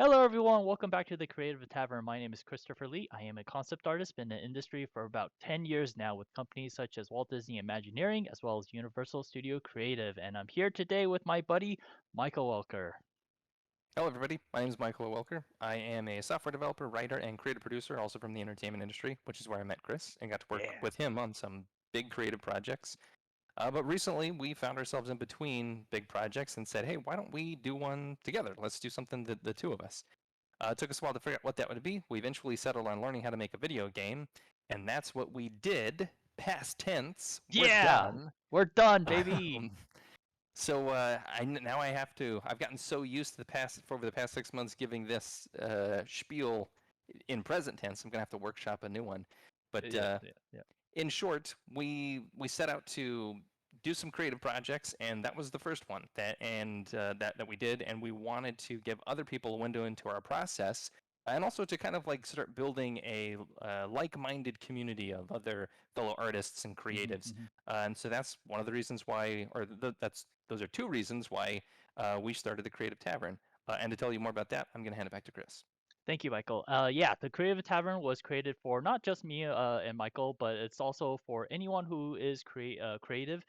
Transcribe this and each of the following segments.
Hello, everyone. Welcome back to the Creative Tavern. My name is Christopher Lee. I am a concept artist, been in the industry for about 10 years now with companies such as Walt Disney Imagineering as well as Universal Studio Creative. And I'm here today with my buddy, Michael Welker. Hello, everybody. My name is Michael Welker. I am a software developer, writer, and creative producer, also from the entertainment industry, which is where I met Chris and got to work Yeah. with him on some big creative projects. But recently, we found ourselves in between big projects and said, hey, why don't we do one together? Let's do something the two of us. It took us a while to figure out what that would be. We eventually settled on learning how to make a video game, and that's what we did. Past tense, we're Yeah. done. We're done, baby. Now I have to. I've gotten so used to over the past 6 months giving this spiel in present tense. I'm gonna have to workshop a new one. But Yeah, yeah, yeah. in short, we set out to do some creative projects, and that was the first one that we did, and we wanted to give other people a window into our process. And also to kind of like start building a like-minded community of other fellow artists and hmm creatives, hmm and so that's one of the reasons why, that's those are two reasons why we started the Creative Tavern. And to tell you more about that, I'm going to hand it back to Chris. Thank you, Michael. Yeah, the Creative Tavern was created for not just me and Michael, but it's also for anyone who is creative.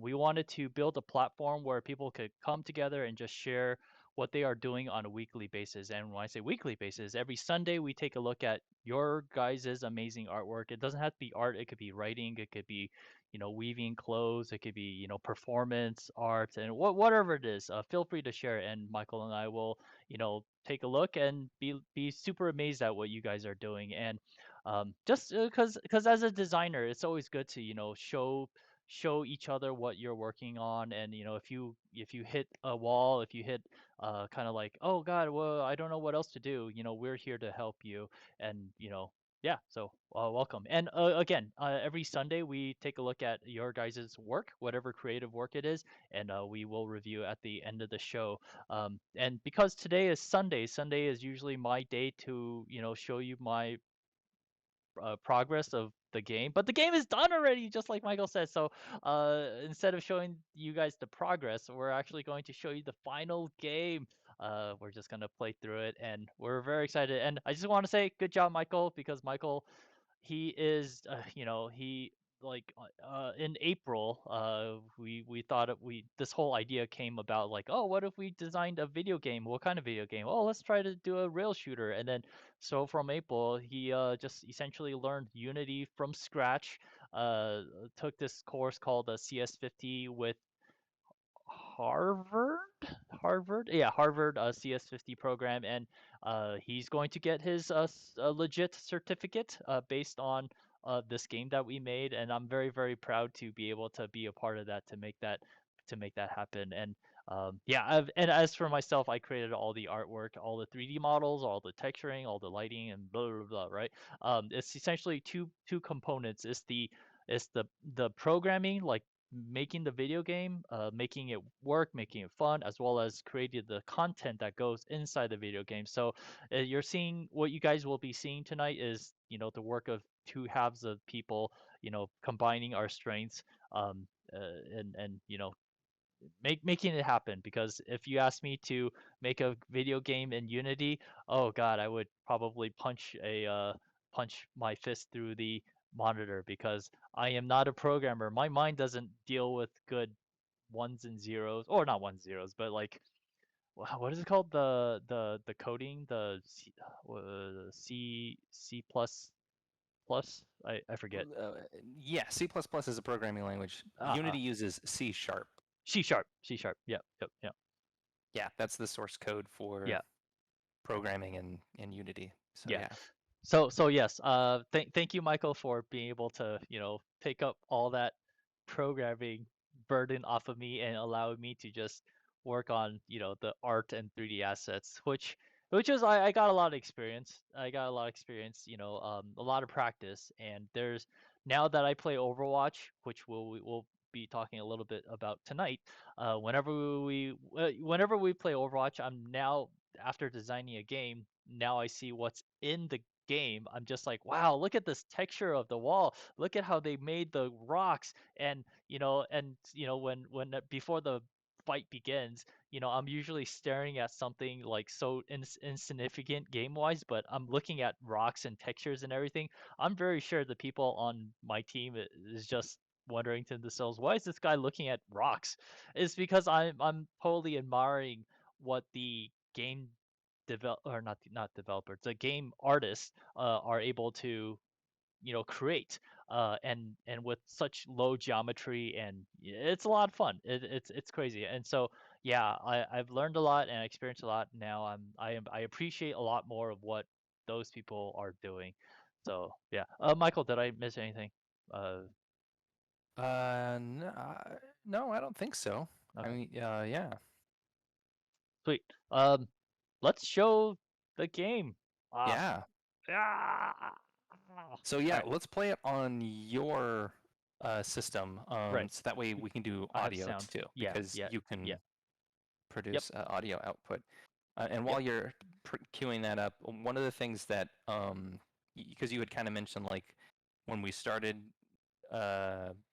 We wanted to build a platform where people could come together and just share what they are doing on a weekly basis. And when I say weekly basis, every Sunday we take a look at your guys' amazing artwork. It doesn't have to be art, it could be writing, it could be, weaving clothes, it could be, performance art, and whatever it is. Feel free to share it, and Michael and I will take a look and be super amazed at what you guys are doing. And just because as a designer, it's always good to show each other what you're working on. And if you hit a wall, if you hit kind of like, oh God, well, I don't know what else to do, we're here to help you. And yeah, so welcome. And again, every Sunday we take a look at your guys' work, whatever creative work it is, and we will review at the end of the show. And because today is Sunday, Sunday is usually my day to, show you my progress of the game. But the game is done already, just like Michael said. So instead of showing you guys the progress, we're actually going to show you the final game. We're just gonna play through it, and we're very excited. And I just want to say, good job, Michael, because Michael, he is he like in April we thought we this whole idea came about, like, oh, what if we designed a video game? What kind of video game? Oh, let's try to do a rail shooter. And then so from April he just essentially learned Unity from scratch, uh took this course called CS50 with Harvard, Harvard CS50 program. And he's going to get his a legit certificate based on this game that we made. And I'm very, very proud to be able to be a part of that, to make that happen. And yeah, and as for myself, I created all the artwork, all the 3D models, all the texturing, all the lighting, and blah blah blah. Right? It's essentially two components. It's the programming, like making the video game, making it work, making it fun, as well as creating the content that goes inside the video game. So you're seeing what you guys will be seeing tonight is, the work of two halves of people, combining our strengths, um, and making it happen. Because if you ask me to make a video game in Unity, oh God, I would probably punch my fist through the monitor, because I am not a programmer. My mind doesn't deal with good ones and zeros, or not ones and zeros, but like, what is it called, the coding, the C plus plus, I forget. Uh, yeah, C++ is a programming language. Uh Unity uses C sharp. C sharp, yep, yep, yep. Yeah, that's the source code for Yeah, programming in Unity. So yeah. yeah. So yes, thank you, Michael, for being able to, take up all that programming burden off of me and allowing me to just work on, the art and 3D assets, which is, I got a lot of experience. I got a lot of experience, a lot of practice. And there's, now that I play Overwatch, which we'll be talking a little bit about tonight. Whenever we play Overwatch, I'm now, after designing a game, now I see what's in the game. I'm just like, wow, look at this texture of the wall. Look at how they made the rocks. And when before the fight begins, I'm usually staring at something like so insignificant game-wise, but I'm looking at rocks and textures and everything. I'm very sure the people on my team is just wondering to themselves, why is this guy looking at rocks? It's because I'm totally admiring what the game develop or not developers, the game artists are able to create and with such low geometry, and it's a lot of fun. It's crazy. And so yeah, I've learned a lot and experienced a lot. Now I appreciate a lot more of what those people are doing. So yeah, Michael, did I miss anything? uh No, no, I don't think so. I okay, mean, yeah, sweet. Let's show the game. ah yeah. ah So all yeah, right, let's play it on your system, right. so that way we can do I have audio sound. too, Yeah, because yeah, you yeah. can Yep, produce audio output. And yep. while you're queuing that up, one of the things that, because you had kind of mentioned like when we started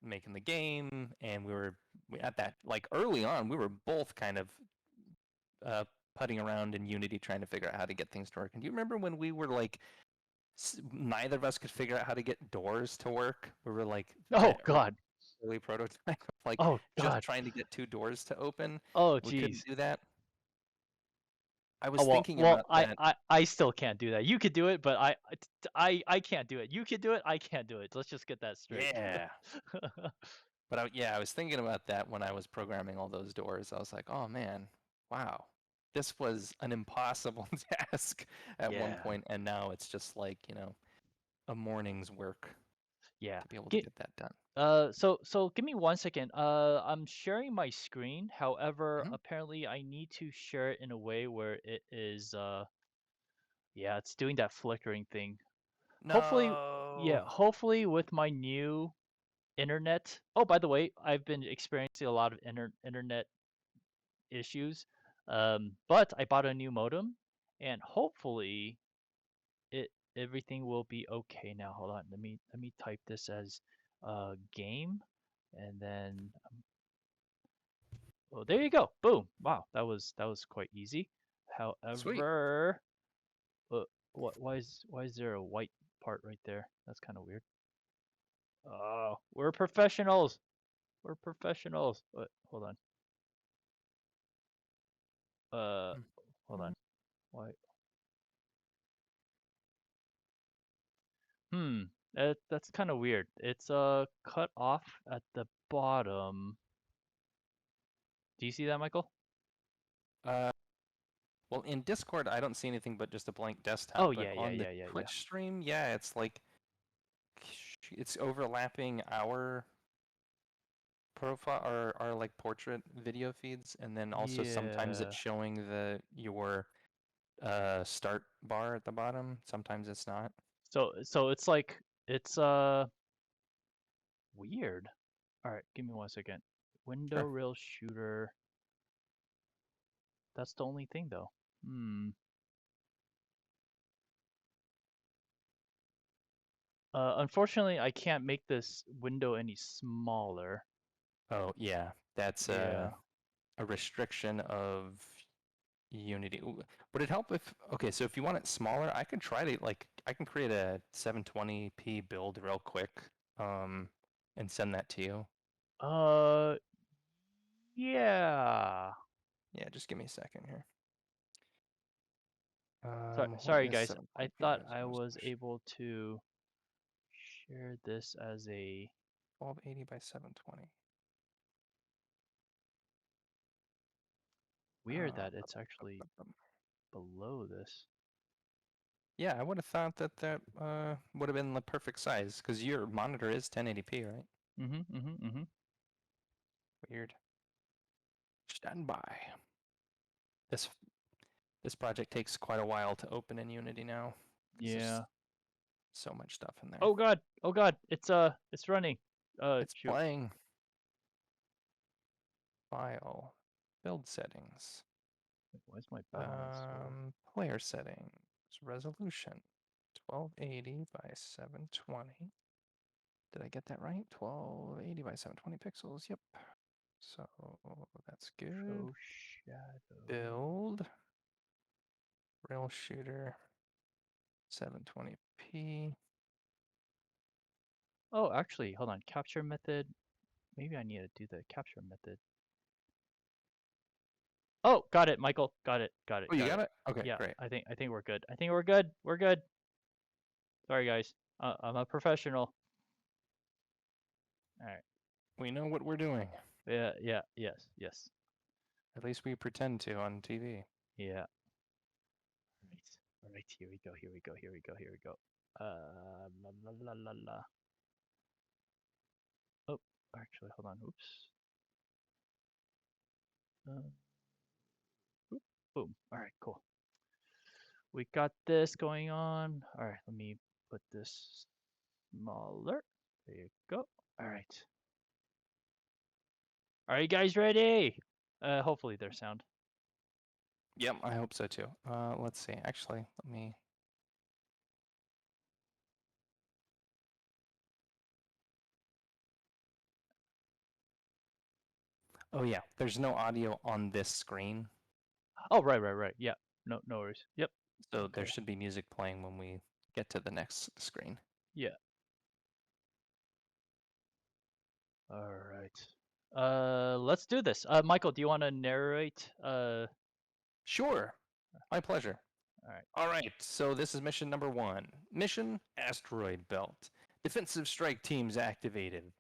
making the game, and at that like early on, we were both kind of uh, putting around in Unity trying to figure out how to get things to work. And do you remember when we were like neither of us could figure out how to get doors to work? We were like Oh that god. early prototype, of, like Oh just god. trying to get two doors to open. Oh We couldn't jeez. do that. I Oh was well, thinking well, about I, that. I, I still can't do that. You could do it, but I can't do it. You could do it, I can't do it. Let's just get that straight. Yeah. But yeah, I was thinking about that when I was programming all those doors. I was like, oh man, wow, this was an impossible task at one Yeah, point, and now it's just like, a morning's work yeah. to be able to Get get that done. so give me 1 second. I'm sharing my screen. However, Mhm. apparently I need to share it in a way where it is yeah, it's doing that flickering thing. Hopefully, yeah, No. hopefully with my new internet. Oh, by the way, I've been experiencing a lot of internet issues. But I bought a new modem, and hopefully it everything will be okay now. Hold on, let me type this as game, and then oh, there you go. Boom. Wow, that was quite easy. Sweet. However, uh, why is there a white part right there? That's kind of weird. Oh, we're professionals. We're professionals. Hold on. Uh, hold on. Why? Hmm. That's kind of weird. It's cut off at the bottom. Do you see that, Michael? Uh, well, in Discord, I don't see anything but just a blank desktop. Oh But yeah, yeah, on the yeah, yeah, yeah. Twitch stream, yeah, it's like it's overlapping our profile, our like portrait video feeds, and then also sometimes Yeah. it's showing your start bar at the bottom. Sometimes it's not. So it's like it's weird. All right, give me 1 second. Window Sure. rail shooter. That's the only thing though. Hmm. Unfortunately, I can't make this window any smaller. Oh yeah, that's Yeah. a restriction of Unity. Would it help if, okay, so if you want it smaller, I could try to like I can create a 720p build real quick, um, and send that to you. Uh, yeah. Yeah, just give me a second here. Sorry, What sorry is guys. I 720p thought I was resolution? able to share this as a 1280 by 720. weird that it's Bup, actually bup, bup. below this. Yeah, I would have thought that would have been the perfect size because your monitor is 1080p, right? Mm-hmm, mm-hmm, mm-hmm. Weird. Stand by. This this project takes quite a while to open in Unity now because there's Yeah. so much stuff in there. Oh god. Oh god. It's running. It's Shoot. playing. File. Build settings. Wait, why is my balance so? Player settings. Resolution. 1280 by 720. Did I get that right? 1280 by 720 pixels. Yep. So that's good. Show Build rail shooter 720p. Oh, actually, hold on. Capture method. Maybe I need to do the capture method. Oh, got it, Michael. Got it. Got it. Oh, you got got it? Okay, Yeah, great. I think we're good. I think we're good. We're good. Sorry, guys. I'm a professional. All right. We know what we're doing. Yeah. Yeah. Yes. Yes. At least we pretend to on TV. Yeah. Right. All right. Here we go. Here we go. Here we go. Here we go. La la la la la. Oh, actually, hold on. Oops. Oop, boom. All right. Cool. We got this going on. All right. Let me put this smaller. There you go. All right. Are you guys ready? Hopefully there's sound. Yep, I hope so too. Let's see. Actually, let me. Oh yeah, there's no audio on this screen, Oh, right. Yeah. No worries. Yep. so there Okay. should be music playing when we get to the next screen. Yeah. All right. Let's do this. Michael, do you want to narrate? Sure, my pleasure. All right. All right, so this is mission number 1. Mission Asteroid Belt. Defensive strike teams activated.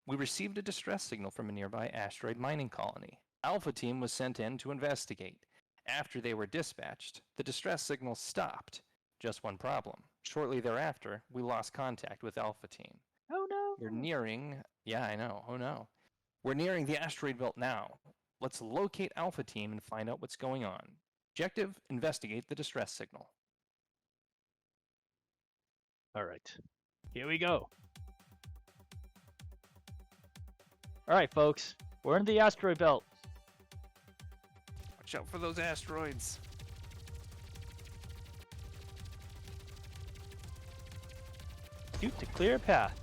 We received a distress signal from a nearby asteroid mining colony. Alpha team was sent in to investigate. After they were dispatched, the distress signal stopped. Just one problem. Shortly thereafter, we lost contact with Alpha team. Oh no. We're nearing, yeah, I know, oh no. We're nearing the asteroid belt now. Let's locate Alpha team and find out what's going on. Objective, investigate the distress signal. All right. Here we go. All right, folks. We're in the asteroid belt. Watch out for those asteroids. Shoot to clear a path.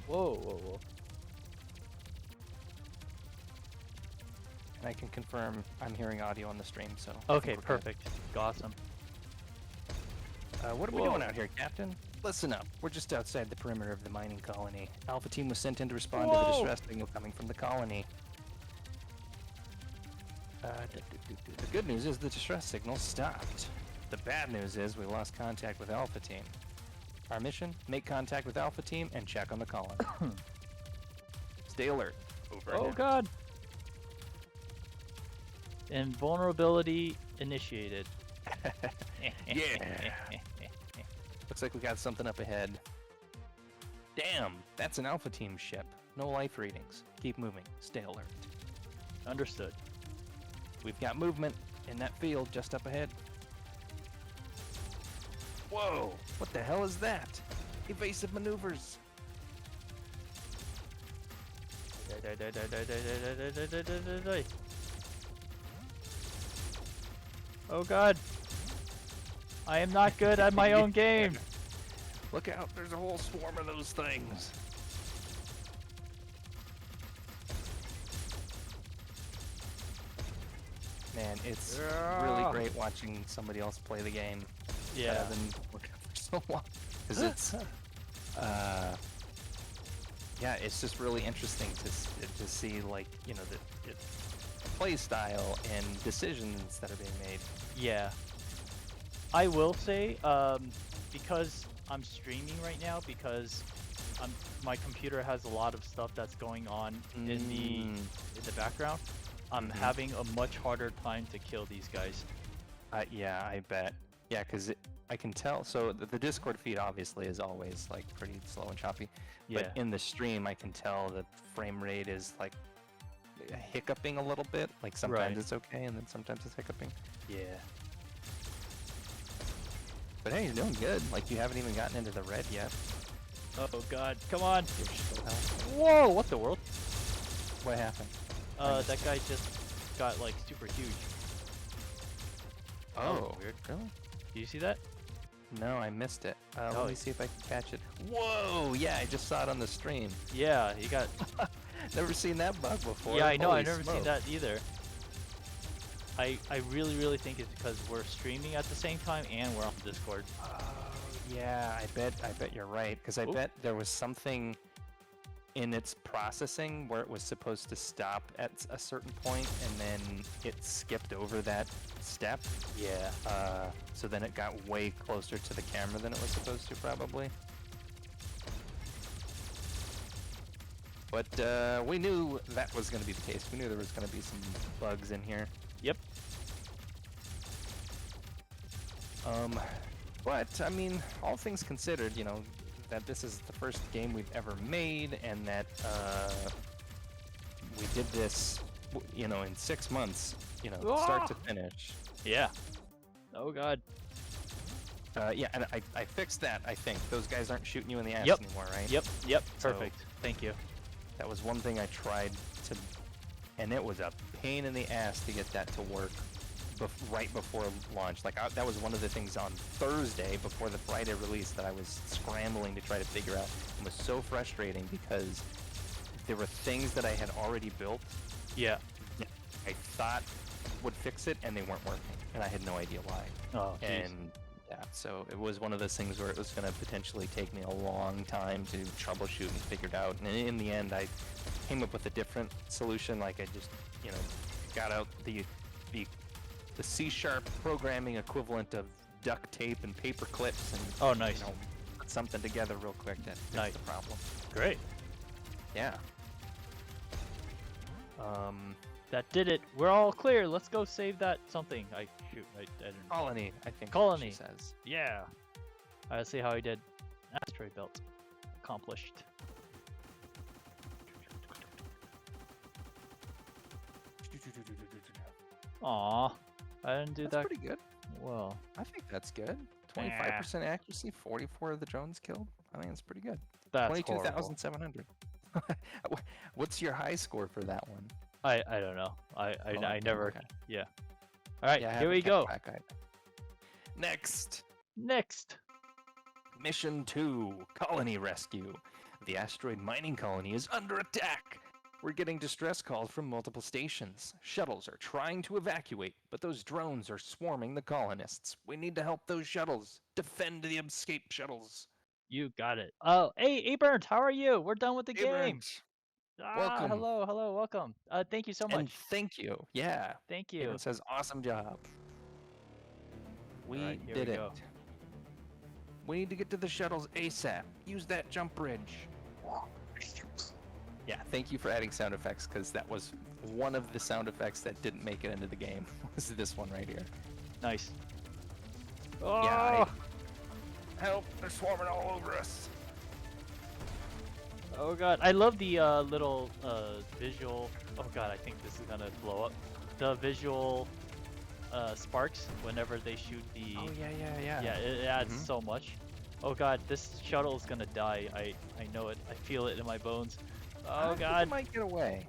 Whoa. And I can confirm I'm hearing audio on the stream, so. Okay, perfect. Awesome. What are we doing out here, Captain? Listen up. We're just outside the perimeter of the mining colony. Alpha team was sent in to respond to the distress signal coming from the colony. The good news is the distress signal stopped. The bad news is we lost contact with Alpha team. Our mission, make contact with Alpha team and check on the colony. Stay alert. Over. Oh god. Invulnerability initiated. Yeah. Looks like we got something up ahead. Damn, that's an Alpha team ship. No life readings. Keep moving. Stay alert. Understood. We've got movement in that field just up ahead. Whoa! What the hell is that? Evasive maneuvers. Oh god. I am not good at my own game. Look out, there's a whole swarm of those things. Man, it's really great watching somebody else play the game. Yeah. Rather than working for so long. Because it's, yeah, it's just really interesting to see, like, you know, the play style and decisions that are being made. Yeah. I will say, because I'm streaming right now, because my computer has a lot of stuff that's going on in the background, I'm having a much harder time to kill these guys. Yeah, I bet. Yeah, because I can tell. So the Discord feed obviously is always like pretty slow and choppy. Yeah. But in the stream, I can tell that frame rate is like hiccuping a little bit. Like sometimes it's okay, and then sometimes it's hiccuping. Yeah. But hey, you're doing good. Like you haven't even gotten into the red yet. Oh god, come on! You're still healthy. Whoa, what the world? What happened? That guy just got like super huge. Oh, weird. really? Do you see that? No, I missed it. Oh. Let me see if I can catch it. Whoa! Yeah, I just saw it on the stream. Yeah, you got. Never seen that bug before. Yeah, I know. Holy I've never seen smokes. that either. I really think it's because we're streaming at the same time and we're on Discord. Oh, yeah, I bet you're right. Because I Oop. bet there was something in its processing where it was supposed to stop at a certain point, and then it skipped over that step. Yeah. So then it got way closer to the camera than it was supposed to, probably. But we knew that was going to be the case. We knew there was going to be some bugs in here. Yep. But I mean, all things considered, you know, that this is the first game we've ever made, and that we did this, you know, in 6 months, you know, start to finish. Yeah. Oh God. Yeah, and I fixed that. I think those guys aren't shooting you in the ass Yep. anymore, right? Yep. Yep. So- Perfect. Thank you. That was one thing I tried to, and it was a pain in the ass to get that to work right before launch. Like that was one of the things on Thursday before the Friday release that I was scrambling to try to figure out. It was so frustrating because there were things that I had already built Yeah. I thought would fix it, and they weren't working, and I had no idea why. Oh. Geez. And yeah, so it was one of those things where it was going to potentially take me a long time to troubleshoot and figure it out. And in the end, I came up with a different solution. Like I just, you know, got out the C# programming equivalent of duct tape and paper clips, and Oh, nice. you know, put something together real quick that fixed Nice. the problem. Great. Yeah. That did it. We're all clear. Let's go save that something. I didn't. Colony, I think. Colony. She says. Yeah. Let's see how I did. Asteroid belt. Accomplished. Aw. I didn't do That's that pretty good. well. I think that's good. 25% accuracy, 44 of the drones killed. I think that's pretty good. That's horrible. 22,700. What's your high score for that one? I don't know. I Oh, never. okay. Yeah. All right. Yeah, I here haven't we kept go. track either. Next, Next. Mission 2, Colony Rescue. The asteroid mining colony is under attack. We're getting distress calls from multiple stations. Shuttles are trying to evacuate, but those drones are swarming the colonists. We need to help those shuttles. Defend the escape shuttles. You got it. Oh, hey, Abernt, how are you? We're done with the game. Abrams, welcome. Hello, welcome. Thank you so and much. thank you. Yeah. Thank you. Abrams says, awesome job. We Alright, here did we it. go. We need to get to the shuttles ASAP. Use that jump bridge. Yeah, thank you for adding sound effects, because that was one of the sound effects that didn't make it into the game. Was this one right here. Nice. Yeah, Oh, help! They're swarming all over us. oh God. I love the little visual. Oh God, I think this is gonna blow up. The visual sparks whenever they shoot the. Oh yeah. Yeah, it adds Mhm. so much. Oh God, this shuttle is gonna die. I know it. I feel it in my bones. I Oh think God. it might get away.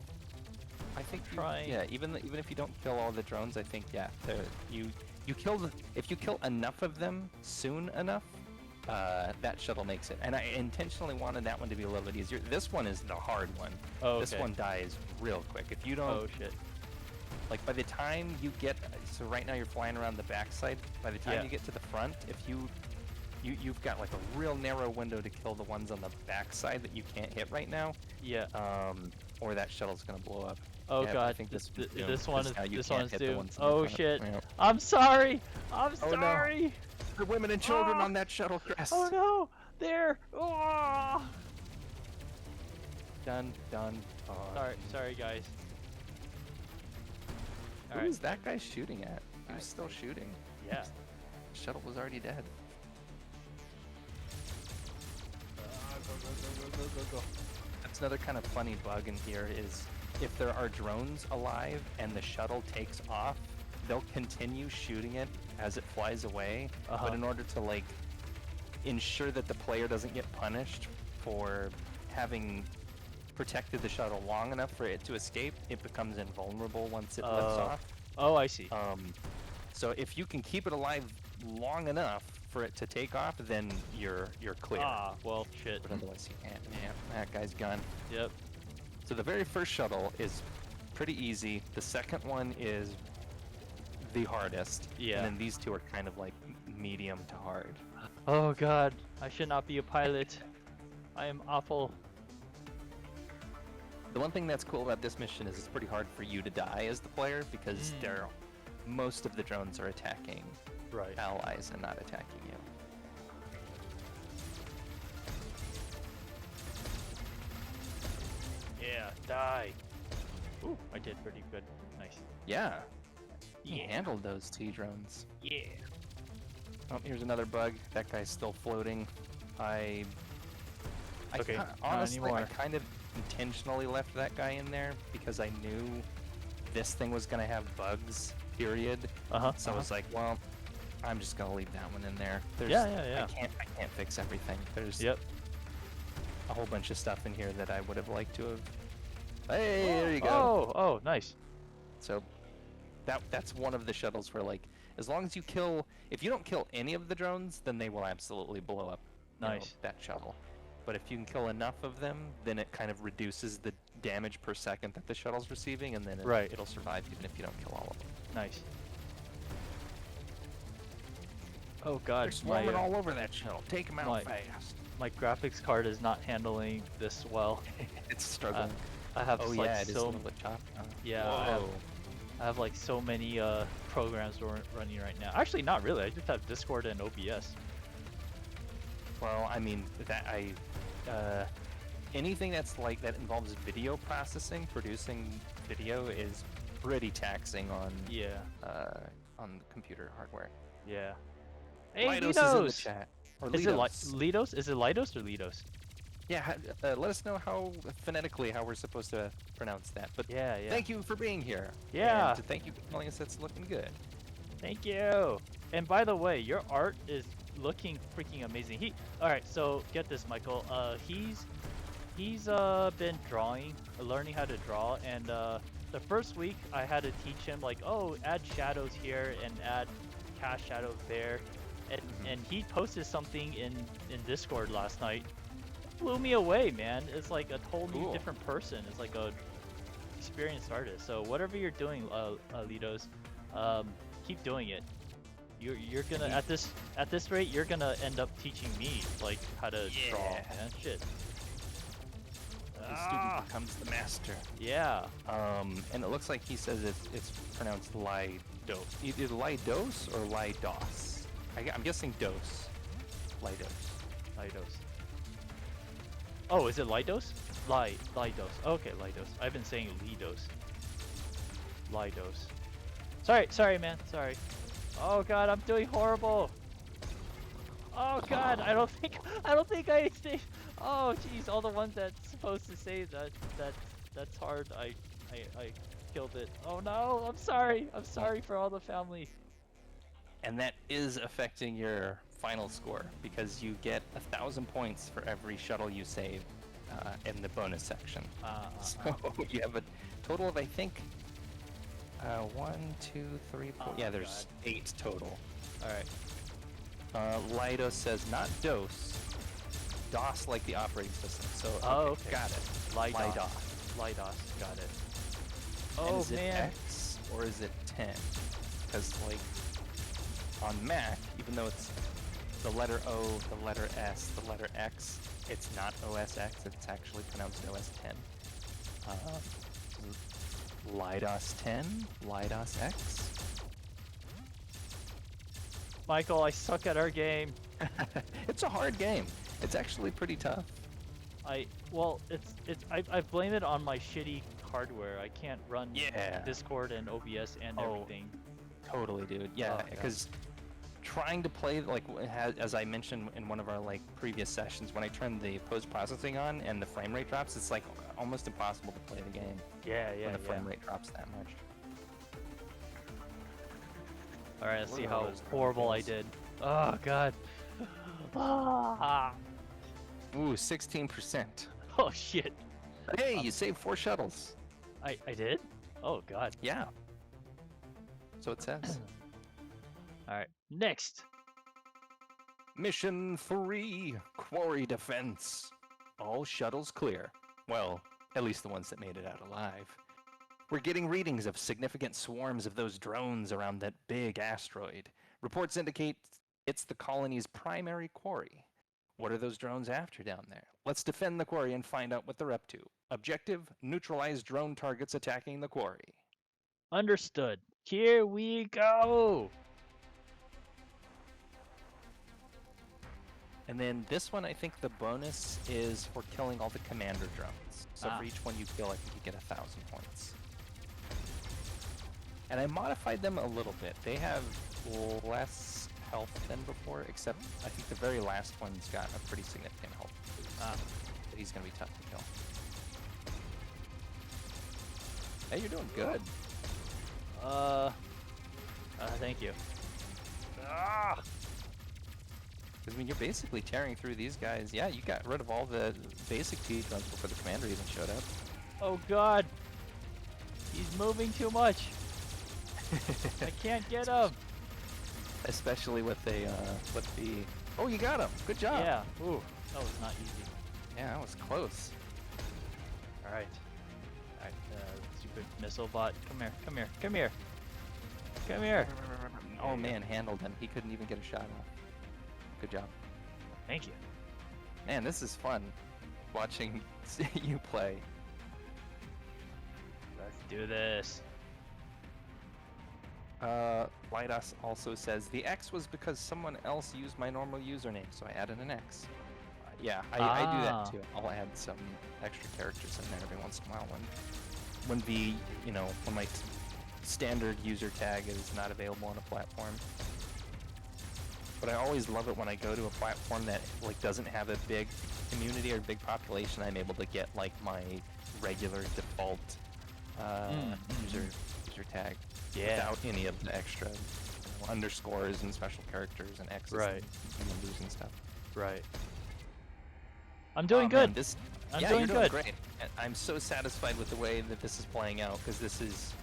I think Trying. yeah, even if you don't kill all the drones, I think yeah, you kill if you kill enough of them soon enough, that shuttle makes it. And I intentionally wanted that one to be a little bit easier. This one is the hard one. Oh, This okay. one dies real quick. If you don't Oh shit. like by the time you get so right now you're flying around the backside. By the time Yeah. you get to the front, if you've got like a real narrow window to kill the ones on the backside that you can't hit right now. Yeah. Or that shuttle's gonna blow up. Oh Yeah, I God. think this one's doomed, this one 'cause is now you this can't one's hit the doomed. ones in the Oh front. shit. Yeah. I'm sorry. I'm Oh, no. sorry. The women and children Ah! on that shuttle crest. Oh no. There. Oh. Done. Sorry guys. Who Alright. is that guy shooting at? He was still shooting. Yeah. The shuttle was already dead. Go. That's another kind of funny bug in here is if there are drones alive and the shuttle takes off, they'll continue shooting it as it flies away. Uh-huh. But in order to like ensure that the player doesn't get punished for having protected the shuttle long enough for it to escape, it becomes invulnerable once it lifts off. Oh, I see. So if you can keep it alive long enough for it to take off, then you're clear. Ah, well, shit. But otherwise you can't. Man, that guy's gone. Yep. So the very first shuttle is pretty easy. The second one is the hardest. Yeah. And then these two are kind of like medium to hard. Oh god, I should not be a pilot. I am awful. The one thing that's cool about this mission is it's pretty hard for you to die as the player because most of the drones are attacking Right. allies and not attacking you. Yeah, die. Ooh, I did pretty good. Nice. Yeah, you Yeah. handled those T drones. Yeah. Oh, here's another bug. That guy's still floating. I Okay, ki- not honestly, I anymore. kind of intentionally left that guy in there because I knew this thing was gonna have bugs. Period. Uh-huh. So I was like, well, I'm just gonna leave that one in there. There's, Yeah. I can't fix everything. There's Yep. a whole bunch of stuff in here that I would have liked to have. Hey, there you go. Oh, nice. So that's one of the shuttles where like as long as you kill, if you don't kill any of the drones, then they will absolutely blow up. you know, Nice. that shuttle. But if you can kill enough of them, then it kind of reduces the damage per second that the shuttle's receiving, and then Right. it'll survive even if you don't kill all of them. Nice. Oh god, They're swarming my, all over that shuttle. Take them out my- fast. my graphics card is not handling this well. It's struggling. I have Oh like yeah, it is a so little bit choppy. Huh? yeah, Whoa. I have like so many programs running right now. Actually, not really. I just have Discord and OBS. Well, I mean that anything that's like that involves video processing, producing video is pretty taxing Yeah. on the computer hardware. Yeah. Hey, Lidos is in the Lidos! chat. Or Is it Lidos. Lidos? Is it Lidos or Lidos? Yeah, let us know how phonetically how we're supposed to pronounce that. But Yeah. thank you for being here. Yeah. And thank you for telling us it's looking good. Thank you. And by the way, your art is looking freaking amazing. All right. So get this, Michael. He's been drawing, learning how to draw, and the first week I had to teach him like, oh, add shadows here and add cast shadows there, and he posted something in Discord last night. Blew me away, man. It's like a whole new Cool. different person. It's like a experienced artist. So whatever you're doing, Litos, keep doing it. You're gonna at this rate you're gonna end up teaching me like how to draw, Yeah. man. Shit. The Ah, student becomes the master. yeah. And it looks like he says it's pronounced Lidos. Either Lidos or Lidos. I'm guessing dos. Lidos. Lidos. Oh, is it Lidos? Lidos. Okay, Lidos. I've been saying Lidos. Lidos. Sorry, man. Sorry. Oh god, I'm doing horrible. Oh god, I don't think I say. Oh jeez, all the ones that's supposed to say that's hard. I killed it. Oh no, I'm sorry. I'm sorry for all the family. And that is affecting your final score because you get 1,000 points for every shuttle you save in the bonus section. So you have a total of, I think, 1, 2, 3, 4. Oh, Yeah, there's 8 total. All right. Lido says not DOS, DOS like the operating system. So Oh, okay. got it. Lidos. Lidos. Got it. And Oh is it man. X or is it 10? Because like on Mac, even though it's the letter O, the letter S, the letter X, it's not OS X. It's actually pronounced OS 10. Lidos 10, Lidos X. Michael, I suck at our game. It's a hard game. It's actually pretty tough. I blame it on my shitty hardware. I can't run Yeah. Discord and OBS and Oh. everything. Totally, dude. Yeah, Oh, yeah. because trying to play like as I mentioned in one of our like previous sessions, when I turn the post processing on and the frame rate drops, it's like almost impossible to play the game Yeah, when the frame rate drops that much. All right, let's What see are how those horrible I controls? did. Oh god. Ah. Ooh, 16%. Oh shit. Hey, you saved 4 shuttles. I did? Oh god. Yeah. So it says. All right. Next. Mission 3, Quarry Defense. All shuttles clear. Well, at least the ones that made it out alive. We're getting readings of significant swarms of those drones around that big asteroid. Reports indicate it's the colony's primary quarry. What are those drones after down there? Let's defend the quarry and find out what they're up to. Objective, neutralize drone targets attacking the quarry. Understood. Here we go. And then this one, I think the bonus is for killing all the commander drones. So for each one you kill, I think you get 1,000 points. And I modified them a little bit. They have less health than before, except I think the very last one's got a pretty significant health. But he's going to be tough to kill. Hey, you're doing good. Thank you. Because, I mean, you're basically tearing through these guys. Yeah, you got rid of all the basic T drones before the commander even showed up. Oh god. He's moving too much. I can't get him. Especially with the Oh, you got him. Good job. Yeah. Ooh, that was not easy. Yeah, that was close. All right. Stupid missile bot. Come here. Come here. Come here. Come here. Oh man, handled him. He couldn't even get a shot off. Good job. Thank you. Man, this is fun watching you play. Let's do this. Lightus also says the X was because someone else used my normal username, so I added an X. Yeah, I do that too. I'll add some extra characters in there every once in a while when the when my standard user tag is not available on a platform. But I always love it when I go to a platform that like doesn't have a big community or big population. I'm able to get like my regular default user tag without any of the extra underscores and special characters and X's and numbers and stuff. Right. I'm doing good. Man, I'm doing you're good. Great. And I'm so satisfied with the way that this is playing out because this is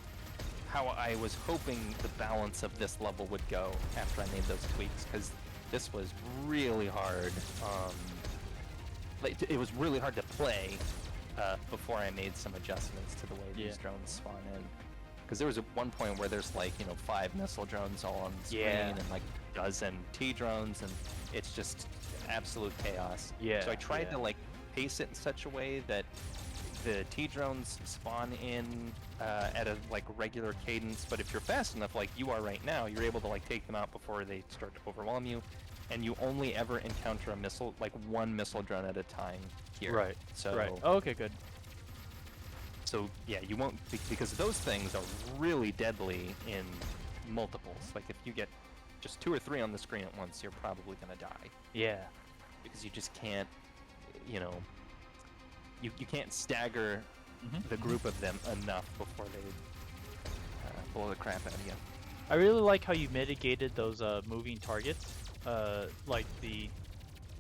how I was hoping the balance of this level would go after I made those tweaks, because this was really hard. It was really hard to play before I made some adjustments to the way these drones spawn in. Because there was one point where there's like 5 missile drones all on the screen and like a dozen T drones, and it's just absolute chaos. So I tried to like pace it in such a way that the T drones spawn in at a like regular cadence, but if you're fast enough, like you are right now, you're able to like take them out before they start to overwhelm you, and you only ever encounter a missile, like one missile drone at a time here. Right. So. Right. Oh, okay. Good. So yeah, you won't, because those things are really deadly in multiples. Like if you get just 2 or 3 on the screen at once, you're probably gonna die. Yeah. Because you just can't, you can't stagger the group of them enough before they blow the crap out of you. I really like how you mitigated those moving targets, like the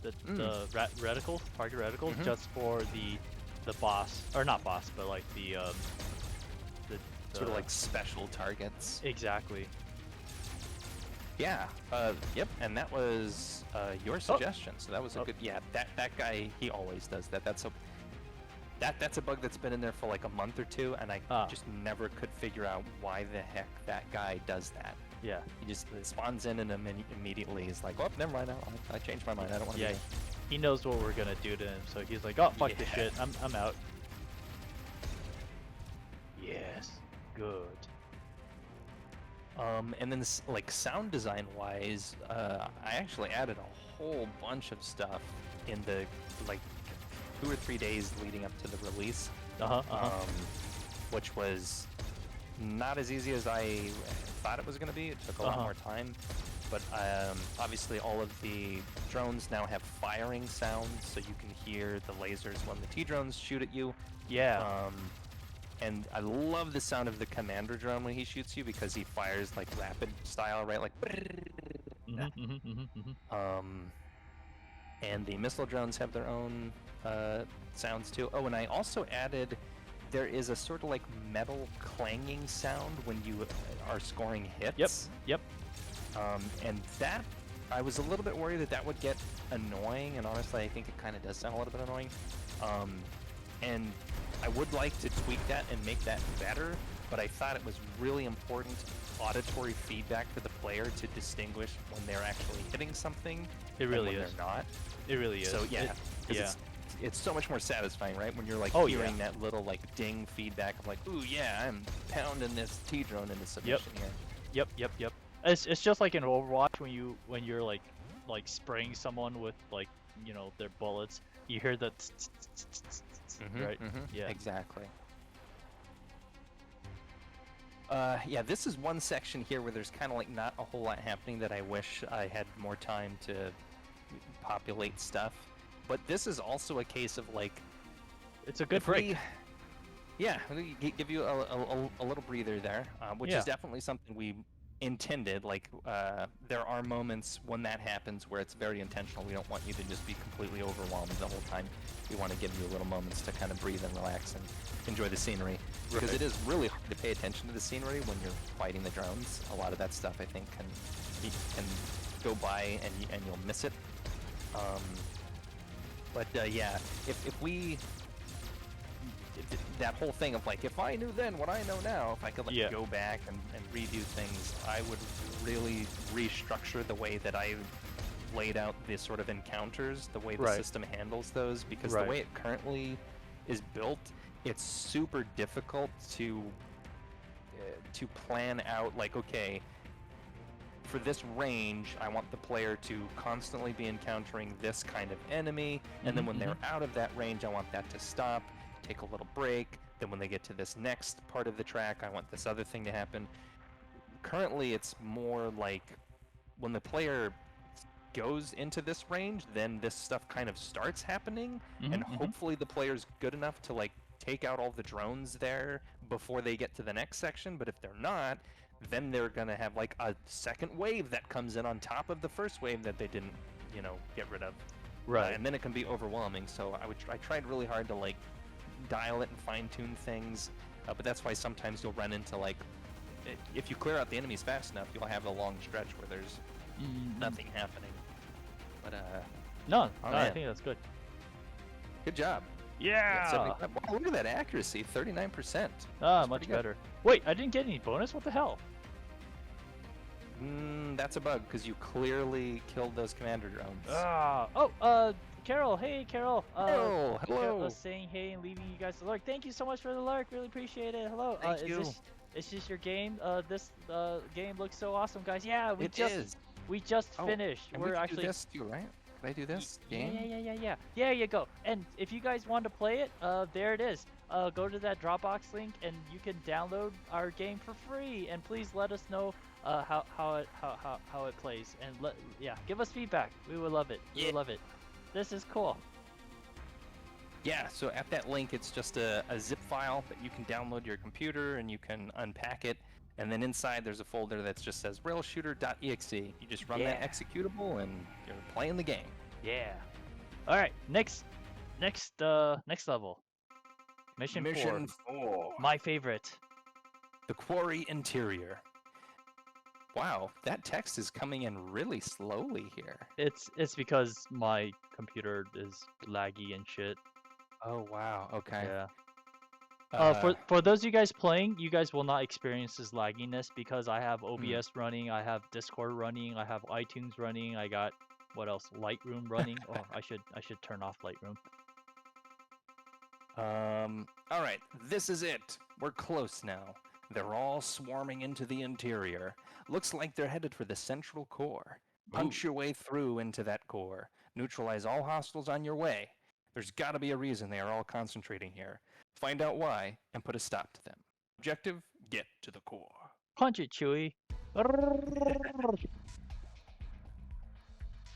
reticles, target reticles, just for the boss, or not boss, but like the sort of like special targets. Exactly. Yeah. Yep. And that was your suggestion, so that was a good. Yeah. That guy, he always does that. That's a bug that's been in there for like a month or 2, and I just never could figure out why the heck that guy does that. Yeah. He just spawns in and immediately is like, oh, never mind. I changed my mind. I don't want to. Yeah. He knows what we're gonna do to him, so he's like, oh, fuck this shit. I'm out. Yes. Good. And then this, like sound design wise, I actually added a whole bunch of stuff in the like 2 or 3 days leading up to the release. Which was not as easy as I thought it was going to be. It took a lot more time. But obviously all of the drones now have firing sounds, so you can hear the lasers when the T-drones shoot at you. Yeah. And I love the sound of the commander drone when he shoots you, because he fires like rapid style, right? Like. And the missile drones have their own sounds too. Oh, and I also added, there is a sort of like metal clanging sound when you are scoring hits. Yep. And that I was a little bit worried that that would get annoying, and honestly, I think it kind of does sound a little bit annoying. And I would like to tweak that and make that better, but I thought it was really important auditory feedback for the player to distinguish when they're actually hitting something It and really when is. they're not. It really is. So yeah, 'cause yeah. it's so much more satisfying, right? When you're like Oh, yeah. hearing that little like ding feedback of like, ooh yeah, I'm pounding this T-drone into submission here. Yep. It's just like in Overwatch when you're like spraying someone with like their bullets. You hear that right? Yeah. Exactly. Yeah, this is one section here where there's kind of like not a whole lot happening that I wish I had more time to populate stuff. But this is also a case of like, It's a good if break. we- yeah, we give you a little breather there, which Yeah. is definitely something we intended. Like, there are moments when that happens where it's very intentional. We don't want you to just be completely overwhelmed the whole time. We want to give you little moments to kind of breathe and relax and enjoy the scenery. Because Right. it is really hard to pay attention to the scenery when you're fighting the drones. A lot of that stuff, I think, can go by and you'll miss it. Yeah, if we that whole thing of like, if I knew then what I know now, if I could like Yeah. go back and redo things, I would really restructure the way that I laid out the sort of encounters, the way the Right. system handles those, because Right. the way it currently is built, it's super difficult to plan out like, okay, for this range, I want the player to constantly be encountering this kind of enemy, and then when they're out of that range, I want that to stop, take a little break, then when they get to this next part of the track, I want this other thing to happen. Currently, it's more like when the player goes into this range, then this stuff kind of starts happening, and hopefully the player's good enough to like take out all the drones there before they get to the next section, but if they're not, then they're gonna have like a second wave that comes in on top of the first wave that they didn't, get rid of. Right. And then it can be overwhelming. So I tried really hard to like dial it and fine tune things, but that's why sometimes you'll run into like, if you clear out the enemies fast enough, you'll have a long stretch where there's nothing happening. But No, Oh, I man. think that's good. good job. Yeah. 75 wow, look at that accuracy, 39%. Ah, That's much pretty good. better. Wait, I didn't get any bonus. What the hell? That's a bug because you clearly killed those commander drones. Carol. Hey, Carol. Hello, Carol hello. was saying hey and leaving you guys the lurk. Thank you so much for the lurk. Really appreciate it. Hello. Thank you. Is this your game? This game looks so awesome, guys. Yeah, we It just is. Oh, finished. And We're we can actually do this too, right? Can I do this game? Yeah. There you go. And if you guys want to play it, there it is. Go to that Dropbox link and you can download our game for free. And please let us know how it plays. And give us feedback. We would love it. We would love it. This is cool. Yeah, so at that link, it's just a zip file that you can download to your computer and you can unpack it. And then inside, there's a folder that just says railshooter.exe. You just run that executable and you're playing the game. Yeah. All right. Next level. Mission 4. My favorite. The Quarry Interior. Wow, that text is coming in really slowly here. It's because my computer is laggy and shit. Oh wow. Okay. Yeah. For those of you guys playing, you guys will not experience this lagginess because I have OBS running, I have Discord running, I have iTunes running, I got what else? Lightroom running. Oh, I should turn off Lightroom. All right, this is it. We're close now. They're all swarming into the interior. Looks like they're headed for the central core. Punch your way through into that core. Neutralize all hostiles on your way. There's got to be a reason they are all concentrating here. Find out why and put a stop to them. Objective: get to the core. Punch it, Chewie.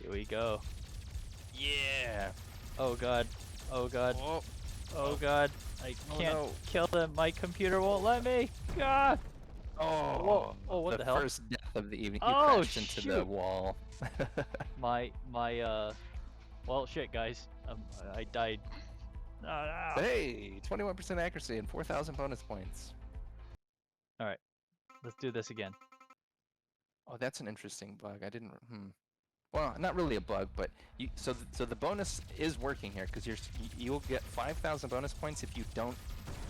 Here we go. Yeah. Oh god. Oh god. Oh, Oh god. I Oh, can't no. kill them. My computer won't let me. God. oh, Oh, what the hell? first death of the evening. You Oh, crashed into the shoot. wall. Well, shit, guys. I died. No. Hey, 21% accuracy and 4,000 bonus points. Let's do this again. Oh, that's an interesting bug. I didn't. well, not really a bug, but so the bonus is working here because you'll get 5,000 bonus points if you don't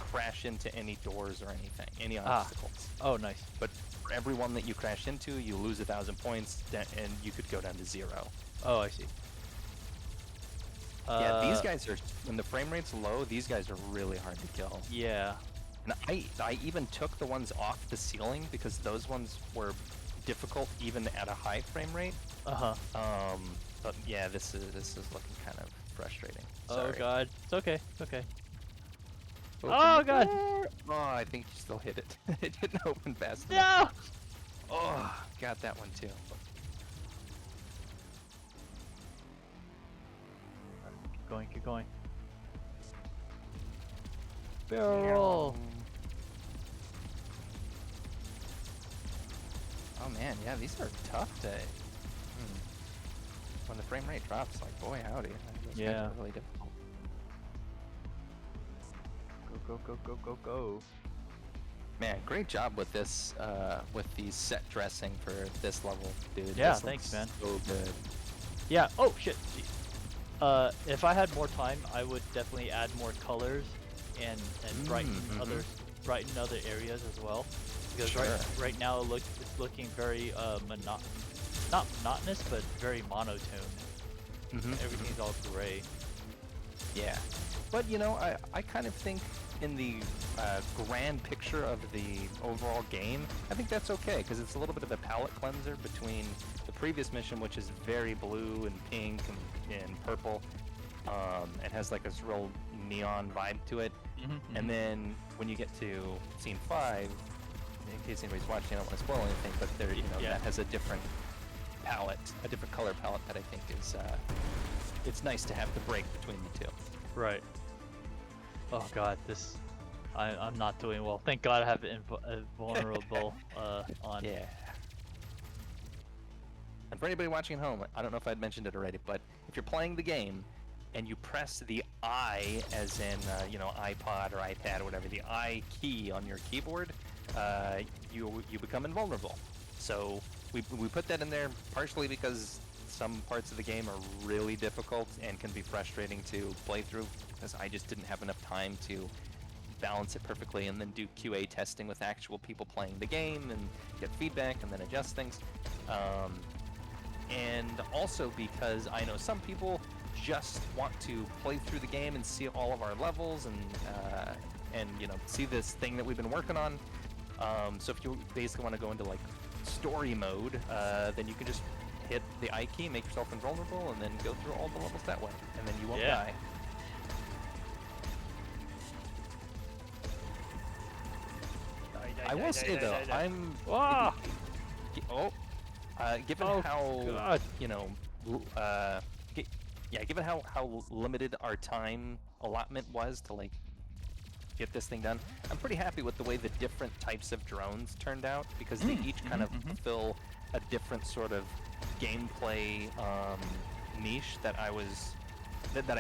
crash into any doors or anything, any obstacles. Oh, nice. But for every one that you crash into, you lose 1,000 points, and you could go down to 0. Oh, I see. Yeah, these guys are, when the frame rate's low, these guys are really hard to kill. Yeah. And I even took the ones off the ceiling because those ones were difficult even at a high frame rate. But yeah, this is looking kind of frustrating. Sorry. Oh god, it's okay. It's okay. Open Oh god. door. Oh, I think you still hit it. It didn't open fast enough. No. Oh, got that one too. Keep going. Keep going. Barrel. Oh man, yeah, these are tough to. When the frame rate drops, like boy howdy, those guys are really difficult. Go. Man, great job with this, with the set dressing for this level, dude. Yeah, This thanks, looks man. So good. Yeah. Oh shit. If I had more time, I would definitely add more colors and brighten other areas as well. Because right now it's looking very not monotonous, but very monotone. Everything's all gray. Yeah, but you know, I kind of think in the grand picture of the overall game, I think that's okay because it's a little bit of a palette cleanser between the previous mission, which is very blue and pink and purple, and has like this real neon vibe to it. And then when you get to scene 5, in case anybody's watching, I don't want to spoil anything, but there, you know, that has a different palette, a different color palette that I think is, it's nice to have the break between the two. Right. Oh god, I'm not doing well. Thank god I have invulnerable on. Yeah. And for anybody watching at home, I don't know if I'd mentioned it already, but if you're playing the game and you press the I, as in, you know, iPod or iPad or whatever, the I key on your keyboard, you become invulnerable. So we put that in there partially because some parts of the game are really difficult and can be frustrating to play through because I just didn't have enough time to balance it perfectly and then do QA testing with actual people playing the game and get feedback and then adjust things. And also because I know some people just want to play through the game and see all of our levels and you know, see this thing that we've been working on. So if you basically want to go into like story mode, then you can just hit the I key, make yourself invulnerable, and then go through all the levels that way, and then you won't die. I will say though, I'm given how you know, given how limited our time allotment was to like get this thing done, I'm pretty happy with the way the different types of drones turned out because they each kind of fulfill a different sort of gameplay niche that I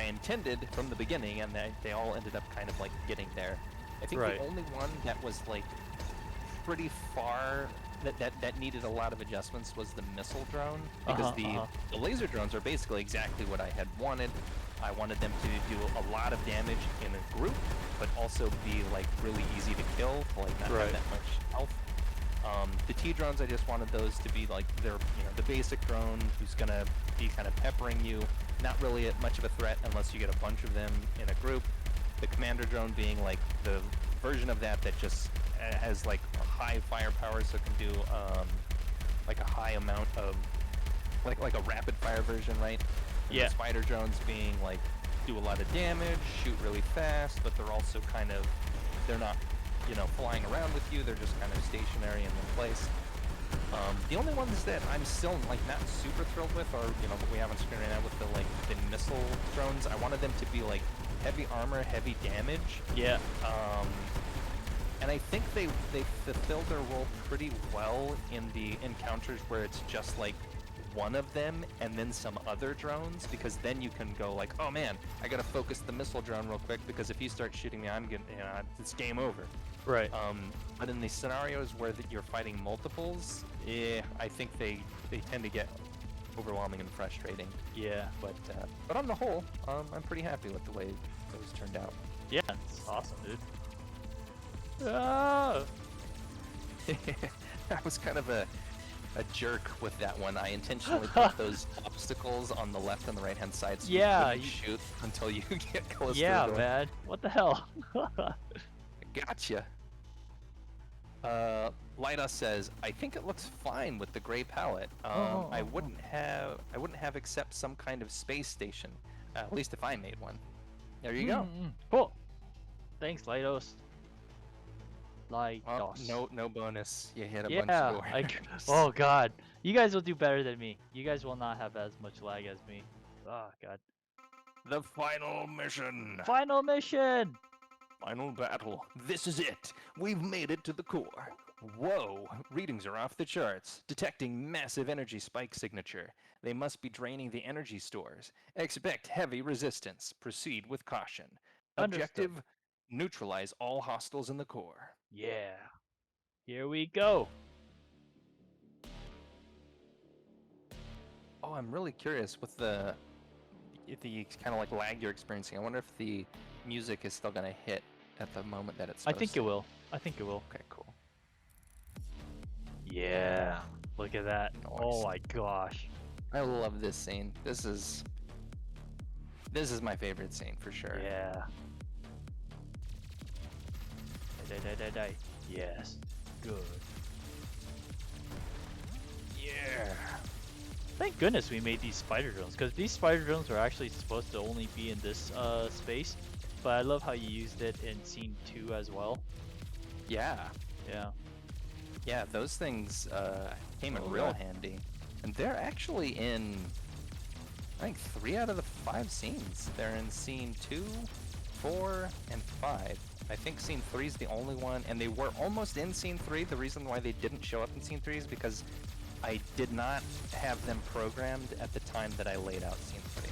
intended from the beginning, and they all ended up kind of like getting there. I think the only one that was like pretty far that needed a lot of adjustments was the missile drone because the laser drones are basically exactly what I had wanted. I wanted them to do a lot of damage in a group, but also be like really easy to kill, to like not have that much health. The T drones, I just wanted those to be like they're, you know, the basic drone who's gonna be kind of peppering you, not really much of a threat unless you get a bunch of them in a group. The commander drone being like the version of that that just has like a high firepower, so it can do like a high amount of like a rapid fire version, right? And the spider drones being like do a lot of damage, shoot really fast, but they're also kind of, they're not, you know, flying around with you, they're just kind of stationary in one place. The only ones that I'm still like not super thrilled with are, you know, what we have on screen right now with the like the missile drones. I wanted them to be like heavy armor, heavy damage. Yeah. And I think they fulfill their role pretty well in the encounters where it's just like one of them and then some other drones, because then you can go like, oh man, I gotta focus the missile drone real quick because if he starts shooting me, I'm gonna, you know, it's game over. Right. But in the scenarios where you're fighting multiples, I think they tend to get overwhelming and frustrating. Yeah. But on the whole, I'm pretty happy with the way those turned out. Yeah, it's awesome, dude. Ah! I was kind of a jerk with that one. I intentionally put those obstacles on the left and the right hand side so Yeah, you couldn't shoot until you get close Yeah, to the door. man. What the hell? Gotcha. Lida says, I think it looks fine with the gray palette. I wouldn't have except some kind of space station. At least if I made one. There you go. Cool. Thanks, Lidos. Well, Lidos. no bonus. You hit a bunch Yeah. of doors. Oh God. You guys will do better than me. You guys will not have as much lag as me. Oh God. The final mission. Final mission. Final battle. This is it. We've made it to the core. Whoa, readings are off the charts. Detecting massive energy spike signature. They must be draining the energy stores. Expect heavy resistance. Proceed with caution. Understood. Objective, neutralize all hostiles in the core. Yeah. Here we go. Oh, I'm really curious with the kind of like lag you're experiencing. I wonder if the music is still going to hit at the moment that it's I supposed think to. it will. I think it will. Okay, cool. Yeah. Look at that. Oh my gosh. I love this scene. This is my favorite scene for sure. Yeah. Die. Yes. Good. Yeah. Thank goodness we made these spider drones, because these spider drones were actually supposed to only be in this space, but I love how you used it in scene 2 as well. Yeah. Yeah. Yeah, those things came in real handy. And they're actually in, I think, 3 out of the 5 scenes. They're in scene 2, 4, and 5. I think scene 3 is the only one, and they were almost in scene 3. The reason why they didn't show up in scene 3 is because I did not have them programmed at the time that I laid out scene 3.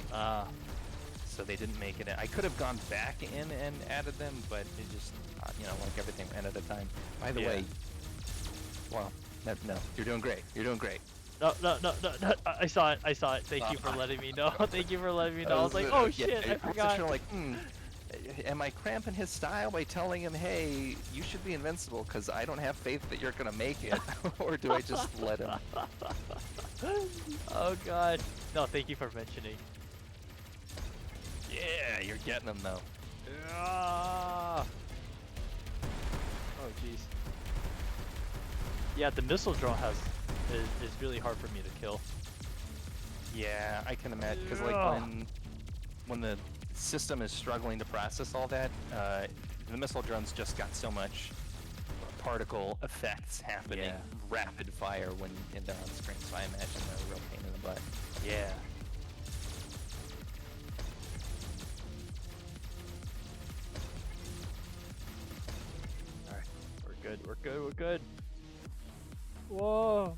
So they didn't make it in. I could have gone back in and added them, but it just, like everything ran at a time. By the way, well, no, you're doing great. You're doing great. No. I saw it. Thank you for letting me know. Thank you for letting me know. I was like, oh shit, I forgot. You're like, am I cramping his style by telling him, hey, you should be invincible because I don't have faith that you're going to make it? Or do I just let him? Oh god. No, thank you for mentioning. Yeah, you're getting him though. Oh jeez. Yeah, the missile drone is really hard for me to kill. Yeah, I can imagine, because like when the system is struggling to process all that, the missile drones just got so much particle effects happening, rapid fire when they're on screen, so I imagine they're a real pain in the butt. Yeah. Alright, we're good. Whoa!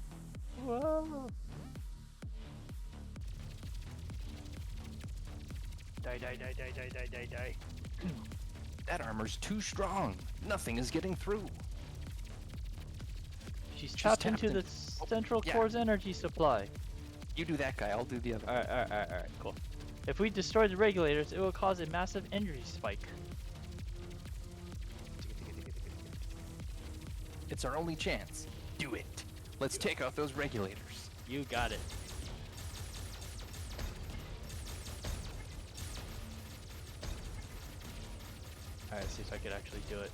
Die. That armor's too strong. Nothing is getting through. She's tapped into the central core's energy supply. You do that guy, I'll do the other. Alright, cool. If we destroy the regulators, it will cause a massive energy spike. It's our only chance. Do it. Let's take out those regulators. You got it. Alright, see if I could actually do it.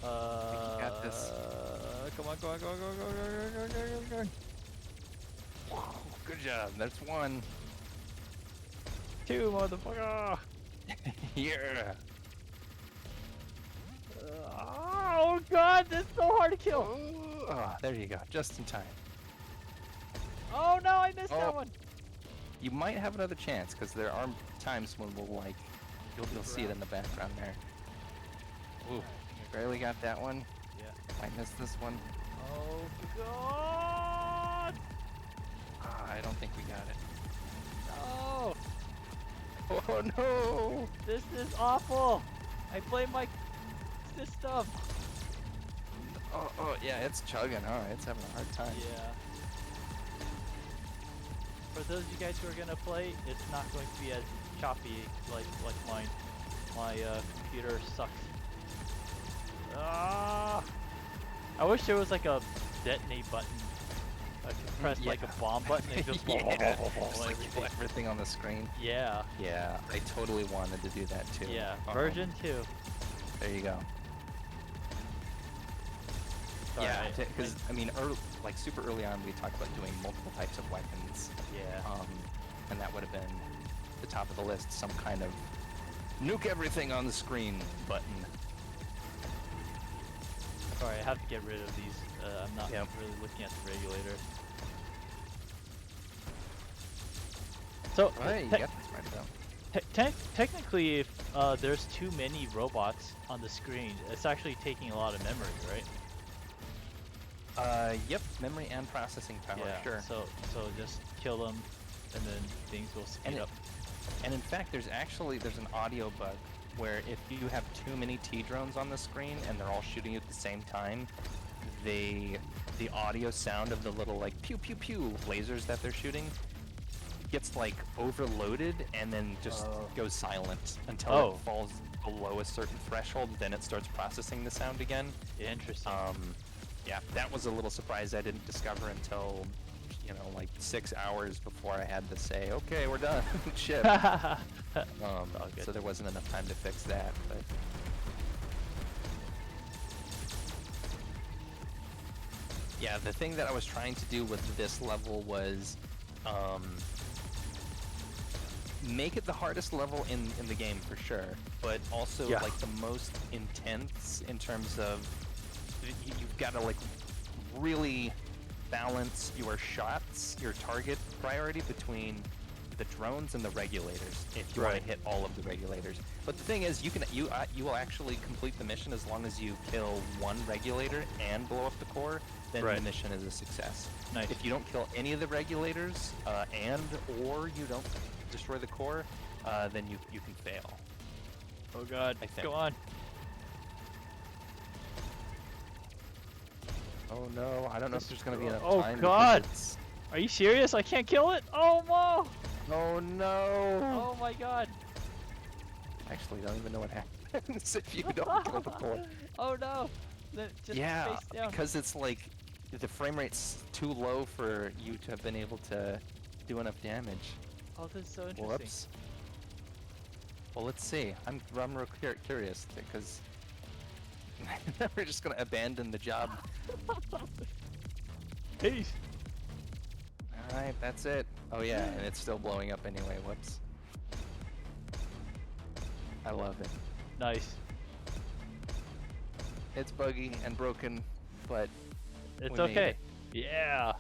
You got this. Come on. Good job. That's one. 2, motherfucker! Yeah. Oh god, that's so hard to kill! Oh, there you go. Just in time. Oh no, I missed that one! You might have another chance, because there are times when we'll you'll see it in the background there. Ooh, barely got that one. Yeah. Might miss this one. Oh god! I don't think we got it. No! Oh no! This is awful! I blame my system! Oh yeah, it's chugging. Alright, it's having a hard time. Yeah. for those of you guys who are gonna play, it's not going to be as choppy like mine. My computer sucks. Ah! I wish there was like a detonate button. I could press like a bomb button and just yeah, blow like everything. kill everything on the screen. Yeah, Yeah, I totally wanted to do that too. yeah. Version 2. There you go. Sorry, Yeah, because I mean, like super early on, we talked about doing multiple types of weapons. yeah. And that would have been the top of the list, some kind of nuke everything on the screen button. Sorry, I have to get rid of these. I'm not Yep. really looking at the regulator. So, Right, you got this right about. technically, if there's too many robots on the screen, it's actually taking a lot of memory, right? Yep, memory and processing power, Yeah. sure. So just kill them, and then things will speed up. And in fact, there's an audio bug where if you have too many T-drones on the screen and they're all shooting you at the same time, the audio sound of the little like pew pew pew lasers that they're shooting gets like overloaded and then just goes silent until it falls below a certain threshold. Then it starts processing the sound again. Interesting. Yeah, that was a little surprise I didn't discover until, like 6 hours before I had to say, okay, we're done, ship. So there wasn't enough time to fix that, but. Yeah, the thing that I was trying to do with this level was, make it the hardest level in the game for sure, but also like the most intense in terms of you've got to like really balance your shots, your target priority between the drones and the regulators if you want to hit all of the regulators. But the thing is, you will actually complete the mission as long as you kill one regulator and blow up the core. Then the mission is a success. Nice. If you don't kill any of the regulators or you don't destroy the core, then you can fail. Oh god, I think. go on. Oh no, I don't know if there's gonna be enough Oh time. god! Are you serious? I can't kill it? Oh no! Oh no! Oh my god! Actually, I don't even know what happens if you don't kill the core. Oh no! Just Yeah, face down. because it's like the frame rate's too low for you to have been able to do enough damage. Oh, this is so interesting. Whoops. Well, let's see. I'm real curious because we're just gonna abandon the job. Peace. All right, that's it. Oh yeah, and it's still blowing up anyway. Whoops. I love it. Nice. It's buggy and broken, but It's we made okay. it. Yeah.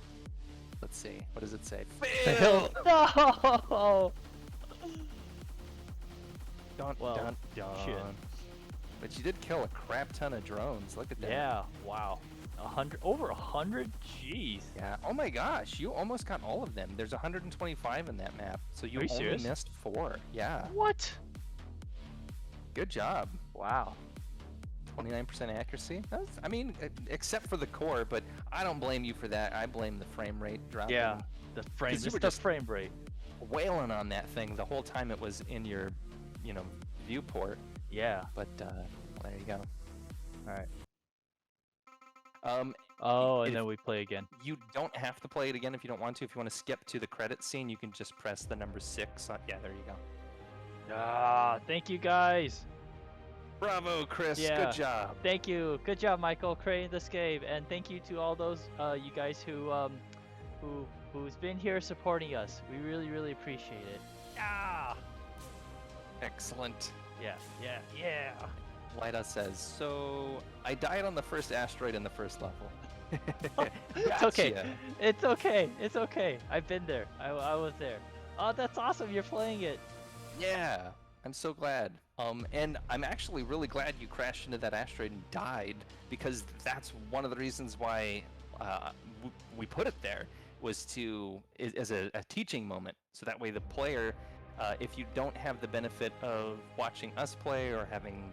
Let's see. What does it say? Fail. No. Dun, Well, dun, dun. shit. But you did kill a crap ton of drones. Look at that. Yeah. Wow. Over 100. Jeez. Yeah. Oh my gosh, you almost got all of them. There's 125 in that map, so you Are you only serious? missed 4. Yeah. What? Good job. Wow. 29% accuracy. I mean, except for the core, but I don't blame you for that. I blame the frame rate dropping. Yeah. The frame. 'Cause you It's were the just frame rate. wailing on that thing the whole time it was in your, viewport. Yeah. But there you go. All right. Um, Oh, and if- then we play again. You don't have to play it again if you don't want to. If you want to skip to the credit scene, you can just press the number 6. Yeah, there you go. Ah, thank you guys. Bravo, Chris. Yeah. Good job. Thank you. Good job, Michael, creating this game, and thank you to all those you guys who's been here supporting us. We really, really appreciate it. Yeah. Excellent. Yeah. Yeah. Yeah. Lida says, so I died on the first asteroid in the first level. It's okay. Gotcha. It's okay. It's okay. I've been there. I was there. Oh, that's awesome. You're playing it. Yeah, I'm so glad. And I'm actually really glad you crashed into that asteroid and died, because that's one of the reasons why we put it there, was as a teaching moment. So that way the player, if you don't have the benefit of watching us play or having,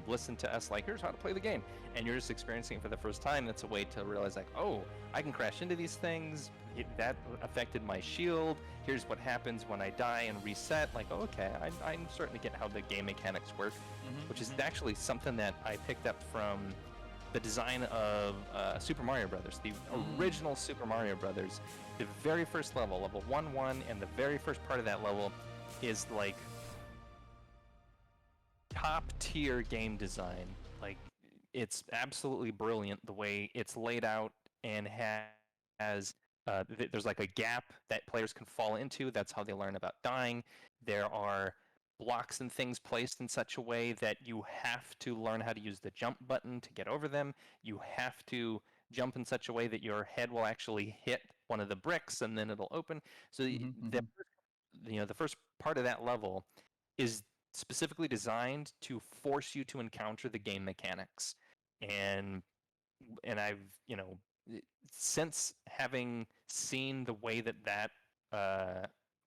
listen to us like, here's how to play the game, and you're just experiencing it for the first time. That's a way to realize like, oh, I can crash into these things. That affected my shield. Here's what happens when I die and reset. Like, oh, okay, I'm starting to get how the game mechanics work, which is actually something that I picked up from the design of Super Mario Brothers, the original Super Mario Brothers. The very first level, level 1-1, and the very first part of that level is like top tier game design. Like, it's absolutely brilliant the way it's laid out and has there's like a gap that players can fall into. That's how they learn about dying. There are blocks and things placed in such a way that you have to learn how to use the jump button to get over them. You have to jump in such a way that your head will actually hit one of the bricks and then it'll open. So the first part of that level is specifically designed to force you to encounter the game mechanics. And I've, since having seen the way that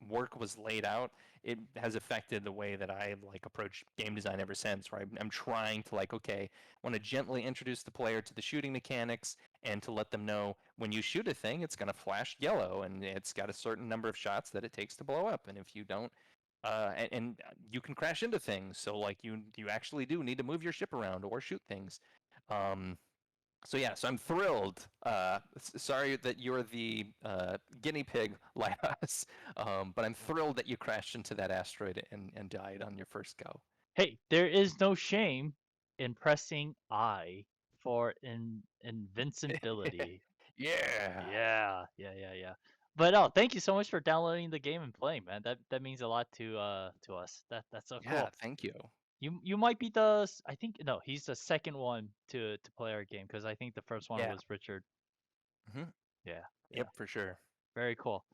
work was laid out, it has affected the way that I like approach game design ever since. Where I'm trying to like, okay, I want to gently introduce the player to the shooting mechanics and to let them know when you shoot a thing, it's going to flash yellow and it's got a certain number of shots that it takes to blow up. And if you don't, and you can crash into things, so like you actually do need to move your ship around or shoot things. So yeah, so I'm thrilled. Sorry that you're the guinea pig like us, but I'm thrilled that you crashed into that asteroid and died on your first go. Hey, there is no shame in pressing I for invincibility. Yeah. Yeah. But oh, thank you so much for downloading the game and playing, man. That means a lot to us. That's so Yeah, cool. thank you. You might be the I think no, he's the second one to play our game because I think the first one Yeah. was Richard. Hmm. Yeah, yeah. Yep, for sure. Very cool.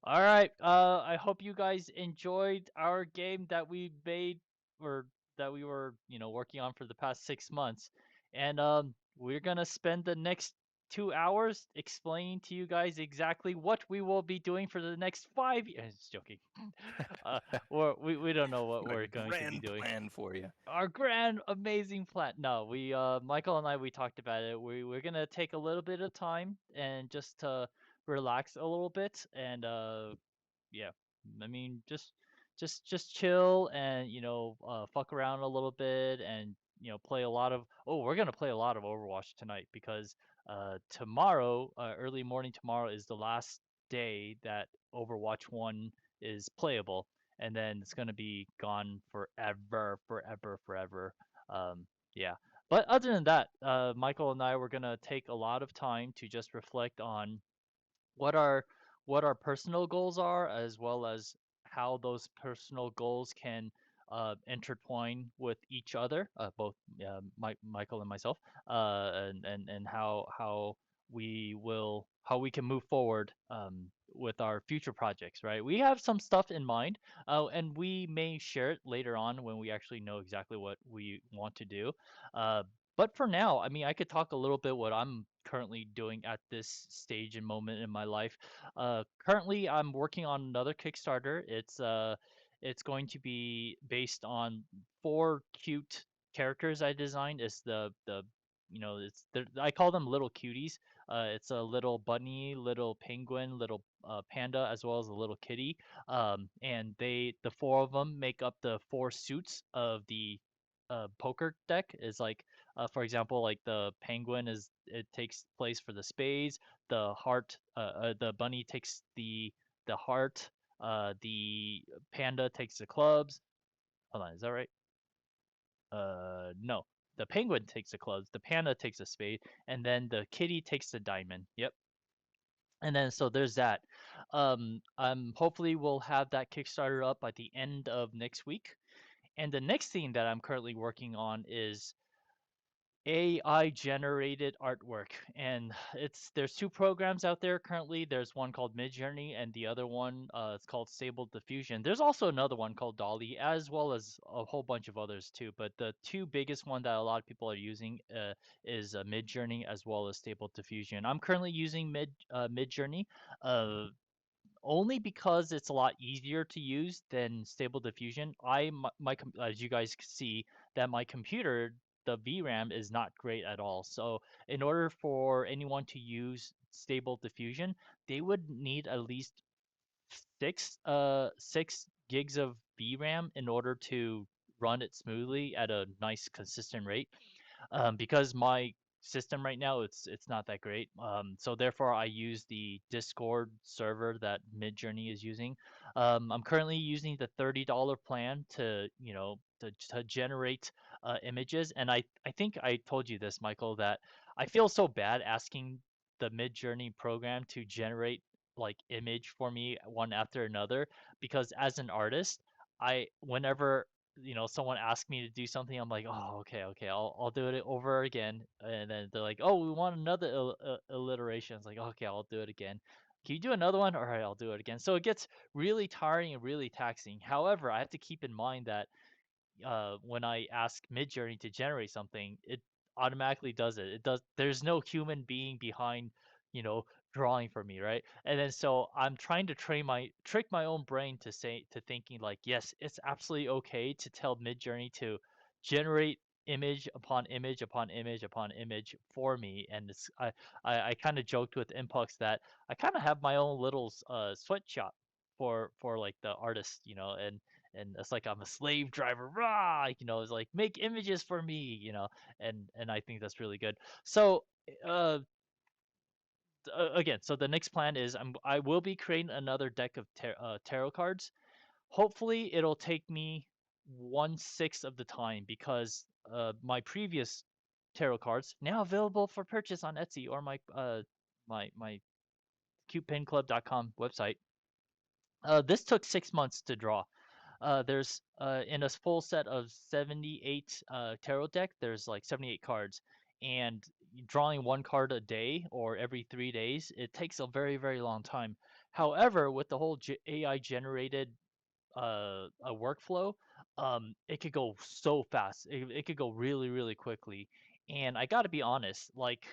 All right. I hope you guys enjoyed our game that we made or that we were, working on for the past 6 months. And we're gonna spend the next 2 hours explaining to you guys exactly what we will be doing for the next 5 years. Just joking. uh, we don't know what Got a we're going to be grand doing. plan for you. Our grand amazing plan. No, we Michael and I we talked about it. We're gonna take a little bit of time and just to relax a little bit and yeah. I mean just chill and fuck around a little bit and play a lot of we're gonna play a lot of Overwatch tonight because tomorrow early morning tomorrow is the last day that Overwatch 1 is playable and then it's gonna be gone forever, forever, forever. Yeah. But other than that, Michael and I were gonna take a lot of time to just reflect on what our what our personal goals are, as well as how those personal goals can intertwine with each other, both Michael and myself, and how we can move forward with our future projects. Right, we have some stuff in mind, and we may share it later on when we actually know exactly what we want to do. Uh, but for now, I mean, I could talk a little bit what I'm currently doing at this stage and moment in my life. Currently, I'm working on another Kickstarter. It's going to be based on four cute characters I designed. It's I call them little cuties. It's a little bunny, little penguin, little panda, as well as a little kitty. And the four of them make up the four suits of the poker deck. Is like for example, like the penguin is it takes place for the spades. The bunny takes the heart. The panda takes the clubs. Hold on, is that right? No. The penguin takes the clubs. The panda takes the spade, and then the kitty takes the diamond. Yep. And then so there's that. Hopefully we'll have that Kickstarter up by the end of next week. And the next thing that I'm currently working on is AI generated artwork, and there's two programs out there currently. There's one called Midjourney, and the other one it's called Stable Diffusion. There's also another one called Dolly, as well as a whole bunch of others too. But the two biggest one that a lot of people are using is Midjourney as well as Stable Diffusion. I'm currently using Midjourney. Uh, Only because it's a lot easier to use than Stable Diffusion. As you guys see, that my computer the VRAM is not great at all. So in order for anyone to use Stable Diffusion, they would need at least 6 gigs of VRAM in order to run it smoothly at a nice consistent rate. Because my system right now it's not that great. So therefore I use the Discord server that Midjourney is using. I'm currently using the $30 plan to to generate images, and I think I told you this, Michael, that I feel so bad asking the Midjourney program to generate like image for me one after another, because as an artist, I whenever someone asks me to do something, I'm like, oh, okay, I'll do it over again, and then they're like, oh, we want another alliteration. It's like, okay, I'll do it again. Can you do another one? All right, I'll do it again. So it gets really tiring and really taxing. However, I have to keep in mind that when I ask Midjourney to generate something, it automatically does it. It does. There's no human being behind, you know, drawing for me, right? And then so I'm trying to trick my own brain to thinking like, yes, it's absolutely okay to tell Midjourney to generate image upon image upon image upon image for me. And I kind of joked with Impux that I kind of have my own little sweatshop for like the artist, and it's like I'm a slave driver, rah, it's like make images for me, and I think that's really good. So, uh, again, so the next plan is I will be creating another deck of tarot cards. Hopefully, it'll take me 1/6 of the time because my previous tarot cards now available for purchase on Etsy or my cutepenclub.com website. This took 6 months to draw. There's in a full set of 78 tarot deck, there's like 78 cards, and drawing one card a day or every 3 days, it takes a very, very long time. However, with the whole AI generated a workflow, it could go so fast. It could go really, really quickly. And I got to be honest, like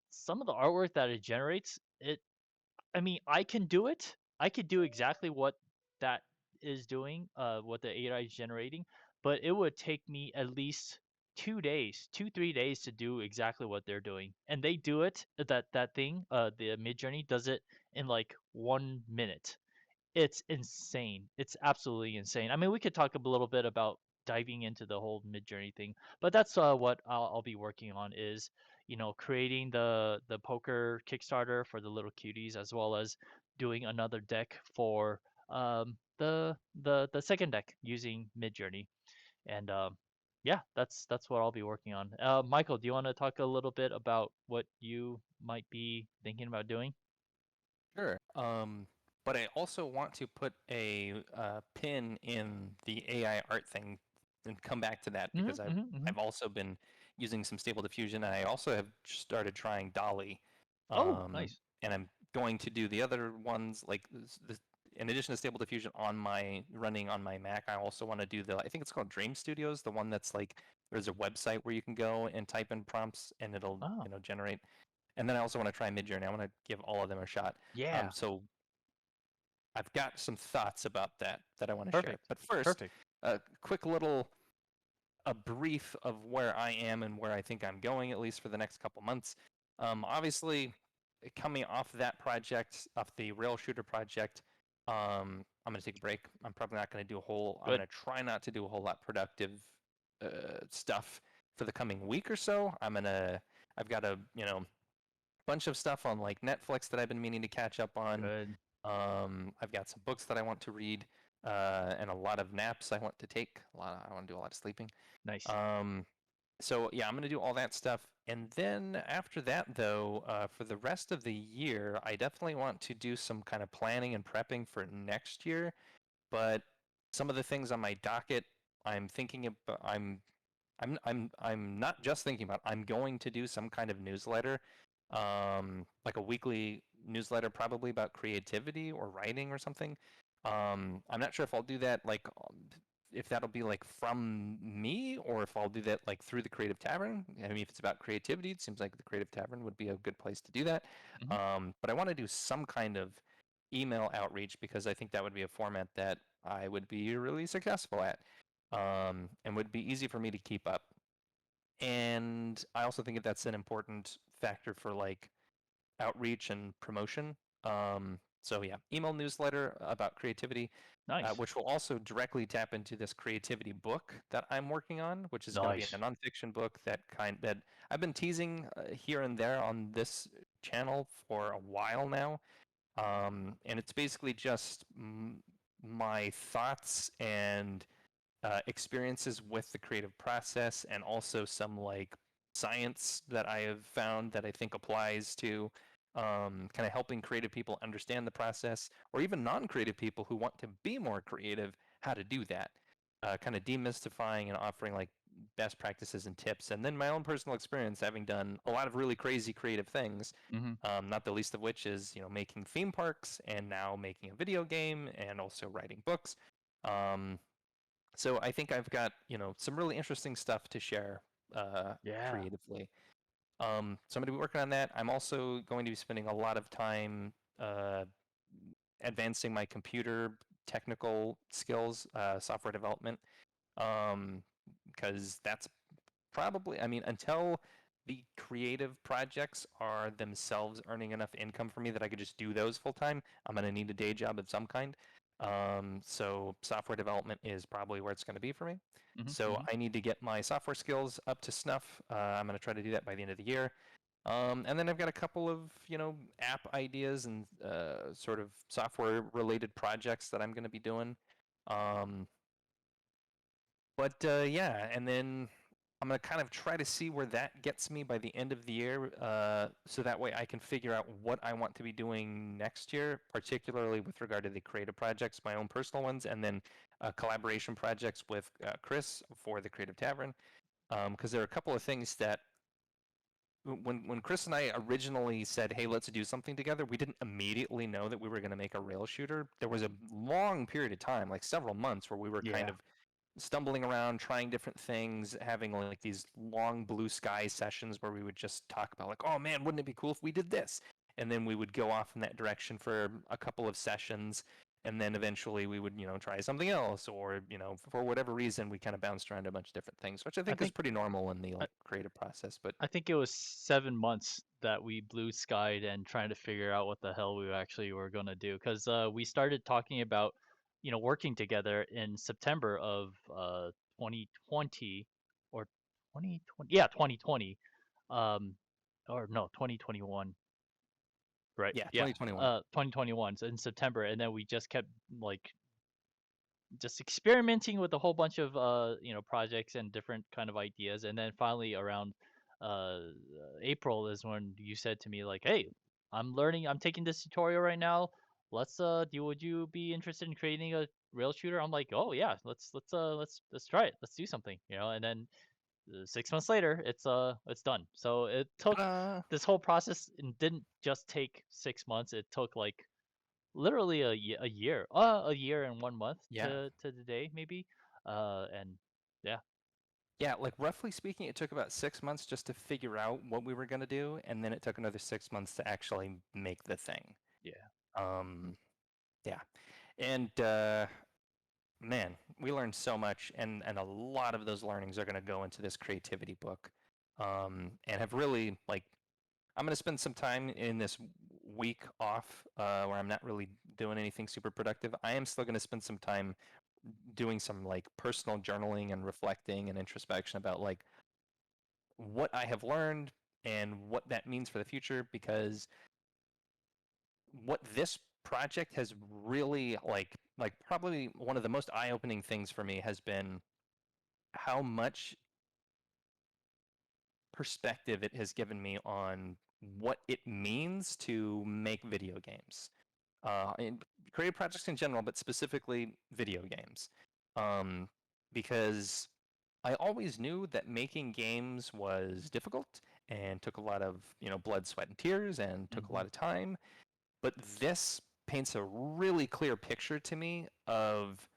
some of the artwork that it generates, I mean, I can do it. I could do exactly what that is doing, what the AI is generating, but it would take me at least 2 days, 3 days to do exactly what they're doing. And they do it, that thing, the Midjourney does it in like 1 minute. It's insane. It's absolutely insane. I mean, we could talk a little bit about diving into the whole Midjourney thing, but that's what I'll be working on is, creating the poker Kickstarter for the little cuties, as well as doing another deck for the second deck using Midjourney. And yeah, that's what I'll be working on. Michael, do you want to talk a little bit about what you might be thinking about doing? Sure. But I also want to put a pin in the AI art thing and come back to that Hmm. because I've Hmm. Hmm. I've also been using some Stable Diffusion, and I also have started trying Dolly. Oh, nice. And I'm going to do the other ones like in addition to Stable Diffusion running on my Mac. I also want to do I think it's called Dream Studios, the one that's like there's a website where you can go and type in prompts and it'll Oh, generate. And then I also want to try Midjourney. I want to give all of them a shot. yeah. So I've got some thoughts about that I want to share. Perfect. But first, Perfect. a quick little a brief of where I am and where I think I'm going, at least for the next couple months. Obviously, coming off that project, off the rail shooter project, I'm going to take a break. I'm probably not going to do a whole. I'm Good. going to try not to do a whole lot productive stuff for the coming week or so. I've got a bunch of stuff on like Netflix that I've been meaning to catch up on. Good. I've got some books that I want to read, and a lot of naps I want to take. I want to do a lot of sleeping. Nice. Um, so yeah, I'm gonna do all that stuff, and then after that, though, for the rest of the year, I definitely want to do some kind of planning and prepping for next year. But some of the things on my docket, I'm thinking about. I'm not just thinking about. I'm going to do some kind of newsletter, like a weekly newsletter, probably about creativity or writing or something. I'm not sure if I'll do that if that'll be like from me or if I'll do that like through the Creative Tavern. I mean, if it's about creativity, it seems like the Creative Tavern would be a good place to do that. Hmm. But I want to do some kind of email outreach because I think that would be a format that I would be really successful at, and would be easy for me to keep up. and I also think that that's an important factor for like outreach and promotion. So yeah, email newsletter about creativity, Nice. which will also directly tap into this creativity book that I'm working on, which is going to be a Nice. nonfiction book that I've been teasing here and there on this channel for a while now. And it's basically just my thoughts and experiences with the creative process, and also some like science that I have found that I think applies to kind of helping creative people understand the process, or even non-creative people who want to be more creative, how to do that. Kind of demystifying and offering like best practices and tips, and then my own personal experience having done a lot of really crazy creative things. Hmm. Not the least of which is making theme parks, and now making a video game, and also writing books. Um, so I think I've got some really interesting stuff to share Yeah. creatively. So I'm going to be working on that. I'm also going to be spending a lot of time uh, advancing my computer technical skills, software development, because that's probably, I mean, until the creative projects are themselves earning enough income for me that I could just do those full time, I'm going to need a day job of some kind. So software development is probably where it's going to be for me. Hmm. So Hmm. I need to get my software skills up to snuff. I'm going to try to do that by the end of the year. And then I've got a couple of, app ideas and sort of software related projects that I'm going to be doing. Um, but yeah, and then I'm going to kind of try to see where that gets me by the end of the year, so that way I can figure out what I want to be doing next year, particularly with regard to the creative projects, my own personal ones, and then collaboration projects with Chris for the Creative Tavern. Because there are a couple of things that when Chris and I originally said, "Hey, let's do something together," we didn't immediately know that we were going to make a rail shooter. There was a long period of time, like several months, where we were kind Yeah. of stumbling around, trying different things, having like these long blue sky sessions where we would just talk about like, oh man, wouldn't it be cool if we did this? And then we would go off in that direction for a couple of sessions, and then eventually we would, try something else, or for whatever reason we kind of bounced around a bunch of different things, which I I think is think pretty normal in the I, like creative process. But I think it was 7 months that we blue skied and trying to figure out what the hell we actually were gonna do. Because we started talking about, working together in September of 2020 or 2020. Yeah, 2020. Um, or no, 2021. Right. yeah, Yeah. 2021. 2021. So in September, and then we just kept like just experimenting with a whole bunch of projects and different kind of ideas, and then finally around uh April is when you said to me like, hey, I'm taking this tutorial right now, let's would you be interested in creating a rail shooter? I'm like, oh yeah, let's try it, let's do something, and then 6 months later it's done. So it took Ta-da! this whole process, and didn't just take 6 months, it took like literally a year and 1 month Yeah. to the day maybe, and yeah. Yeah, like roughly speaking, it took about 6 months just to figure out what we were going to do, and then it took another 6 months to actually make the thing. Yeah. Um, yeah. And man, we learned so much, and a lot of those learnings are going to go into this creativity book. And have really like, I'm going to spend some time in this week off where I'm not really doing anything super productive. I am still going to spend some time doing some like personal journaling and reflecting and introspection about like what I have learned and what that means for the future, because what this project has really like probably one of the most eye-opening things for me has been how much perspective it has given me on what it means to make video games, and creative projects in general, but specifically video games. um, because I always knew that making games was difficult and took a lot of, blood, sweat, and tears, and took a Hmm. lot of time. But this paints a really clear picture to me of,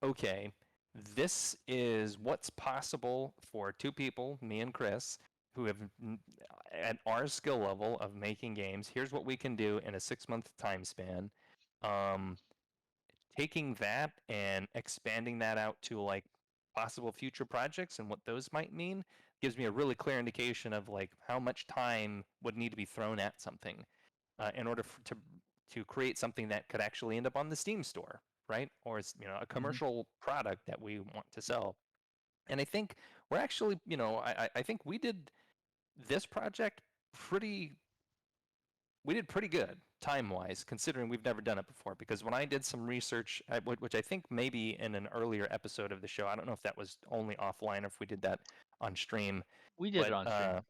okay, this is what's possible for two people, me and Chris, who have at our skill level of making games. Here's what we can do in a 6 month time span. Um, Taking that and expanding that out to like possible future projects and what those might mean, gives me a really clear indication of like how much time would need to be thrown at something in order to create something that could actually end up on the Steam store, right? Or it's a Hmm. commercial product that we want to sell. And I think we're actually, I think we did this project pretty we did pretty good time wise, considering we've never done it before. Because when I did some research, which I think maybe in an earlier episode of the show, I don't know if that was only offline or if we did that on stream, We did it but on stream.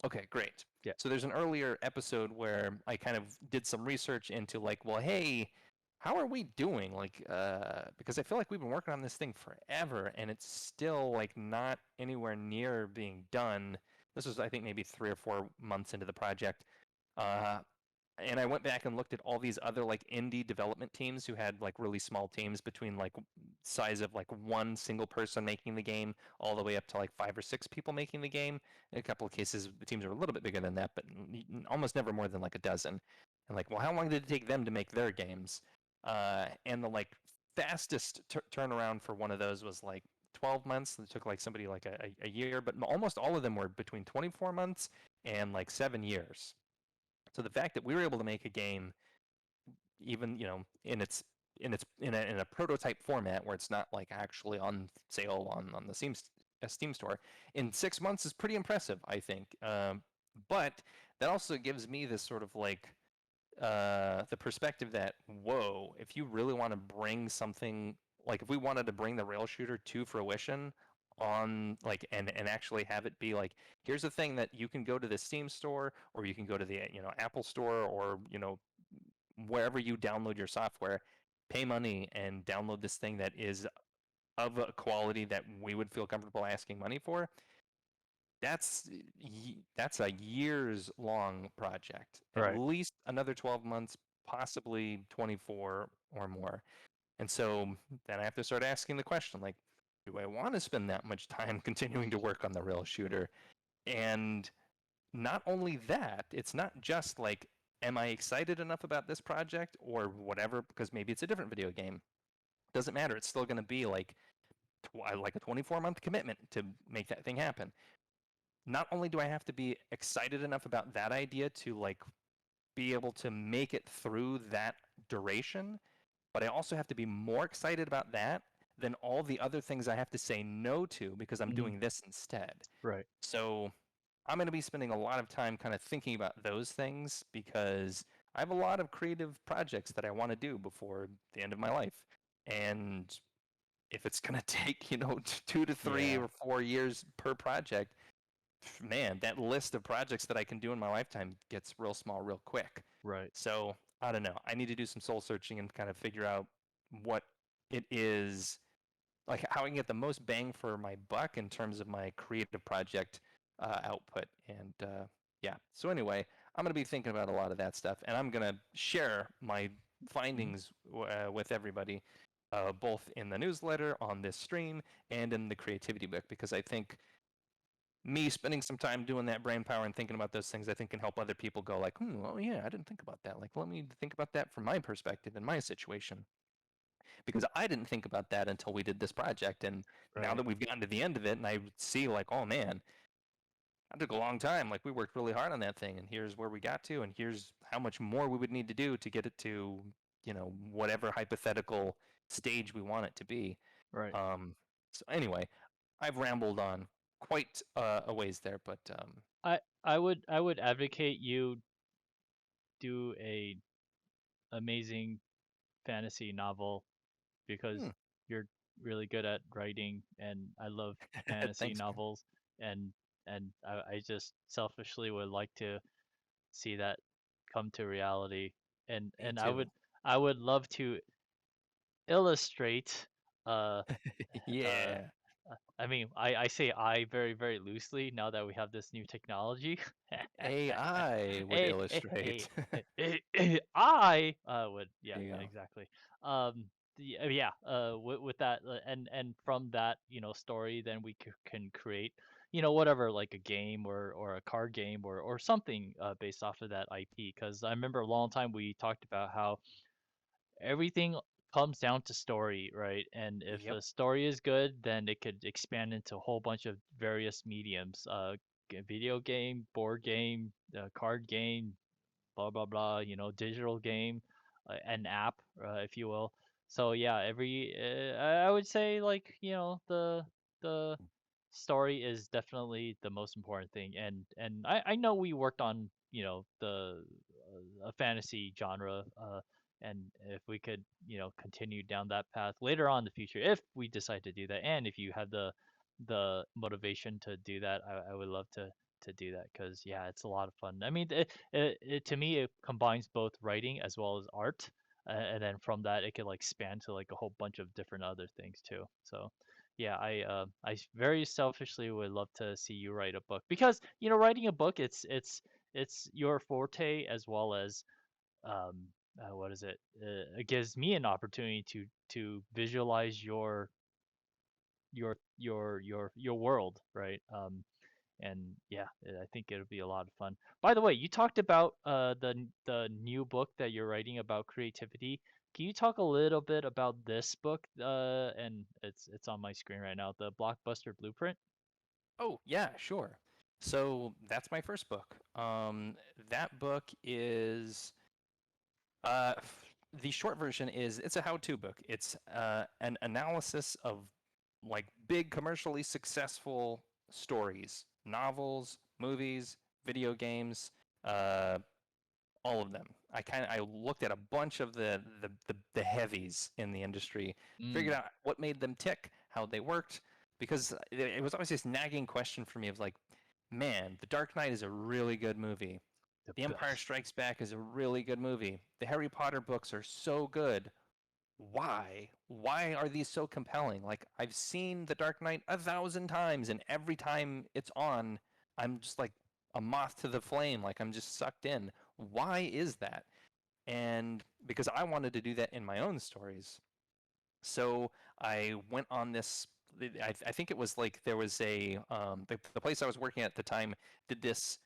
okay, great. Yeah. So there's an earlier episode where I kind of did some research into like, well, hey, how are we doing? Like, because I feel like we've been working on this thing forever and it's still like not anywhere near being done. This was, I think, maybe 3 or 4 months into the project. Uh, and I went back and looked at all these other like indie development teams who had like really small teams between like size of like one single person making the game all the way up to like 5 or 6 people making the game. In a couple of cases, the teams are a little bit bigger than that, but almost never more than like a dozen. And like, well, how long did it take them to make their games? And the like fastest turnaround for one of those was like 12 months. It took like somebody like a year, but almost all of them were between 24 months and like 7 years. So the fact that we were able to make a game, even in a prototype format where it's not like actually on sale on the Steam store in 6 months is pretty impressive, I think. But that also gives me this sort of like the perspective that whoa, if you really want to bring something like if we wanted to bring the rail shooter to fruition on like and actually have it be like here's the thing that you can go to the Steam store or you can go to the Apple store or wherever you download your software, pay money and download this thing that is of a quality that we would feel comfortable asking money for. That's that's a years long project, at Right. least another 12 months, possibly 24 or more. And so then I have to start asking the question like, do I want to spend that much time continuing to work on the rail shooter? And not only that, it's not just like, am I excited enough about this project or whatever, because maybe it's a different video game. Doesn't matter. It's still going to be like a 24-month commitment to make that thing happen. Not only do I have to be excited enough about that idea to like be able to make it through that duration, but I also have to be more excited about that than all the other things I have to say no to because I'm Hmm. doing this instead. Right. So I'm going to be spending a lot of time kind of thinking about those things because I have a lot of creative projects that I want to do before the end of my life. And if it's going to take, 2 to 3 or 4 years per project, man, that list of projects that I can do in my lifetime gets real small real quick. Right. So I don't know. I need to do some soul searching and kind of figure out what it is like how I can get the most bang for my buck in terms of my creative project output. And yeah, so anyway, I'm going to be thinking about a lot of that stuff, and I'm going to share my Hmm. findings with everybody, both in the newsletter, on this stream, and in the creativity book, because I think me spending some time doing that brain power and thinking about those things, I think can help other people go like, oh yeah, I didn't think about that. Like, let me think about that from my perspective in my situation because I didn't think about that until we did this project. And now Right. that we've gotten to the end of it, and I see like, oh man, that took a long time. Like we worked really hard on that thing, and here's where we got to, and here's how much more we would need to do to get it to, whatever hypothetical stage we want it to be. Right. Um, so anyway, I've rambled on quite a ways there, but I would advocate you do a amazing fantasy novel because hmm, you're really good at writing and I love fantasy thanks, man. novels and I just selfishly would like to see that come to reality Me and too. I would love to illustrate uh uh Yeah, I mean I say I very very loosely now that we have this new technology. AI would illustrate. I would yeah There you yeah go. exactly yeah with that and from that story then we can create whatever like a game or a card game or something based off of that IP because I remember a long time we talked about how everything comes down to story, right? And if Yep. the story is good, then it could expand into a whole bunch of various mediums. Video game, board game, card game, blah blah blah. Digital game, an app, if you will. So yeah, I would say like the story is definitely the most important thing. And I know we worked on the a fantasy genre, and if we could continue down that path later on in the future, if we decide to do that, and if you have the motivation to do that, I would love to do that, because yeah, it's a lot of fun. I mean, to me it combines both writing as well as art, and then from that it could like span to like a whole bunch of different other things too. So yeah, I very selfishly would love to see you write a book, because writing a book, it's your forte, as well as um what is it? It gives me an opportunity to visualize your world, right? And yeah, I think it'll be a lot of fun. By the way, you talked about the new book that you're writing about creativity. Can you talk a little bit about this book? And it's on my screen right now, the Blockbuster Blueprint. Oh, yeah, sure. So that's my first book. That book is the short version is it's a how-to book. It's an analysis of like big commercially successful stories, novels, movies, video games, uh, all of them. I looked at a bunch of the heavies in the industry, figured Mm, out what made them tick, how they worked, because it was always this nagging question for me of like, man, The Dark Knight is a really good movie. the The Empire best. Strikes Back is a really good movie. The Harry Potter books are so good. Why? Why are these so compelling? Like, I've seen The Dark Knight 1,000 times, and every time it's on, I'm just like a moth to the flame. Like, I'm just sucked in. Why is that? And because I wanted to do that in my own stories. So I went on this. I think it was like there was the place I was working at the time did this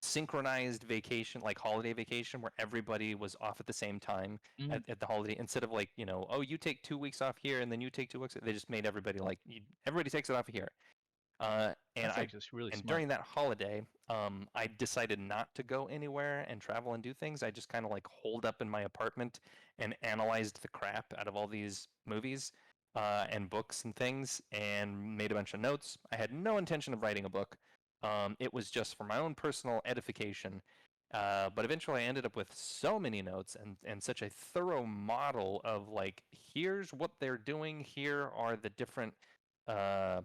synchronized vacation, like holiday vacation, where everybody was off at the same time Mm, at the holiday. Instead of like, oh, you take 2 weeks off here and then you take 2 weeks, they just made everybody like everybody takes it off here. And that's I actually really and smart. during that holiday, I decided not to go anywhere and travel and do things. I just kind of like holed up in my apartment and analyzed the crap out of all these movies and books and things, and made a bunch of notes. I had no intention of writing a book. It was just for my own personal edification. But eventually, I ended up with so many notes and such a thorough model of like, here's what they're doing. Here are the different uh,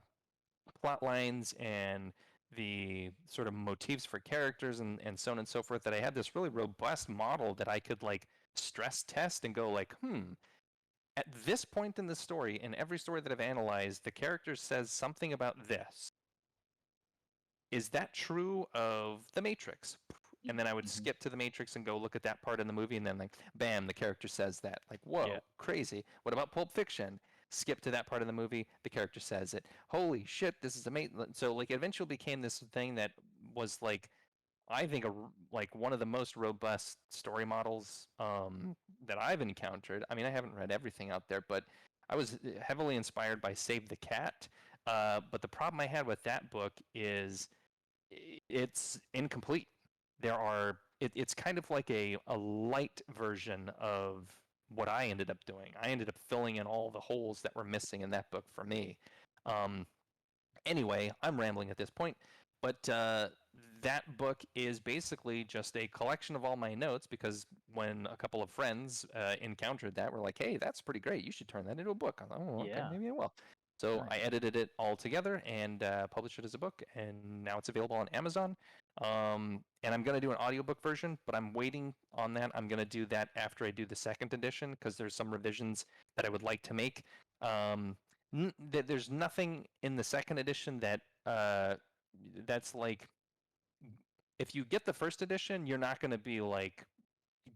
plot lines and the sort of motifs for characters and so on and so forth, that I had this really robust model that I could like stress test and go like, at this point in the story, in every story that I've analyzed, the character says something about this. Is that true of The Matrix? And then I would Hmm. skip to The Matrix and go look at that part in the movie, and then like, bam, the character says that. Like, Yeah. whoa, crazy. What about Pulp Fiction? Skip to that part of the movie, the character says it. Holy shit, this is amazing. So like, it eventually became this thing that was like, I think like one of the most robust story models that I've encountered. I mean, I haven't read everything out there, but I was heavily inspired by Save the Cat. But the problem I had with that book is it's incomplete. It's kind of like a light version of what I ended up doing. I ended up filling in all the holes that were missing in that book for me. Um, anyway, I'm rambling at this point, but that book is basically just a collection of all my notes, because when a couple of friends encountered that, were like, hey, that's pretty great. You should turn that into a book. I'm like, oh, okay, Yeah. maybe I will. So I Nice. edited it all together and published it as a book, and now it's available on Amazon. And I'm going to do an audiobook version, but I'm waiting on that. I'm going to do that after I do the second edition, because there's some revisions that I would like to make. Um, there's nothing in the second edition that's like, if you get the first edition, you're not going to be like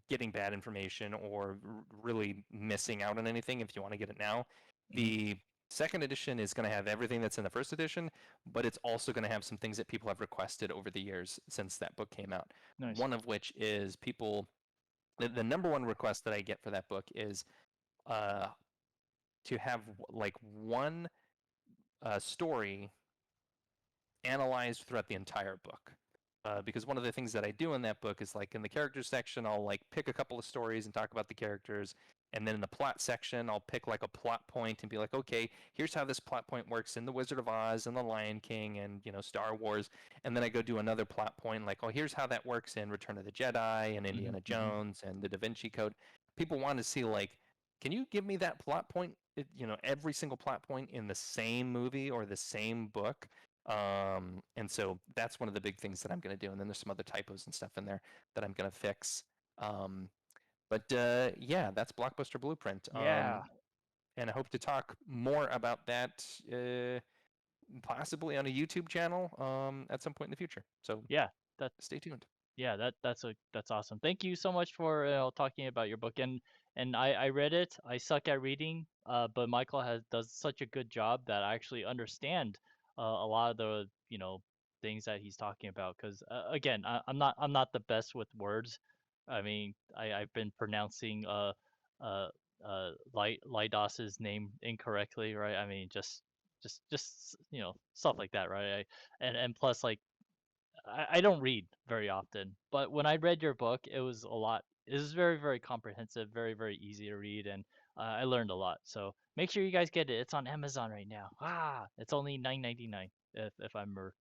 getting bad information or really missing out on anything if you want to get it now. Hmm. The second edition is going to have everything that's in the first edition, but it's also going to have some things that people have requested over the years since that book came out. Nice. One of which is the number one request that I get for that book is, to have like one story analyzed throughout the entire book. Because one of the things that I do in that book is like in the characters section, I'll like pick a couple of stories and talk about the characters. And then in the plot section, I'll pick like a plot point and be like, okay, here's how this plot point works in The Wizard of Oz and The Lion King and, Star Wars. And then I go do another plot point like, oh, here's how that works in Return of the Jedi and Indiana Jones and The Da Vinci Code. People want to see like, can you give me that plot point, every single plot point in the same movie or the same book? And so that's one of the big things that I'm going to do. And then there's some other typos and stuff in there that I'm going to fix. But yeah, that's Blockbuster Blueprint. Yeah. And I hope to talk more about that possibly on a YouTube channel at some point in the future. So Yeah. That stay tuned. yeah, that's awesome. Thank you so much for talking about your book. And I read it. I suck at reading, but Michael does such a good job that I actually understand a lot of the things that he's talking about. Because again, I'm not the best with words. I mean, I've been pronouncing uh Lydos's name incorrectly, right? I mean, just stuff like that, right? And plus like I don't read very often, but when I read your book, it was a lot. It was very, very comprehensive, very, very easy to read, and I learned a lot. So make sure you guys get it. It's on Amazon right now. It's only 9.99 if I remember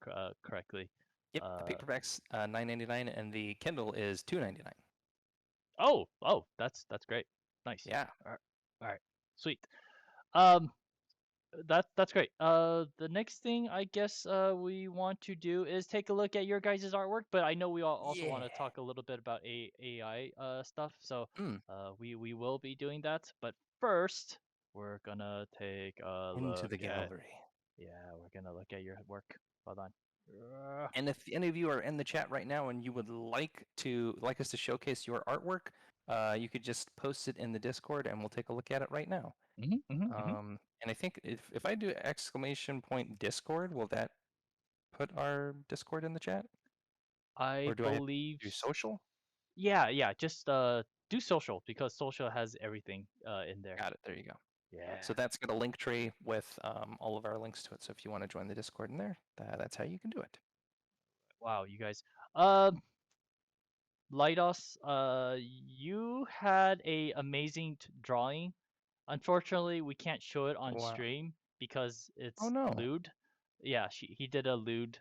correctly. Yep, the Uh, paperback's $9.99 and the Kindle is $2.99. oh, that's great. Nice. Yeah. All right, sweet. Um, that's great. The next thing I guess we want to do is take a look at your guys' artwork, but I know we all also want Yeah. to talk a little bit about AI stuff. So Mm, we will be doing that. But first, we're gonna take a into look the at gallery. we're gonna look at your work. Hold on. Uh, And if any of you are in the chat right now and you would like us to showcase your artwork, you could just post it in the Discord and we'll take a look at it right now. mhm. And I think if I do exclamation point Discord, will that put our Discord in the chat? I Or do I have believe. to do social? Yeah. Just do social because social has everything in there. Got it. There you go. Yeah. So that's got a link tree with all of our links to it. So if you want to join the Discord in there, that's how you can do it. Wow, you guys. Um. Lydos, you had a amazing drawing. Unfortunately, we can't show it on Wow. stream because Oh it's no. lewd. Yeah, he did a lewd.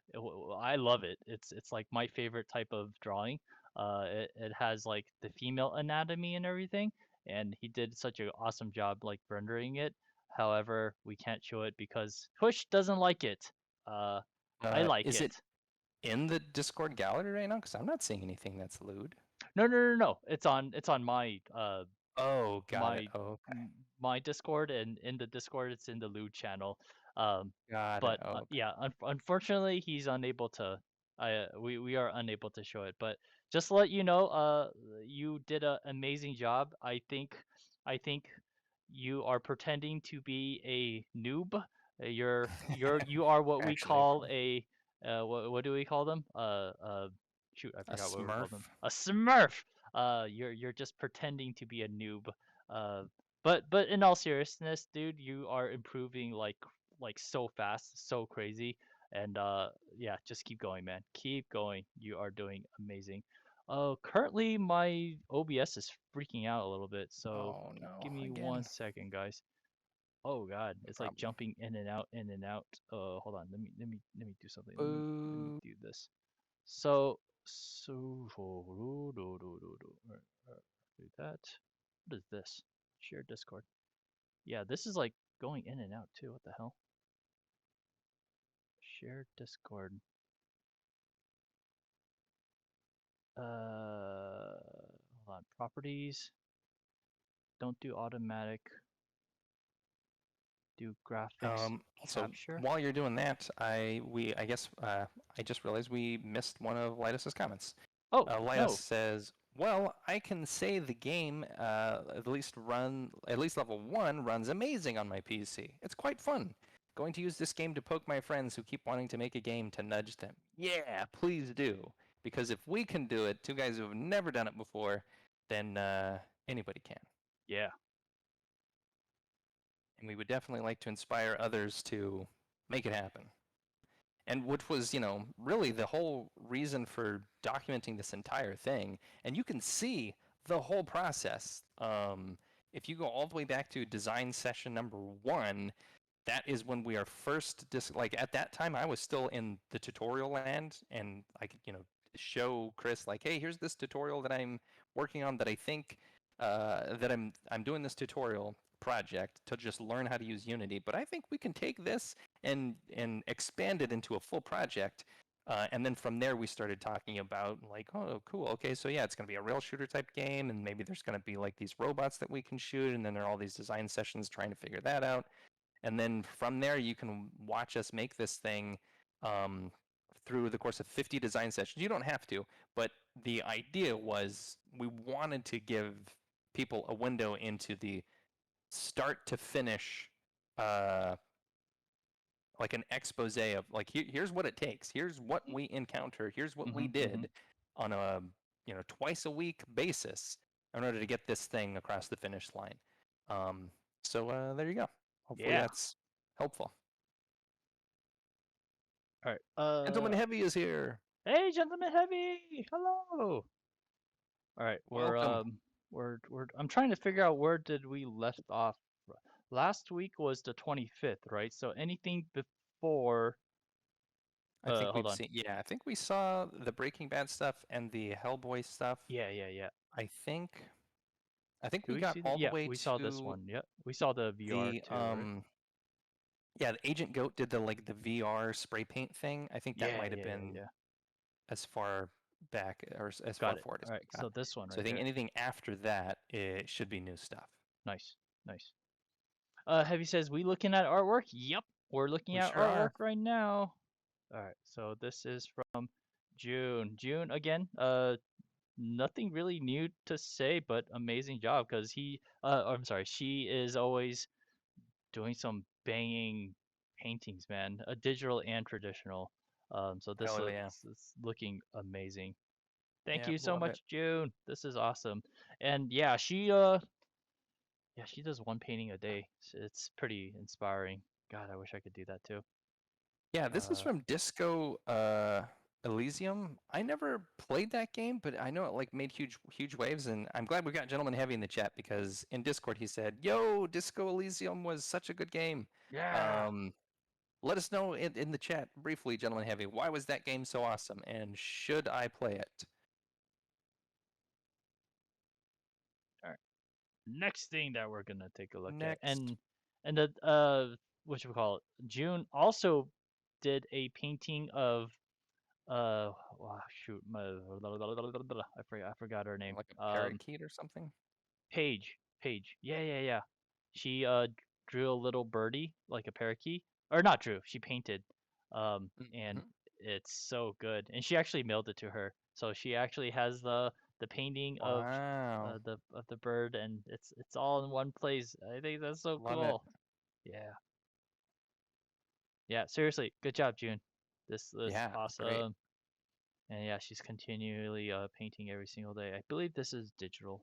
I love it. It's like my favorite type of drawing. It has like the female anatomy and everything, and he did such an awesome job like rendering it. However, we can't show it because Push doesn't like it. Uh, I like Is it it. in the Discord gallery right now? Because I'm not seeing anything that's lewd. No. It's on my Oh, got it. my Oh, okay. my Discord, and in the Discord it's in the Lewd channel. Um, Got it. but Oh, okay. yeah, unfortunately he's unable to. We are unable to show it. But just to let you know, you did an amazing job. I think you are pretending to be a noob. You are what we Actually, call a what do we call them? Shoot, I a forgot what we call them. Smurf. A Smurf. You're just pretending to be a noob. Uh, but in all seriousness, dude, you are improving like so fast, so crazy. And yeah, just keep going, man. Keep going. You are doing amazing. Currently my OBS is freaking out a little bit, so Oh no, give me again. 1 second, guys. Oh God, No it's like problem. jumping in and out, in and out. Hold on. Let me do something. Let me Boo. do this. So do that. What is this? Share Discord. Yeah, this is like going in and out too. What the hell? Share Discord. Hold on. Properties. Don't do automatic. Do graphics Also, capture. while you're doing that, I guess I just realized we missed one of Lidus's comments. Oh Lidus no. says, "Well, I can say the game at least level 1 runs amazing on my PC. It's quite fun. Going to use this game to poke my friends who keep wanting to make a game to nudge them. Yeah, please do. Because if we can do it, two guys who have never done it before, then anybody can." Yeah. and we would definitely like to inspire others to make it happen. And which was, really the whole reason for documenting this entire thing. And you can see the whole process. If you go all the way back to design session number 1, that is when we are first like at that time I was still in the tutorial land, and I could show Chris like, hey, here's this tutorial that I'm working on that I think that I'm doing this tutorial project to just learn how to use Unity, but I think we can take this and expand it into a full project. And then from there we started talking about like, oh cool, okay, so yeah, it's going to be a rail shooter type game, and maybe there's going to be like these robots that we can shoot, and then there are all these design sessions trying to figure that out. And then from there, you can watch us make this thing um, through the course of 50 design sessions. You don't have to, but the idea was we wanted to give people a window into the start to finish, uh, like an expose of like, here's what it takes. Here's what we encounter. Here's what we Mm-hmm. did on a twice a week basis in order to get this thing across the finish line. So there you go. Hopefully Yeah. that's helpful. All right. Gentleman Heavy is here. Hey, Gentleman Heavy. Hello. All right. Welcome. We're. I'm trying to figure out where did we left off. Last week was the 25th, right? So anything before. I think Hold we've on. seen, yeah, I think we saw the Breaking Bad stuff and the Hellboy stuff. Yeah, yeah, yeah. I think, I think Did we we got see that? all the Yeah, way we saw this to one. Yep. We saw the VR the, too, right? yeah, the Agent Goat did the VR spray paint thing. I think that Yeah, might have yeah, yeah, been yeah. as far back or as far Got it. forward as All right. we got. So this one So I right think here. anything after that, it should be new stuff. Nice, nice. Heavy says we looking at artwork. Yep, we're looking We at sure artwork are. right now. All right. So this is from June. June again. Nothing really new to say, but amazing job because I'm sorry, she is always doing some banging paintings, man, digital and traditional. So this Hell yeah. is looking amazing. Thank Yeah, you so love it. much, June. This is awesome. And yeah, she does one painting a day. It's pretty inspiring. God, I wish I could do that too. Yeah, this is Uh, from Disco Elysium. I never played that game, but I know it like made huge waves, and I'm glad we got Gentleman Heavy in the chat because in Discord he said, "Yo, Disco Elysium was such a good game." yeah. Um, Let us know in the chat briefly, Gentleman Heavy, why was that game so awesome, and should I play it? All right. Next thing that we're gonna take a look at, Next. and the what should we call it? June also did a painting of shoot, I forgot her name. Like a parakeet or something? Paige. Yeah, yeah, yeah. She drew a little birdie like a parakeet, or not drew. She painted, and Mhm. it's so good. And she actually mailed it to her, so she actually has the painting Wow. of the bird, and it's all in one place. I think that's so Love it. cool. Yeah, yeah. Seriously, good job, June. This is Yeah, great. awesome. And yeah, she's continually painting every single day. I believe this is digital.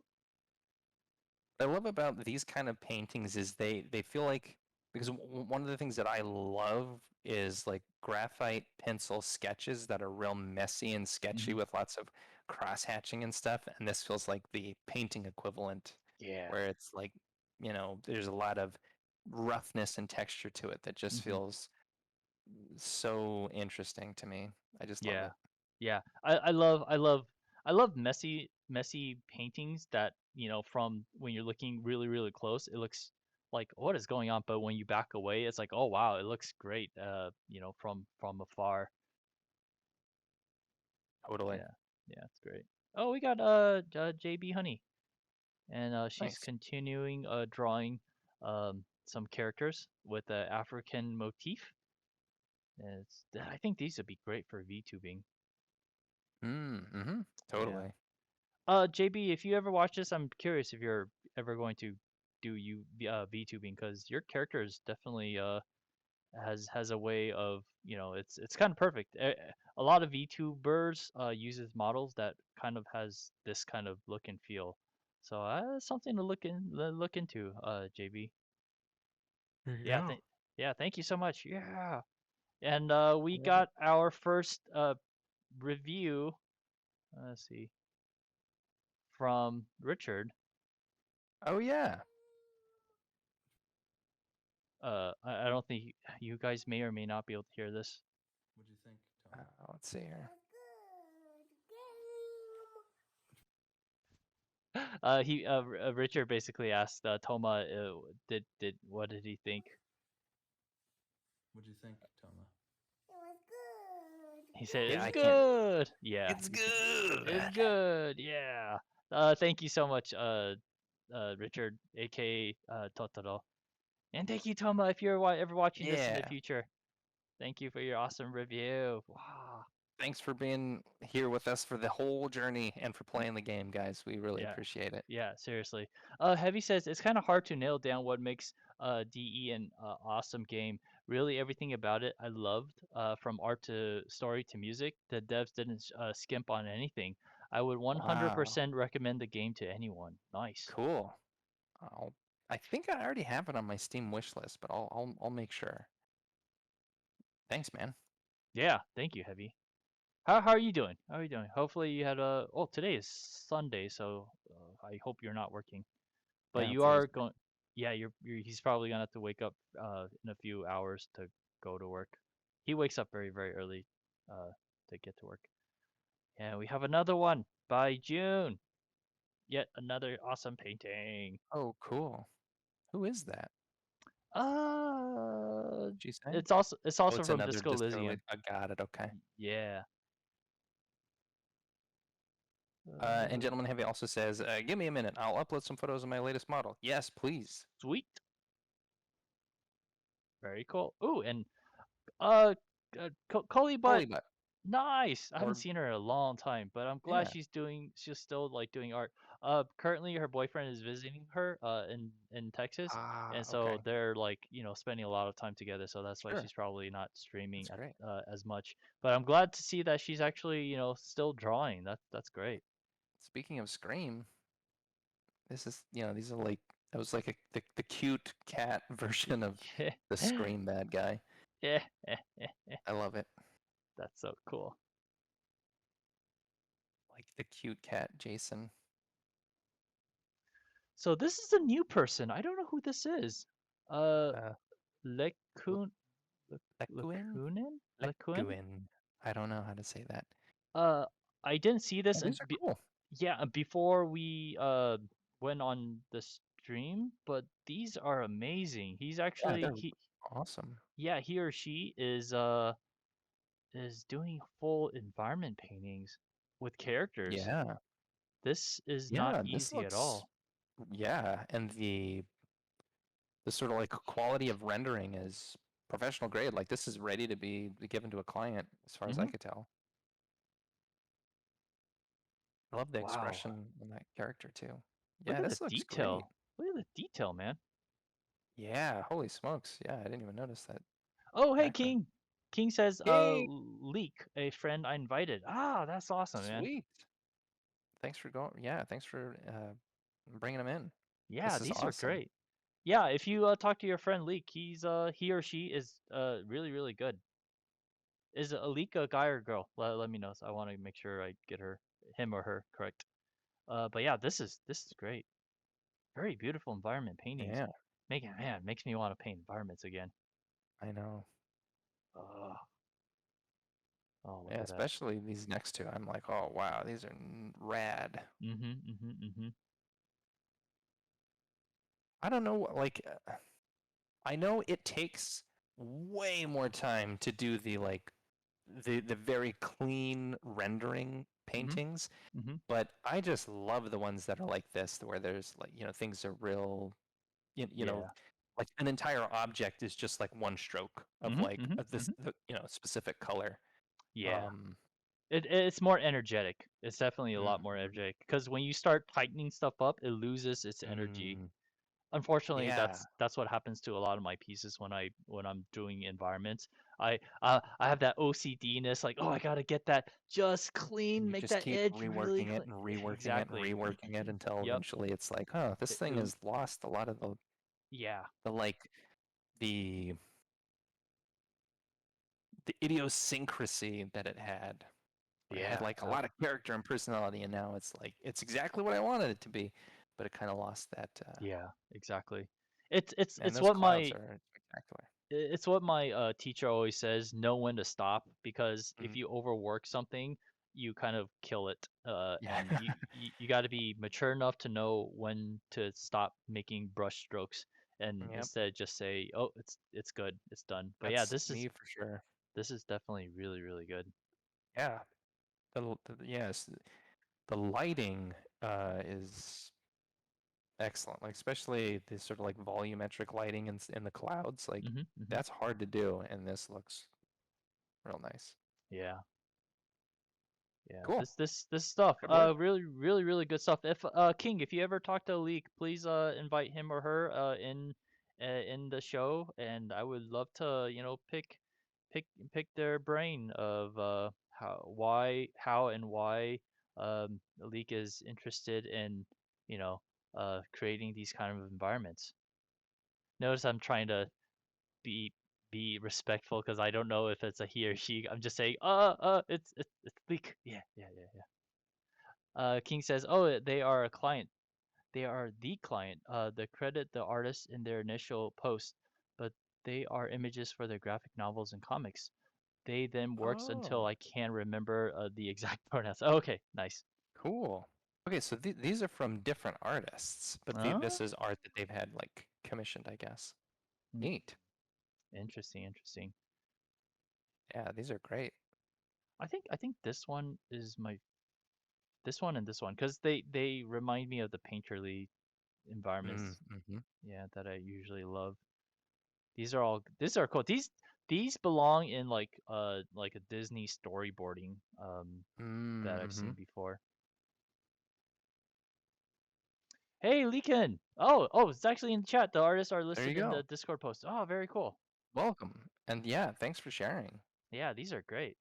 I love about these kind of paintings is they feel like, because one of the things that I love is like graphite pencil sketches that are real messy and sketchy Hmm. with lots of cross hatching and stuff, and this feels like the painting equivalent, Yeah. where it's like, there's a lot of roughness and texture to it that just Hmm. feels so interesting to me. I just love Yeah. it. Yeah. I love messy paintings that, from when you're looking really, really close, it looks like what is going on, but when you back away, it's like, oh wow, it looks great, from afar. Totally. Yeah. Yeah, it's great. Oh, we got JB Honey, and she's Nice. continuing drawing some characters with the African motif. And I think these would be great for VTubing. Mm-hmm. Yeah. Totally. JB, if you ever watch this, I'm curious if you're ever going to do VTubing because your character is definitely has a way of, it's kind of perfect. A lot of VTubers uses models that kind of has this kind of look and feel. So something to look into, JB. There you Yeah, go. yeah, thank you so much. Yeah. And I we love it. got our first review, let's see, from Richard. Oh yeah. I don't think you guys may or may not be able to hear this. What do you think, Tom? Let's see here. Richard basically asked Toma, did what did he think? What do you think, Toma? He said Yeah, it's I can't. good. Yeah, It's good. it's good. Yeah. Thank you so much, Richard, aka Totoro, and thank you, Toma, if you're ever watching this in the Yeah. future. Thank you for your awesome review. Wow. Thanks for being here with us for the whole journey and for playing the game, guys. We really Yeah. appreciate it. Yeah, seriously. Heavy says it's kind of hard to nail down what makes DE an awesome game. Really, everything about it I loved, from art to story to music. The devs didn't skimp on anything. I would Wow. 100% recommend the game to anyone. Nice. Cool. I'll, I think I already have it on my Steam wish list, but I'll make sure. Thanks, man. Yeah, thank you, Heavy. How are you doing? How are you doing? Hopefully you had a. Oh, today is Sunday, so I hope you're not working. But Yeah, you today's are going. Yeah, he's probably gonna have to wake up in a few hours to go to work. He wakes up very very early to get to work. And we have another one by June. Yet another awesome painting. Oh, cool. Who is that? Uh, Did you say? it's Oh, also it's from another Disco Disco. Elysium. I got it. Okay. Yeah. And Gentleman Heavy also says, give me a minute. I'll upload some photos of my latest model. Yes, please. Sweet. Very cool. Ooh, and uh, Coley Butt. Holy butt. Nice. I haven't Or, seen her in a long time, but I'm glad yeah. she's still like doing art. Currently her boyfriend is visiting her in Texas, Ah, and so okay. they're like, spending a lot of time together, so that's why Sure. she's probably not streaming That's great. as much. But I'm glad to see that she's actually, still drawing. That's great. Speaking of Scream, this is, these are like, that was like the cute cat version of the Scream bad guy. Yeah. I love it. That's so cool. Like the cute cat Jason. So this is a new person. I don't know who this is. Uh Uh, Lekun Leguin? Lekunin? Lekun? Leguin. I don't know how to say that. Uh, I didn't see Oh, this, these are cool. before we went on the stream, but these are amazing. He's Yeah, actually they're awesome. he or she is doing full environment paintings with characters. Yeah. This is not Yeah, this easy at looks, all. yeah, and the sort of like quality of rendering is professional grade. Like this is ready to be given to a client, as far as I Hmm. could tell. I love the Wow. expression in that character too. Look Yeah, at the this looks great. detail. Look at the detail, man. Yeah, holy smokes. Yeah, I didn't even notice that Oh, hey, background. King. King says, Yay! Leak, a friend I invited. Ah, that's awesome, man. Sweet. Thanks for going. Yeah, thanks for bringing them in. Yeah, This is these are awesome. great. Yeah, if you talk to your friend Leek, he or she is really really good. Is Aleek a guy or girl? Let me know. So I want to make sure I get him or her correct. But yeah, this is great. Very beautiful environment paintings. Yeah, Makes me want to paint environments again. I know. Oh, oh, look Yeah, at that. especially these next two. I'm like, oh wow, these are rad. Mm-hmm. I don't know, like, I know it takes way more time to do the like the very clean rendering Mm-hmm. paintings, Mm-hmm. but I just love the ones that are like this, where there's like, things are real, Yeah. like an entire object is just like one stroke of Mm-hmm. like Mm-hmm. this, Mm-hmm. specific color. Yeah. Um, It's more energetic. It's definitely a lot more mhm, energetic because when you start tightening stuff up, it loses its energy. mm, Unfortunately, yeah, that's what happens to a lot of my pieces when I'm doing environments. I have that OCD-ness, like, oh, I gotta get that just and clean, you make just that keep edge really reworking it clean. and reworking it and Exactly. reworking it until Yep. eventually it's like, oh, this thing has lost a lot of the Yeah. the like the idiosyncrasy that it had. Where it had like a lot of character and personality, and now it's like it's exactly what I wanted it to be, but it kind of lost that. Yeah, exactly. It's it's And it's those what clouds my are spectacular. it's what my teacher always says, know when to stop, because if Mhm. you overwork something, you kind of kill it. Yeah. And you got to be mature enough to know when to stop making brush strokes and Yep. instead just say, "Oh, it's good. It's done." But yeah, That's me for sure. this is definitely really, really good. Yeah. Yes, the lighting is excellent. Like especially the sort of like volumetric lighting in the clouds. Like Hmm. that's hard to do, and this looks real nice. Yeah. Yeah, Cool. this stuff, Good work. really, really, really good stuff. If King, if you ever talk to Leak, please invite him or her in the show, and I would love to, pick pick their brain of how and why Leak is interested in, creating these kind of environments. Notice I'm trying to be be respectful because I don't know if it's a he or she. I'm just saying, it's Leak. Yeah, yeah, yeah, yeah. King says, "Oh, they are a client. They are the client. They credit the artist in their initial post, but they are images for their graphic novels and comics. They then works until Oh, I can remember the exact pronouns." Oh, okay, nice. cool. Okay, so these are from different artists, but Oh, this is art that they've had like commissioned, I guess. Neat. interesting, interesting. Yeah, these are great. I think this one is this one and this one because they remind me of the painterly environments. Mm-hmm. Yeah, that I usually love. These are cool. These belong in like a Disney storyboarding that I've Mm-hmm. seen before. Hey, Leakin! Oh, it's actually in the chat. The artists are There you listed in the go. Discord post. Oh, very cool. Welcome. And yeah, thanks for sharing. Yeah, these are great.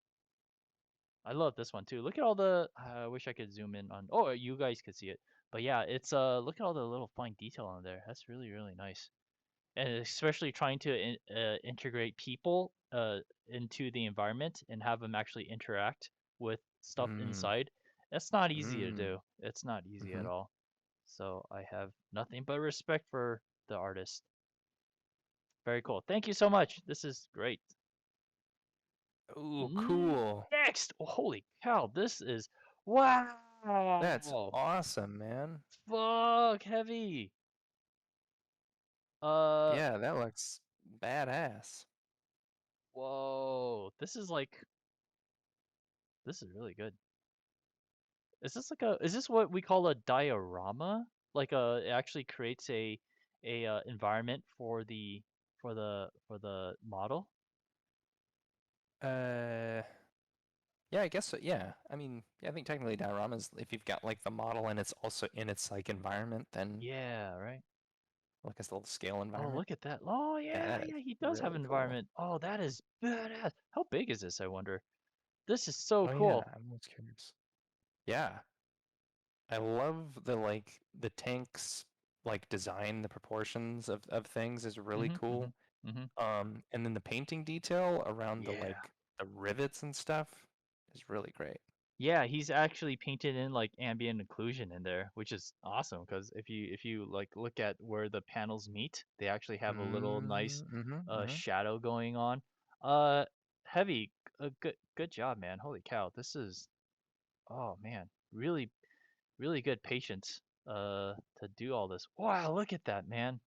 I love this one too. Look at all the. I wish I could zoom in on. Oh, you guys could see it. But yeah, it's look at all the little fine detail on there. That's really, really nice. And especially trying to integrate people into the environment and have them actually interact with stuff Mm, inside. That's not easy to mm, do. It's not easy mm-hmm. at all. So I have nothing but respect for the artist. Very cool. Thank you so much. This is great. Ooh, cool. Next, oh, holy cow! This is That's wow. awesome, man. Fuck heavy. Uh, Yeah, that looks badass. whoa. This is really good. Is this what we call a diorama? Like it actually creates a environment for the model? Uh, yeah, I guess so. Yeah, I mean, yeah, I think technically dioramas, if you've got like the model and it's also in its like environment, then Yeah, right. like a little scale Oh, environment. look at that. Oh, Yeah, yeah, that is yeah, he does have really an cool. environment. Oh, that is badass. How big is this, I wonder? This is so Oh yeah, cool. I'm most curious. Yeah, I love the like the tanks like design, the proportions of things is really Mhm, cool. mhm, mhm. And then the painting detail around the Yeah. like the rivets and stuff is really great. Yeah, he's actually painted in like ambient occlusion in there, which is awesome because if you like look at where the panels meet, they actually have a little nice Mm-hmm. shadow going on. Uh Heavy, good job, man. Holy cow. This is oh man, really really good patience to do all this. Wow, look at that, man.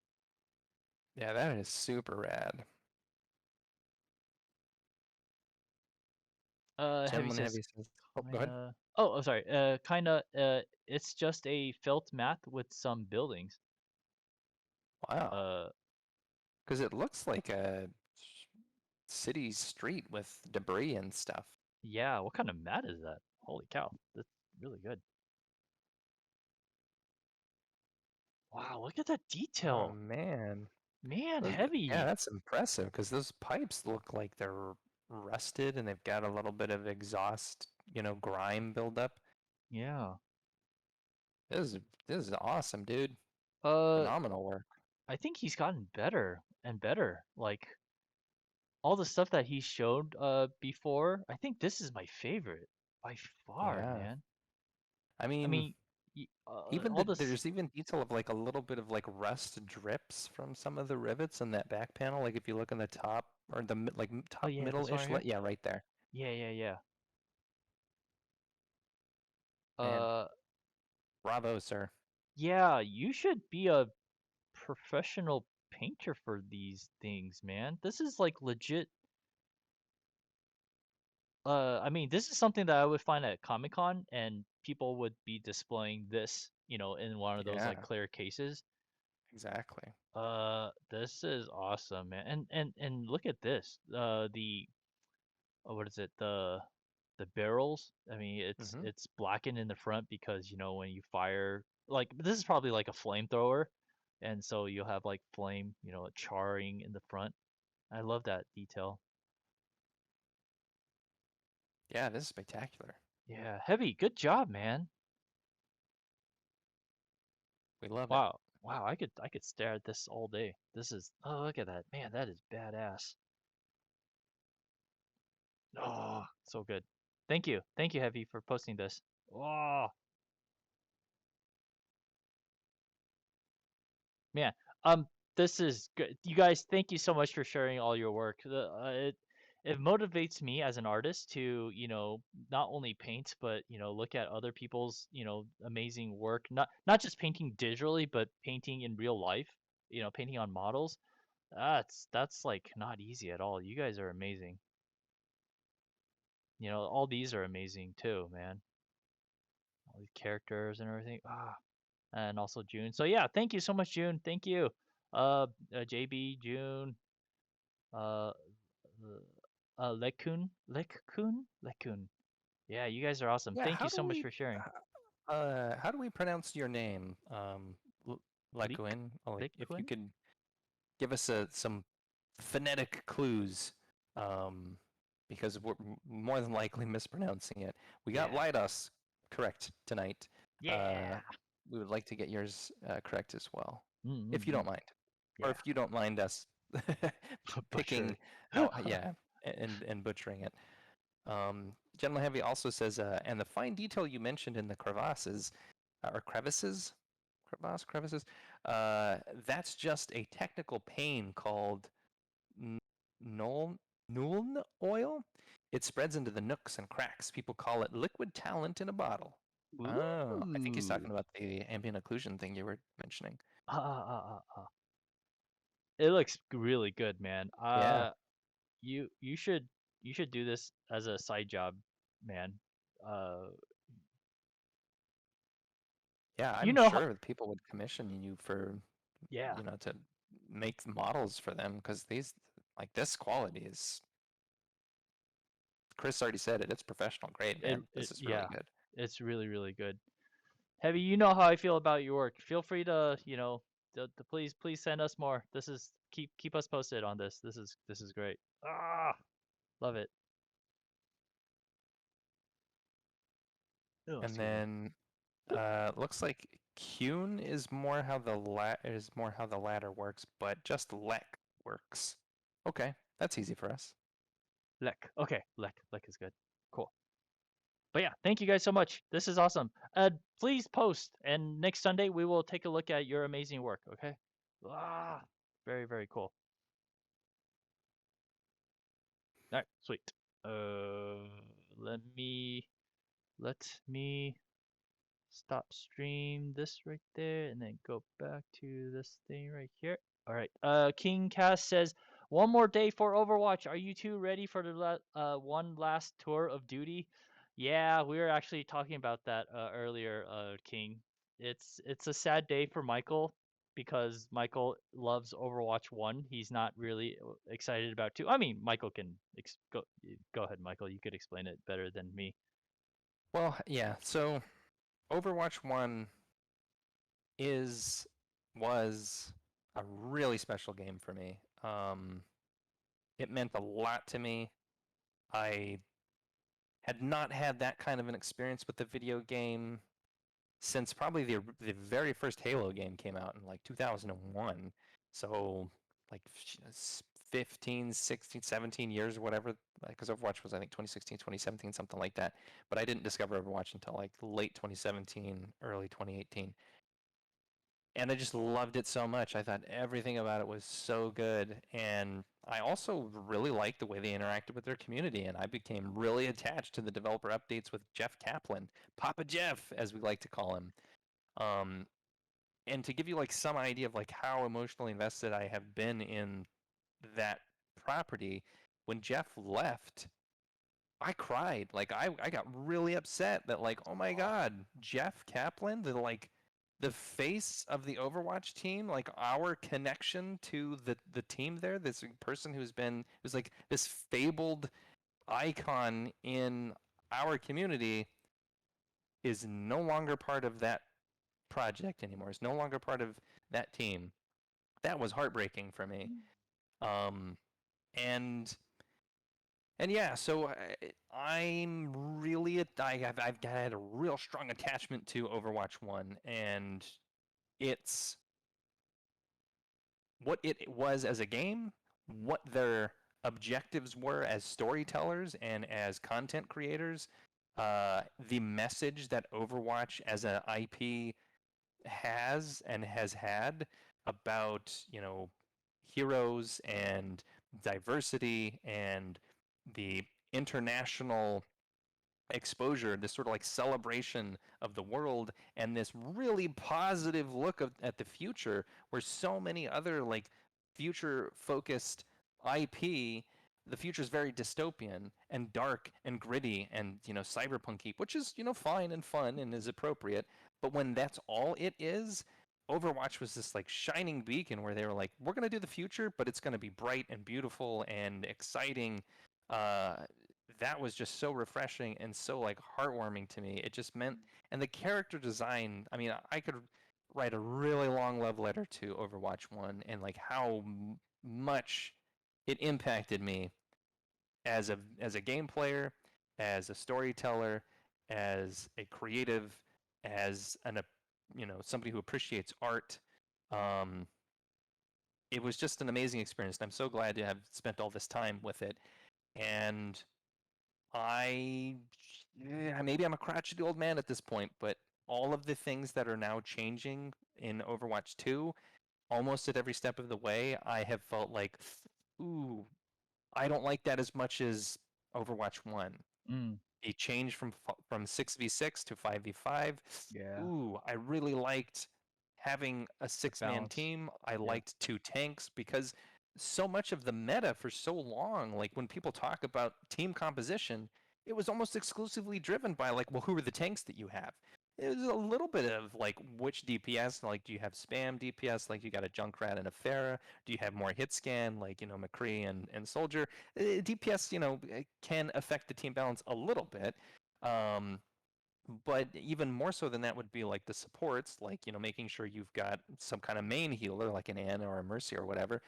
Yeah, that is super rad. Heavy Gentleman says Heavy says, oh, go ahead. kinda sorry. Kinda it's just a felt mat with some buildings. Wow. Uh Because it looks like a city street with debris and stuff. Yeah, what kind of mat is that? Holy cow, that's really good. Wow, look at that Oh detail. man. Man, Yeah, heavy. that's impressive because those pipes look like they're rusted and they've got a little bit of exhaust, grime buildup. Yeah. This is this is awesome, dude. Uh, Phenomenal work. I think he's gotten better. and better. Like all the stuff that he showed before, I think this is my favorite by far, Yeah. man. I I mean, mean, even all this. there's even detail of like a little bit of like rust drips from some of the rivets in that back panel. Like if you look in the top or the Oh top yeah, this one middle-ish, right here. yeah, right there. Yeah. Man, Uh, bravo, sir. yeah, you should be a professional painter for these things, man. This is like legit. I mean, this is something that I would find at Comic-Con, and people would be displaying this, in one of those like Yeah, clear cases. exactly. This is awesome, man. And look at this. What is it? The barrels. I mean, it's Hmm. it's blackened in the front because, when you fire, like this is probably like a flamethrower, and so you'll have like flame, charring in the front. I love that detail. Yeah, this is spectacular. Yeah, Heavy, good job, man. We love it. Wow. Wow, I could stare at this all day. Oh, look at that. Man, that is badass. Oh, so good. Thank you. Thank you, Heavy, for posting this. Oh, man. This is good. You guys, thank you so much for sharing all your work. It motivates me as an artist to, not only paint, but, look at other people's, amazing work. Not just painting digitally, but painting in real life, painting on models. That's like not easy at all. You guys are amazing. All these are amazing too, man. All these characters and everything. And also June. So yeah, thank you so much, June. Thank you. JB, June, uh, Lekun. Yeah, you guys are awesome. Yeah, Thank you so much for sharing. how do we pronounce your name? Leek, Lakuin? Oh, like, if you Lekun. could give us some phonetic clues, um, because we're more than likely mispronouncing it. We got Yeah, Lidos correct tonight. Uh, yeah. we would like to get yours correct as well, if you Mm-hmm. don't mind, or Yeah, if you don't mind us picking butchering. how, yeah, and butchering it. Gentleman Heavy also says, and the fine detail you mentioned in the crevasses, or crevices, that's just a technical pain called Nuln oil. It spreads into the nooks and cracks. People call it liquid talent in a bottle. Oh, I think he's Ooh. talking about the ambient occlusion thing you were mentioning. Ah, ah, ah, ah. It looks really good, man. Yeah, You should do this as a side job, man. Uh, yeah, you I'm know, sure people would commission you for, yeah. to make models for them because these, like this quality is, Chris already said it, it's professional grade, man. This is really Yeah, good. it's really, really good. Heavy, you know how I feel about your work. Feel free to, please send us more. Keep us posted on this. This is great. Love it. Oh, And excuse me. then looks like Qn is more how the ladder works, but just Lek works. Okay, that's easy for us. Lek. Okay, Lek is good. Cool. But yeah, thank you guys so much. This is awesome. Please post, and next Sunday we will take a look at your amazing work. Okay. Ah, very, very cool. All right, sweet. Uh, let me let me stop stream this right there, and then go back to this thing right here. All right. King Cass says, one more day for Overwatch. Are you two ready for the one last tour of duty? Yeah, we were actually talking about that earlier, King. It's a sad day for Michael because Michael loves Overwatch 1. He's not really excited about 2. I mean, Michael can go ahead, Michael. You could explain it better than me. Well, yeah. So Overwatch 1 is was a really special game for me. It meant a lot to me. I had not had that kind of an experience with the video game since probably the very first Halo game came out in like 2001. So like 15, 16, 17 years or whatever, because Overwatch was, I think, 2016, 2017, something like that. But I didn't discover Overwatch until like late 2017, early 2018. And I just loved it so much. I thought everything about it was so good. And I also really liked the way they interacted with their community. And I became really attached to the developer updates with Jeff Kaplan, Papa Jeff, as we like to call him. And to give you like some idea of like how emotionally invested I have been in that property, when Jeff left, I cried. Like I got really upset that like, oh my God, Jeff Kaplan, the face of the Overwatch team, like our connection to the team there, this person who's like this fabled icon in our community is no longer part of that project anymore. Is no longer part of that team. That was heartbreaking for me. And yeah, so I'm really I've had a real strong attachment to Overwatch 1, and it's what it was as a game, what their objectives were as storytellers and as content creators, the message that Overwatch as an IP has and has had about, heroes and diversity and the international exposure, this sort of like celebration of the world, and this really positive look at the future, where so many other like future focused IP, the future is very dystopian and dark and gritty and cyberpunky, which is fine and fun and is appropriate. But when that's all it is, Overwatch was this like shining beacon where they were like, we're going to do the future, but it's going to be bright and beautiful and exciting. That was just so refreshing and so like heartwarming to me. It just meant, and the character design, I mean, I could write a really long love letter to Overwatch 1 and like how much it impacted me as a game player, as a storyteller, as a creative, as somebody who appreciates art. It was just an amazing experience. And I'm so glad to have spent all this time with it. And maybe I'm a crotchety old man at this point, but all of the things that are now changing in Overwatch 2, almost at every step of the way, I have felt like, ooh, I don't like that as much as Overwatch 1. The change from 6v6 to 5v5. Yeah. Ooh, I really liked having a 6-man Balance. team. I liked 2 tanks because so much of the meta for so long, like when people talk about team composition, it was almost exclusively driven by like, well, who are the tanks that you have? It was a little bit of like which DPS, like do you have spam DPS, like you got a Junkrat and a Pharah? Do you have more hit scan, like McCree and Soldier? DPS, can affect the team balance a little bit. But even more so than that would be like the supports, like making sure you've got some kind of main healer like an Ana or a Mercy or whatever.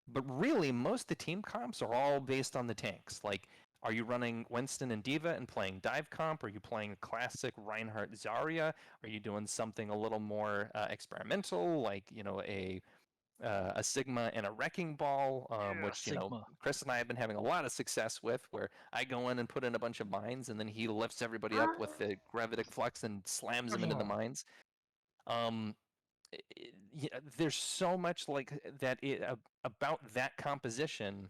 But really, most of the team comps are all based on the tanks. Like, are you running Winston and D.Va and playing dive comp? Are you playing a classic Reinhardt Zarya? Are you doing something a little more experimental, like a Sigma and a Wrecking Ball, which Sigma. Chris and I have been having a lot of success with, where I go in and put in a bunch of mines, and then he lifts everybody up with the gravitic flux and slams them into the mines. There's so much like that about that composition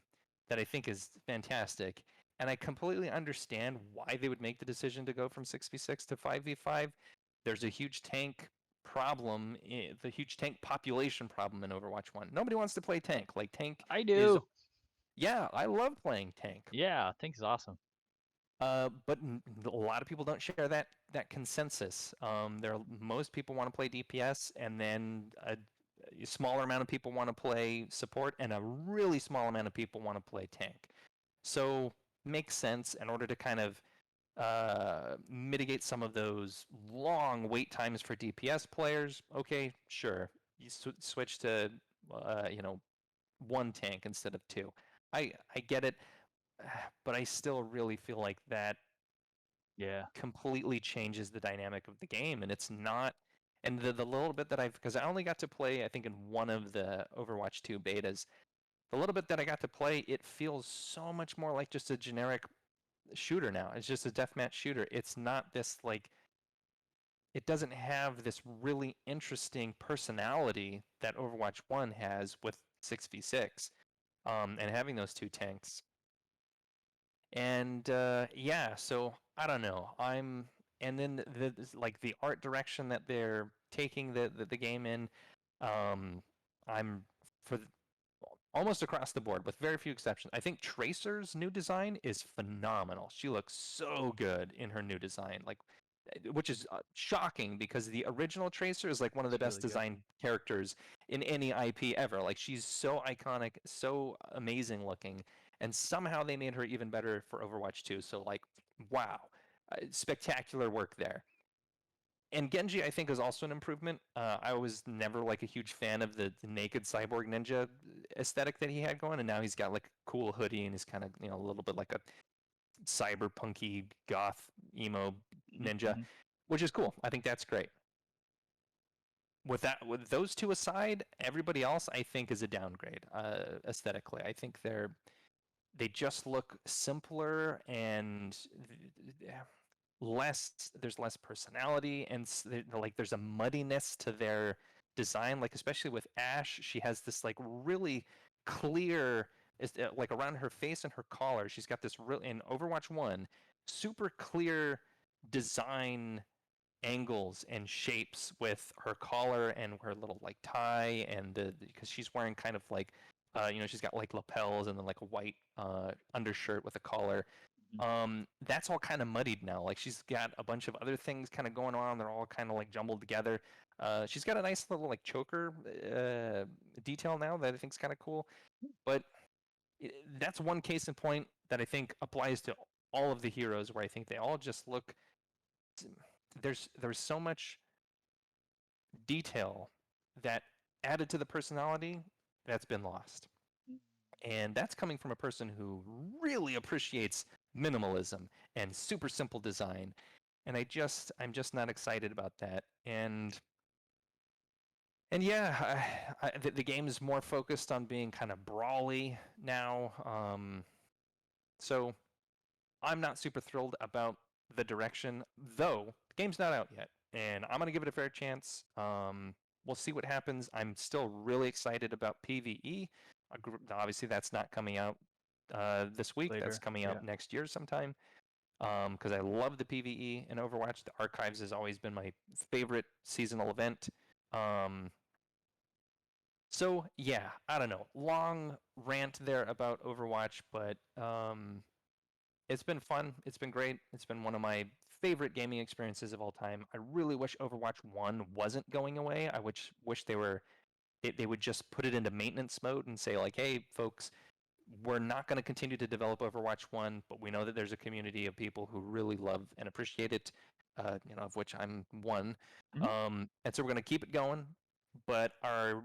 that I think is fantastic, and I completely understand why they would make the decision to go from 6v6 to 5v5. There's a huge tank problem, the huge tank population problem in Overwatch 1. Nobody wants to play tank. Like tank I is, do. yeah, I love playing tank. Yeah, tank's awesome. But a lot of people don't share that consensus. Most people want to play DPS, and then a smaller amount of people want to play support, and a really small amount of people want to play tank. So makes sense in order to kind of mitigate some of those long wait times for DPS players. Okay, sure, you switch to one tank instead of 2. I get it, but I still really feel like that completely changes the dynamic of the game, and it's not. And the little bit that because I only got to play, I think, in one of the Overwatch 2 betas, the little bit that I got to play, it feels so much more like just a generic shooter now. It's just a deathmatch shooter. It's not this like, it doesn't have this really interesting personality that Overwatch 1 has with 6v6, and having those two tanks. And yeah, so I don't know. And then like the art direction that they're taking the game in, I'm for almost across the board, with very few exceptions. I think Tracer's new design is phenomenal. She looks so good in her new design, like, which is shocking because the original Tracer is like one of the It's best really good. designed characters in any IP ever. Like, she's so iconic, so amazing looking, and somehow they made her even better for Overwatch 2. So like, wow, spectacular work there. And Genji, I think, is also an improvement. I was never like a huge fan of the naked cyborg ninja aesthetic that he had going, and now he's got like a cool hoodie and he's kind of, you know, a little bit like a cyberpunky goth emo ninja, Mhm. which is cool. I think that's great. With those two aside, everybody else I think is a downgrade aesthetically. I think they just look simpler and there's less personality, and like there's a muddiness to their design, like especially with Ashe. She has this like really clear, like around her face and her collar, she's got this real, in Overwatch 1, super clear design angles and shapes with her collar and her little like tie, and because she's wearing kind of like, you know, she's got like lapels and then like a white undershirt with a collar. That's all kind of muddied now. Like, she's got a bunch of other things kind of going on. They're all kind of like jumbled together. She's got a nice little like choker detail now that I think is kind of cool. But that's one case in point that I think applies to all of the heroes, where I think they all just look. There's so much detail that added to the personality that's been lost. And that's coming from a person who really appreciates minimalism and super simple design. And I'm just not excited about that. And yeah, the game is more focused on being kind of brawly now. So I'm not super thrilled about the direction, though the game's not out yet, and I'm gonna give it a fair chance. We'll see what happens. I'm still really excited about PvE. Obviously, that's not coming out this week. That's Later. coming Yeah. out next year sometime. Because I love the PvE in Overwatch. The Archives has always been my favorite seasonal event. So yeah, I don't know. Long rant there about Overwatch, but it's been fun. It's been great. It's been one of my favorite gaming experiences of all time. I really wish Overwatch 1 wasn't going away. I wish they would just put it into maintenance mode and say like, "Hey, folks, we're not going to continue to develop Overwatch 1, but we know that there's a community of people who really love and appreciate it, you know, of which I'm one. And so we're going to keep it going, but our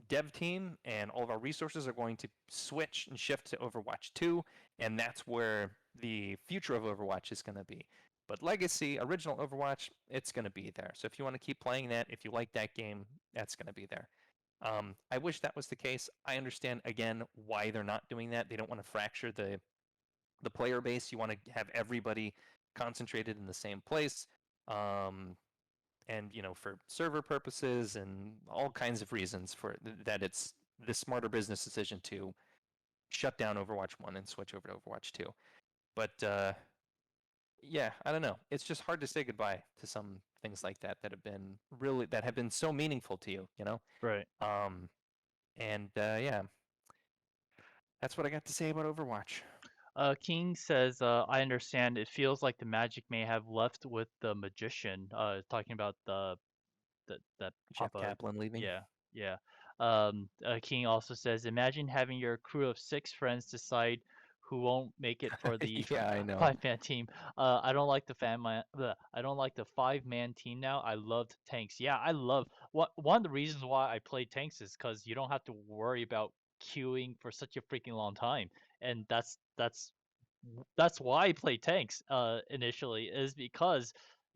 dev team and all of our resources are going to switch and shift to Overwatch 2, and that's where the future of Overwatch is going to be. But Legacy, original Overwatch, it's going to be there. So if you want to keep playing that, if you like that game, that's going to be there. I wish that was the case. I understand, again, why they're not doing that. They don't want to fracture the player base. You want to have everybody concentrated in the same place. And, you know, for server purposes and all kinds of reasons for that, it's the smarter business decision to shut down Overwatch 1 and switch over to Overwatch 2. But yeah, I don't know. It's just hard to say goodbye to some things like that that have been so meaningful to you, you know? Right. And yeah, that's what I got to say about Overwatch. King says, I understand. It feels like the magic may have left with the magician. Talking about that Jeff Papa. Kaplan leaving. Yeah, yeah. King also says, imagine having your crew of 6 friends decide who won't make it for the Yeah, I know. 5-man team. I don't like the I don't like the 5-man team now. I loved tanks. Yeah, I love one of the reasons why I play tanks is because you don't have to worry about queuing for such a freaking long time, and that's why I play tanks initially, is because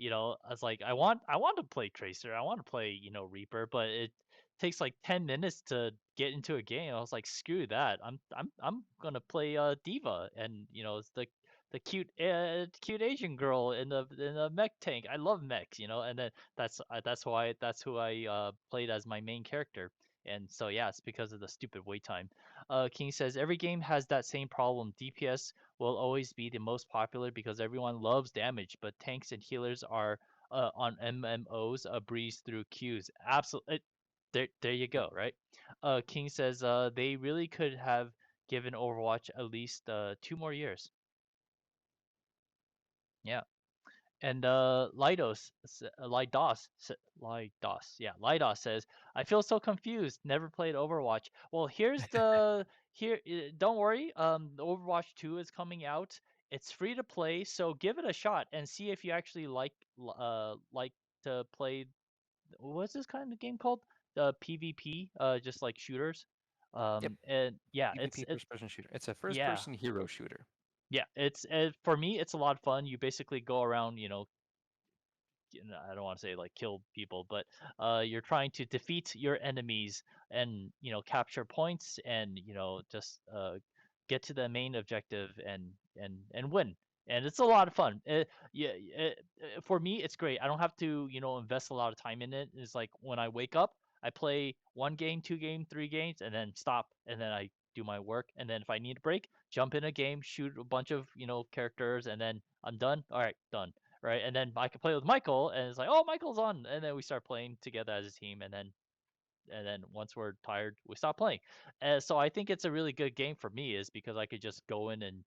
I was like, I want to play Tracer, I want to play, Reaper, but it takes like 10 minutes to get into a game. I was like, screw that. I'm gonna play Diva, and it's the cute Asian girl in the mech tank. I love mechs, and then that's who I played as my main character. And so yeah, it's because of the stupid wait time. King says every game has that same problem. DPS will always be the most popular because everyone loves damage, but tanks and healers are on MMOs a breeze through queues. Absolutely. There you go, right? King says they really could have given Overwatch at least 2 more years. Yeah. And Lidos says, I feel so confused. Never played Overwatch. Well, don't worry. The Overwatch 2 is coming out. It's free to play, so give it a shot and see if you actually like to play. What's this kind of game called? The PvP, just like shooters. Yep. And yeah, PvP first-person shooter. It's a yeah, first-person hero shooter. yeah. For me, it's a lot of fun. You basically go around, I don't want to say like kill people, but you're trying to defeat your enemies and capture points and just get to the main objective and win. And it's a lot of fun. Yeah, for me, it's great. I don't have to invest a lot of time in it. It's like when I wake up, I play 1 game, 2 game, 3 games, and then stop, and then I do my work. And then if I need a break, jump in a game, shoot a bunch of characters, and then I'm done. All right, done, right? And then I can play with Michael, and it's like, oh, Michael's on, and then we start playing together as a team, and then once we're tired, we stop playing. So I think it's a really good game for me, is because I could just go in and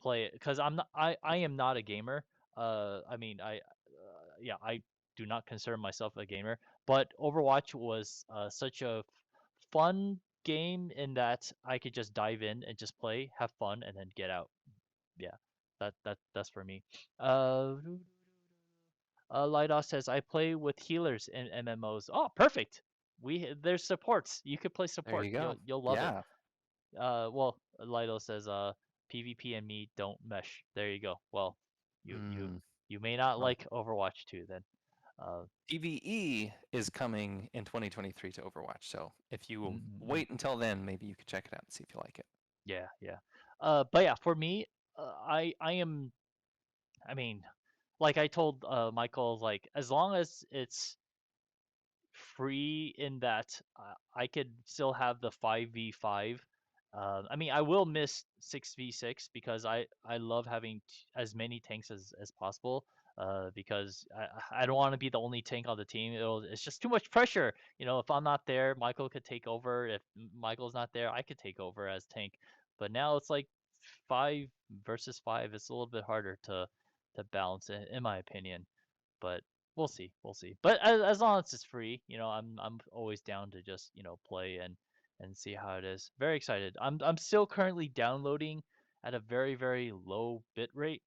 play it, because I am not a gamer. I mean, yeah, I do not consider myself a gamer, but Overwatch was such a fun game in that I could just dive in and just play, have fun, and then get out. Yeah, that's for me. Uh, Lidos says I play with healers in MMOs. Oh, perfect. There's supports. You could play There support. you You'll go. you'll love it. Yeah. Well, Lido says PvP and me don't mesh. There you go. Well, you you Hmm. you may not Well, like Overwatch 2 then. Uh, PvE is coming in 2023 to Overwatch. So if you mm, wait until then, maybe you could check it out and see if you like it. yeah, yeah. But yeah, for me, I am. I mean, like I told Michael, like as long as it's free in that I could still have the 5v5. I mean, I will miss 6v6 because I love having as many tanks as possible. Because I don't want to be the only tank on the team. It's just too much pressure. If I'm not there, Michael could take over. If Michael's not there, I could take over as tank. But now it's like 5 versus 5. It's a little bit harder to balance, in my opinion. But we'll see, we'll see. But as long as it's free, I'm always down to just play and see how it is. Very excited. I'm still currently downloading at a very very low bit rate.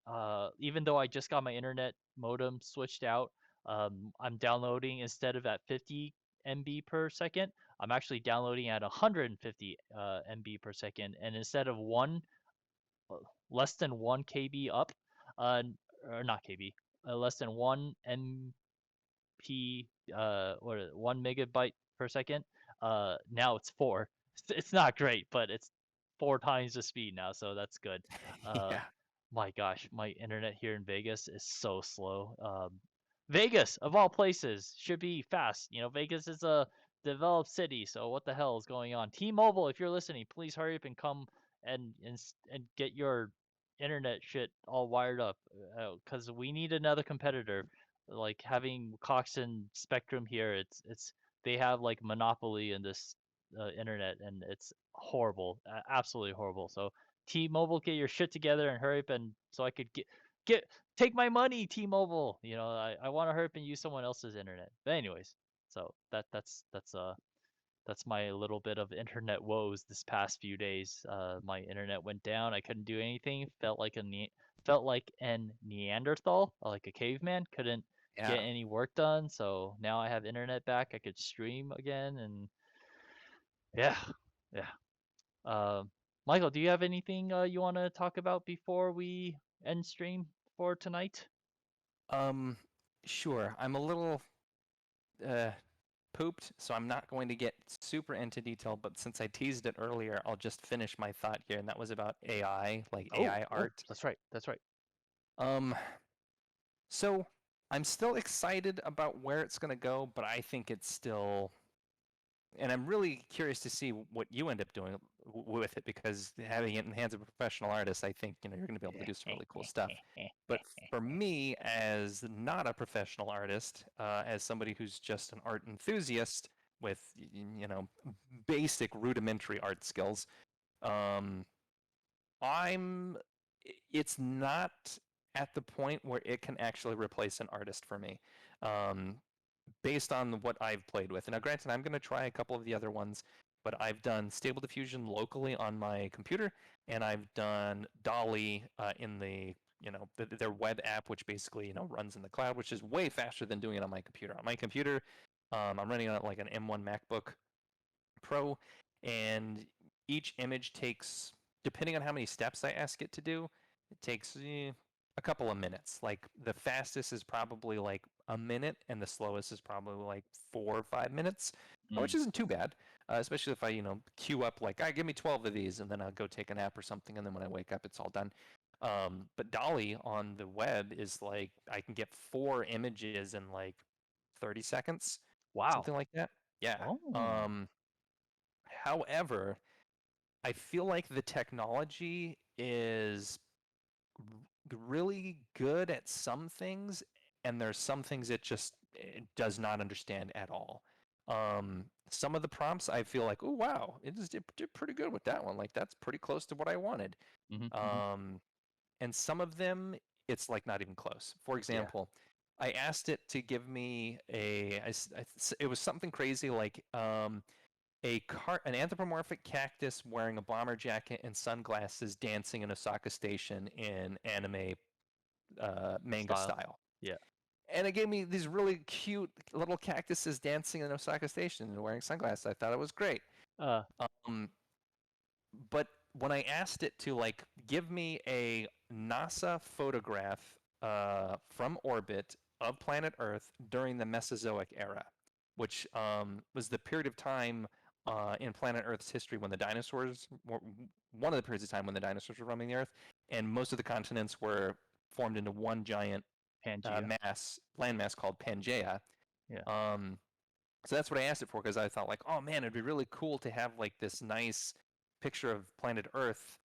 Even though I just got my internet modem switched out, I'm downloading instead of at 50 MB per second. I'm actually downloading at 150 MB per second, and instead of uh, less than 1 KB up, uh, or not KB, less than 1 MP, or 1 megabyte per second. Now it's 4. It's not great, but it's 4 times the speed now, so that's good. Uh, Yeah. my gosh, my internet here in Vegas is so slow. Vegas, of all places, should be fast. Vegas is a developed city, so what the hell is going on? T-Mobile, if you're listening, please hurry up and come and get your internet shit all wired up, because we need another competitor. Like having Cox and Spectrum here, it's they have like monopoly in this internet, and it's horrible, absolutely horrible. So T-Mobile, get your shit together and hurry up, and so I could get take my money, T-Mobile. I want to hurry up and use someone else's internet. But anyways, so that's my little bit of internet woes this past few days. My internet went down. I couldn't do anything. Felt like an Neanderthal, like a caveman. Couldn't get Yeah. any work done. So now I have internet back. I could stream again, and yeah, yeah. Michael, do you have anything you want to talk about before we end stream for tonight? Um, Sure, I'm a little pooped, so I'm not going to get super into detail, but since I teased it earlier, I'll just finish my thought here, and that was about AI, like AI art. That's right. That's right. Um, so I'm still excited about where it's going to go, but I think it's still, and I'm really curious to see what you end up doing with it, because having it in the hands of a professional artist, I think you're going to be able to do some really cool stuff. But for me, as not a professional artist, as somebody who's just an art enthusiast with basic rudimentary art skills, um, it's not at the point where it can actually replace an artist for me. Based on what I've played with. And now, granted, I'm going to try a couple of the other ones, but I've done Stable Diffusion locally on my computer, and I've done DALL-E in their web app, which basically runs in the cloud, which is way faster than doing it on my computer. On my computer, I'm running on like an M1 MacBook Pro, and each image takes, depending on how many steps I ask it to do, it takes a couple of minutes. Like the fastest is probably like a minute, and the slowest is probably like 4 or 5 minutes, which isn't too bad. Especially if I queue up like, give me 12 of these, and then I'll go take a nap or something, and then when I wake up, it's all done. But DALL-E on the web is like I can get 4 images in like 30 seconds, Wow. something like that. Yeah. Oh. However, I feel like the technology is really good at some things, and there's some things it does not understand at all. Some of the prompts I feel like, oh wow, it did pretty good with that one. Like that's pretty close to what I wanted. And some of them, it's like not even close. For example, I asked it to give me it was something crazy like an anthropomorphic cactus wearing a bomber jacket and sunglasses dancing in Osaka Station in anime manga style. Yeah. And it gave me these really cute little cactuses dancing in Osaka Station and wearing sunglasses. I thought it was great. But when I asked it to like give me a NASA photograph from orbit of planet Earth during the Mesozoic era, which was the period of time in planet Earth's history when the dinosaurs were one of the periods of time when the dinosaurs were roaming the Earth, and most of the continents were formed into one giant landmass called Pangaea. Yeah. So that's what I asked it for, because I thought like, oh man, it'd be really cool to have like this nice picture of planet Earth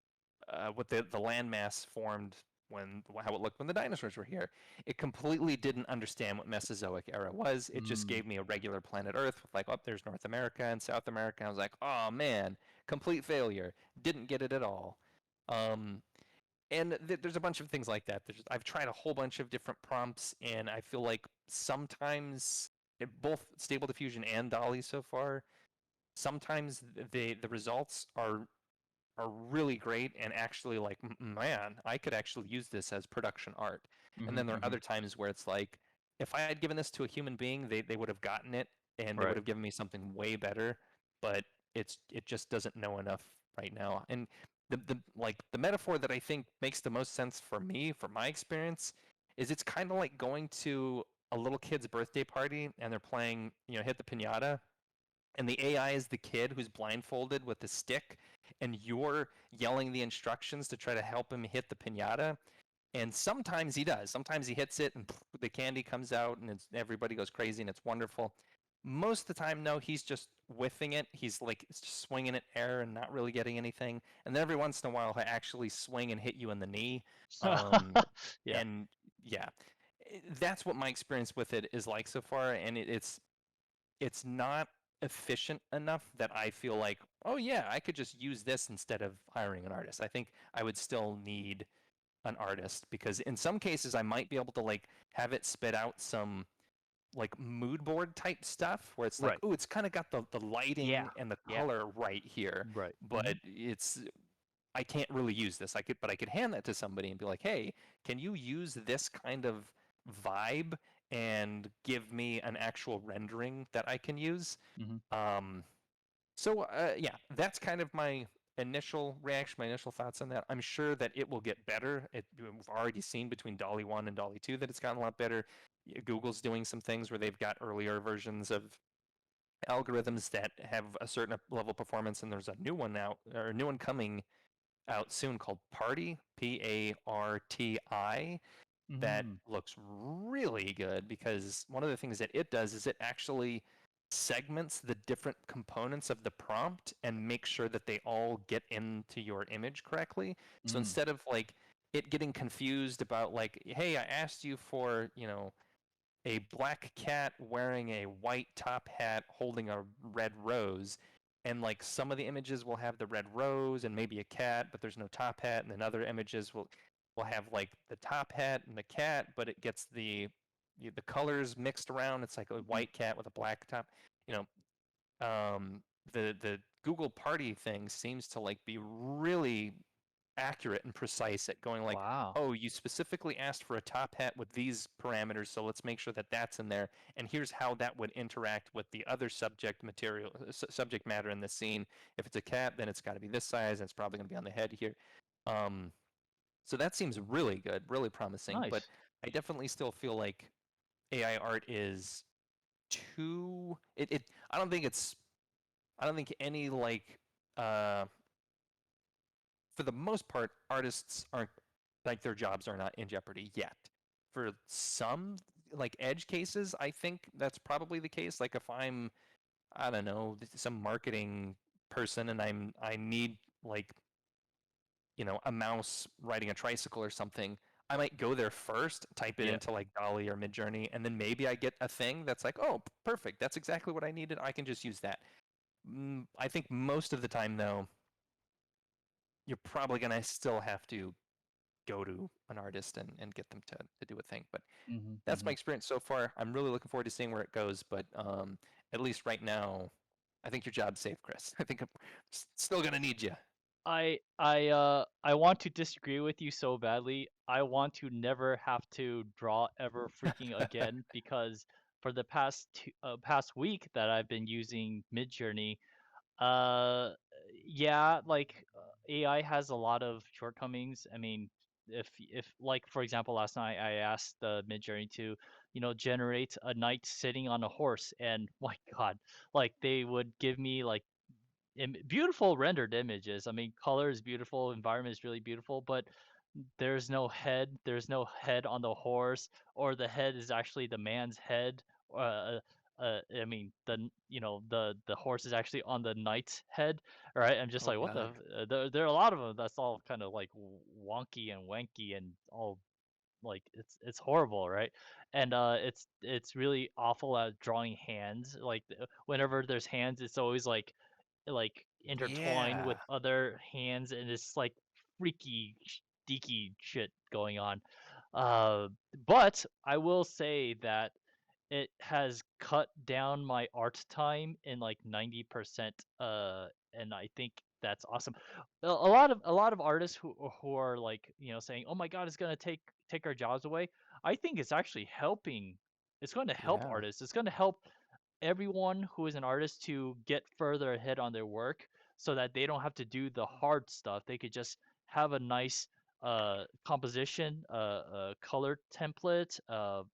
with the landmass formed how it looked when the dinosaurs were here. It completely didn't understand what Mesozoic era was. It just gave me a regular planet Earth with like, oh, there's North America and South America. I was like, oh man, complete failure. Didn't get it at all. And there's a bunch of things like that. I've tried a whole bunch of different prompts, and I feel like sometimes both Stable Diffusion and DALL-E so far, sometimes the results are really great and actually like, man, I could actually use this as production art. And then there are other times where it's like, if I had given this to a human being, they would have gotten it, and they would have given me something way better, but it just doesn't know enough right now. And the metaphor that I think makes the most sense for me, for my experience, is it's kind of like going to a little kid's birthday party and they're playing, Hit the Piñata, and the AI is the kid who's blindfolded with a stick, and you're yelling the instructions to try to help him hit the piñata. And sometimes he does. Sometimes he hits it, and the candy comes out, and everybody goes crazy, and it's wonderful. Most of the time, no, he's just whiffing it. He's like just swinging it air and not really getting anything. And then every once in a while, he'll actually swing and hit you in the knee. And yeah, that's what my experience with it is like so far. And it's not efficient enough that I feel like, oh yeah, I could just use this instead of hiring an artist. I think I would still need an artist, because in some cases I might be able to like have it spit out some like mood board type stuff where it's like, oh, it's kind of got the lighting and the color right here. Right. But I can't really use this. I could hand that to somebody and be like, hey, can you use this kind of vibe and give me an actual rendering that I can use? So yeah, that's kind of my initial reaction, my initial thoughts on that. I'm sure that it will get better. We've already seen between Dolly 1 and Dolly 2 that it's gotten a lot better. Google's doing some things where they've got earlier versions of algorithms that have a certain level of performance, and there's a new one now, or a new one coming out soon called Parti, Parti, that Mm. looks really good because one of the things that it does is it actually segments the different components of the prompt and makes sure that they all get into your image correctly. So Mm. instead of like it getting confused about like, hey, I asked you for, a black cat wearing a white top hat holding a red rose, and like some of the images will have the red rose and maybe a cat but there's no top hat, and then other images will have like the top hat and the cat but it gets the colors mixed around. It's like a white cat with a black top. you know the Google Party thing seems to like be really accurate and precise at going like, Wow. oh, you specifically asked for a top hat with these parameters, so let's make sure that that's in there. And here's how that would interact with the other subject matter in the scene. If it's a cat, then it's got to be this size, and it's probably going to be on the head here. Um, so that seems really good, really promising. But Nice. I definitely still feel like AI art is too. I don't think it's. I don't think any like. For the most part, artists aren't like their jobs are not in jeopardy yet. For some like edge cases, I think that's probably the case. Like if I'm, I don't know, some marketing person and I need like, a mouse riding a tricycle or something, I might go there first, type it Yeah. into like Dolly or Midjourney, and then maybe I get a thing that's like, oh, perfect, that's exactly what I needed. I can just use that. I think most of the time though, you're probably gonna still have to go to an artist and get them to do a thing. But Mm-hmm. that's Mm-hmm. my experience so far. I'm really looking forward to seeing where it goes. But at least right now, I think your job's safe, Chris. I think I'm still gonna need you. I want to disagree with you so badly. I want to never have to draw ever freaking again because for the past week that I've been using Midjourney, uh, yeah, like AI has a lot of shortcomings. I mean, if like for example, last night I asked the Midjourney to, generate a knight sitting on a horse, and my God, like they would give me like beautiful rendered images. I mean, color is beautiful, environment is really beautiful, but there's no head. There's no head on the horse, or the head is actually the man's head. I mean, the horse is actually on the knight's head, right? I'm just Oh like, what the? God. There are a lot of them that's all kind of like wonky and wanky and all like it's horrible, right? And it's really awful at drawing hands. Like whenever there's hands, it's always like intertwined Yeah. with other hands, and it's like freaky deaky shit going on. uh but I will say that it has cut down my art time in like 90%, and I think that's awesome. A lot of artists who are like, saying, "Oh my God, it's going to take our jobs away." I think it's actually helping. It's going to help Yeah. artists. It's going to help everyone who is an artist to get further ahead on their work so that they don't have to do the hard stuff. They could just have a nice composition, color template, of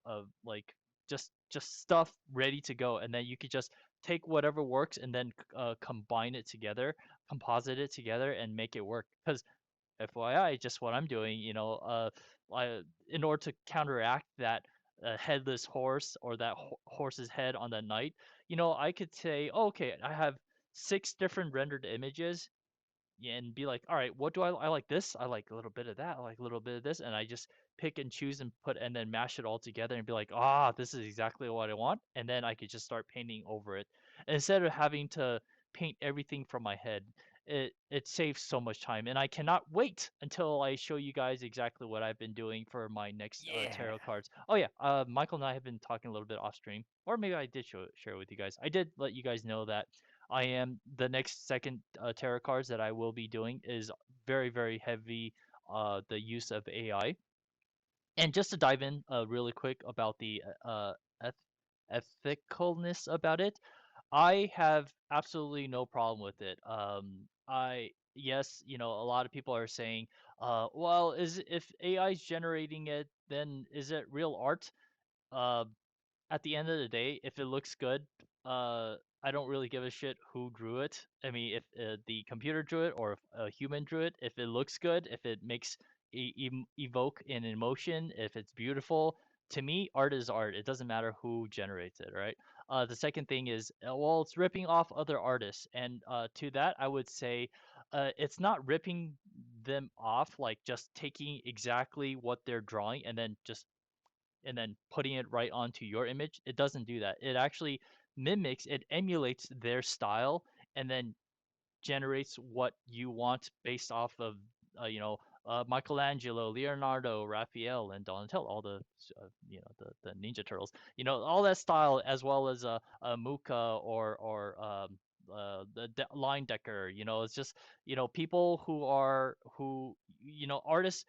like just stuff ready to go, and then you could just take whatever works and then combine it together, composite it together, and make it work. Because FYI, just what I'm doing, in order to counteract that headless horse or that horse's head on the knight, I could say, oh, okay, I have 6 different rendered images, and be like, all right, what do I like this? I like a little bit of that. I like a little bit of this, and I just pick and choose and put and then mash it all together and be like, this is exactly what I want, and then I could just start painting over it instead of having to paint everything from my head. It saves so much time, and I cannot wait until I show you guys exactly what I've been doing for my next Yeah. tarot cards. Oh yeah, Michael and I have been talking a little bit off stream, or maybe I did share it with you guys. I did let you guys know that I am the next second tarot cards that I will be doing is very, very heavy the use of AI. And just to dive in really quick about the ethicalness about it, I have absolutely no problem with it. I yes, a lot of people are saying, well, is if AI is generating it, then is it real art? Uh, at the end of the day, if it looks good, I don't really give a shit who drew it. I mean, if the computer drew it or if a human drew it, if it looks good, if it makes evoke an emotion, if it's beautiful, to me, art is art. It doesn't matter who generates it, right? The second thing is, well, it's ripping off other artists, and to that, I would say, it's not ripping them off, like just taking exactly what they're drawing and then putting it right onto your image. It doesn't do that. It actually mimics, it emulates their style and then generates what you want based off of, Michelangelo, Leonardo, Raphael, and Donatello, all the, the Ninja Turtles, all that style, as well as Muka or Line Decker. It's just, people artists.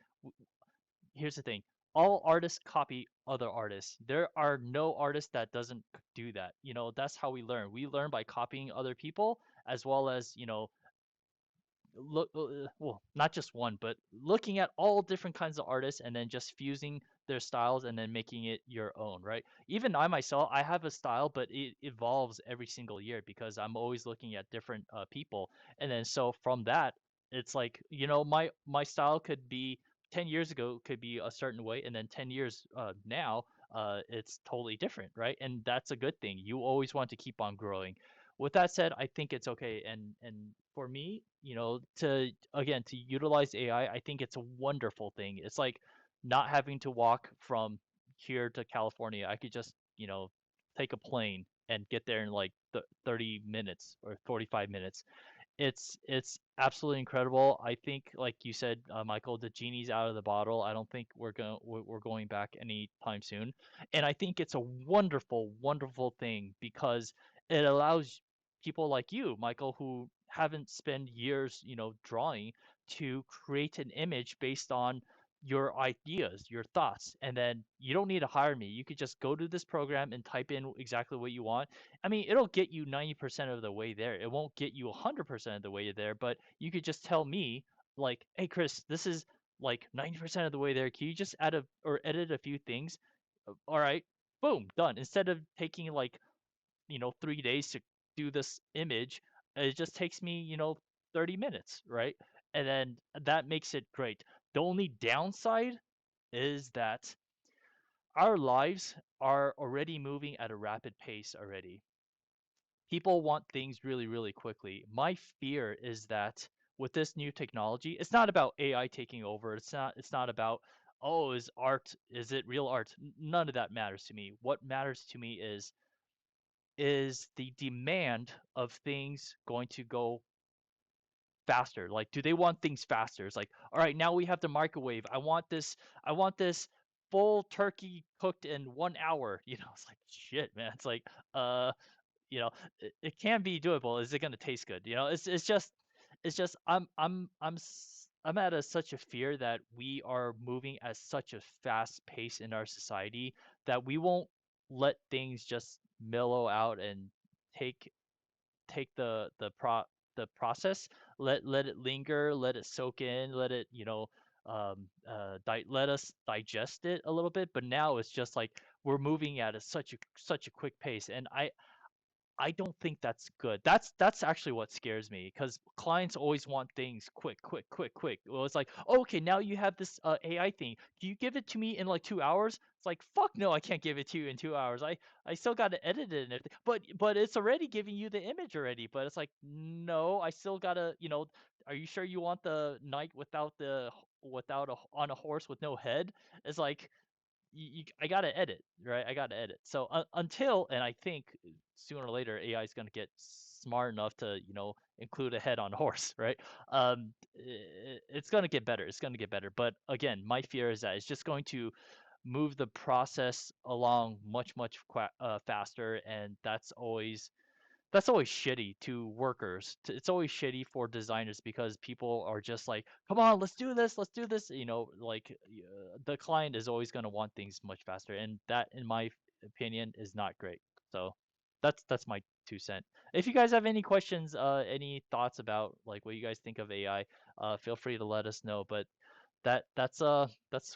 Here's the thing, all artists copy other artists. There are no artist that doesn't do that. That's how we learn by copying other people, as well as, look, well, not just one, but looking at all different kinds of artists and then just fusing their styles and then making it your own, right? Even I myself, I have a style, but it evolves every single year because I'm always looking at different people. And then so from that, it's like, my style could be 10 years ago could be a certain way, and then 10 years now it's totally different, right? And that's a good thing. You always want to keep on growing. With that said, I think it's okay. And for me, to utilize AI, I think it's a wonderful thing. It's like not having to walk from here to California. I could just, take a plane and get there in like 30 minutes or 45 minutes. It's absolutely incredible. I think, like you said, Michael, the genie's out of the bottle. I don't think we're going back anytime soon, and I think it's a wonderful, wonderful thing because it allows people like you, Michael, who haven't spent years, drawing, to create an image based on your ideas, your thoughts, and then you don't need to hire me. You could just go to this program and type in exactly what you want. I mean, it'll get you 90% of the way there. It won't get you 100% of the way there, but you could just tell me, like, hey, Chris, this is like 90% of the way there. Can you just add or edit a few things? All right, boom, done. Instead of taking like, 3 days to do this image, it just takes me, 30 minutes, right? And then that makes it great. The only downside is that our lives are already moving at a rapid pace already. People want things really, really quickly. My fear is that with this new technology, it's not about AI taking over. It's not about, oh, is it real art? None of that matters to me. What matters to me is the demand of things going to go faster. Like, do they want things faster? It's like, all right, now we have the microwave. I want this full turkey cooked in 1 hour. It's like, shit, man. It's like, uh it can be doable. Is it going to taste good? It's just I'm at such a fear that we are moving at such a fast pace in our society that we won't let things just mellow out and take take the process, let it linger, let it soak in, let it, let us digest it a little bit. But now it's just like we're moving at such a quick pace, and I don't think that's good. That's actually what scares me because clients always want things quick, quick, quick, quick. Well, it's like, oh, okay, now you have this AI thing. Do you give it to me in like 2 hours? It's like, fuck no, I can't give it to you in 2 hours. I still got to edit it and everything. But it's already giving you the image already. But it's like, no, I still gotta, Are you sure you want the knight without on a horse with no head? It's like, I gotta edit, right? I gotta edit. So until, and I think sooner or later AI is gonna get smart enough to, include a head on a horse, right? It's gonna get better. It's gonna get better. But again, my fear is that it's just going to move the process along much, much faster, and that's always shitty to workers. It's always shitty for designers because people are just like, "Come on, let's do this, let's do this." Like, the client is always going to want things much faster, and that, in my opinion, is not great. So, that's my 2 cent. If you guys have any questions, any thoughts about like what you guys think of AI, feel free to let us know. But that's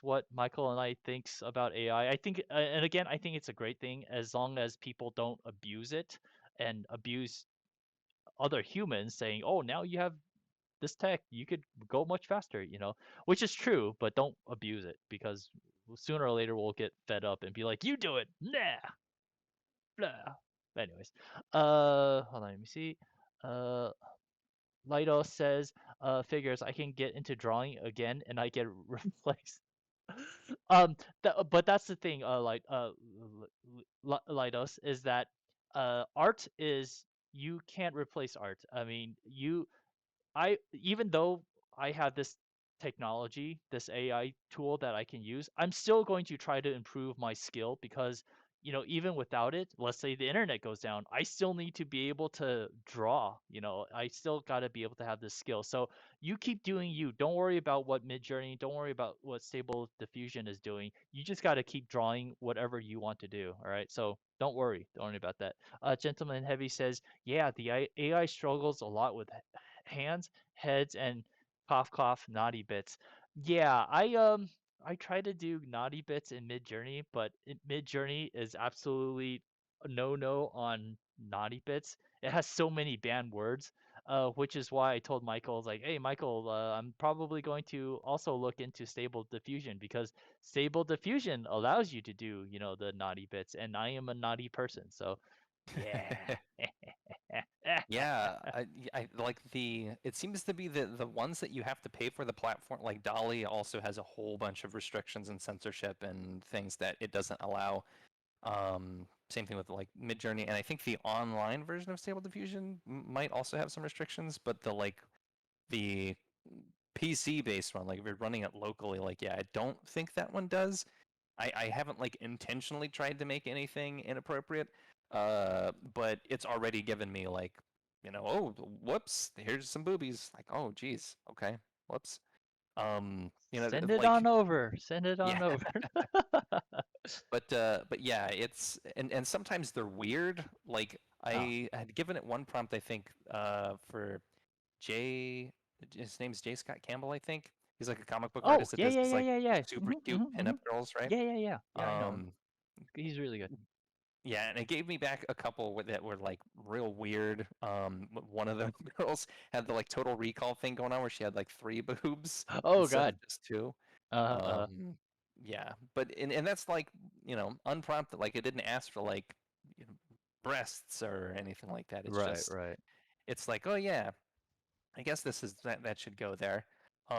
what Michael and I thinks about AI. I think, and again, I think it's a great thing as long as people don't abuse it and abuse other humans, saying, "Oh, now you have this tech, you could go much faster," which is true, but don't abuse it because sooner or later we'll get fed up and be like, "You do it, nah, blah." Anyways, hold on, let me see. Uh, Lido says, figures I can get into drawing again and I get replaced. But that's the thing, Lidos, is that art is you can't replace art. I mean, even though I have this technology, this AI tool that I can use, I'm still going to try to improve my skill because, even without it, let's say the internet goes down, I still need to be able to draw, I still got to be able to have this skill. So you keep doing you. Don't worry about what Midjourney, don't worry about what Stable Diffusion is doing. You just got to keep drawing whatever you want to do. All right. So don't worry about that. Gentleman Heavy says, yeah, the AI struggles a lot with hands, heads, and cough cough naughty bits. Yeah, I try to do naughty bits in Midjourney, but Midjourney is absolutely a no on naughty bits. It has so many banned words, which is why I told Michael, I was like, hey Michael, I'm probably going to also look into Stable Diffusion because Stable Diffusion allows you to do, the naughty bits, and I am a naughty person, so yeah. Yeah, I like the. It seems to be the ones that you have to pay for the platform. Like Dolly also has a whole bunch of restrictions and censorship and things that it doesn't allow. Same thing with like Midjourney, and I think the online version of Stable Diffusion might also have some restrictions. But the PC based one, like if you're running it locally, like yeah, I don't think that one does. I haven't like intentionally tried to make anything inappropriate, but it's already given me like, oh, whoops, here's some boobies. Like, oh, geez, okay, whoops. Send it Like, on over. Send it yeah, on over. but yeah, it's and sometimes they're weird. Like, Oh. I had given it one prompt, I think, for Jay, his name's J. Scott Campbell, I think. He's like a comic book Oh, artist that yeah, does yeah, these yeah, like yeah, yeah. super cute pinup girls, right? Yeah, yeah, yeah. Yeah, I know him. Um, He's really good. Yeah, and it gave me back a couple that were like real weird. One of the girls had the like Total Recall thing going on where she had like three boobs Oh instead of God. just two. Uh, uh, Um, yeah, but and that's like unprompted. Like it didn't ask for like you know, breasts or anything like that. It's right, just right. it's like, oh yeah, I guess this is that should go there.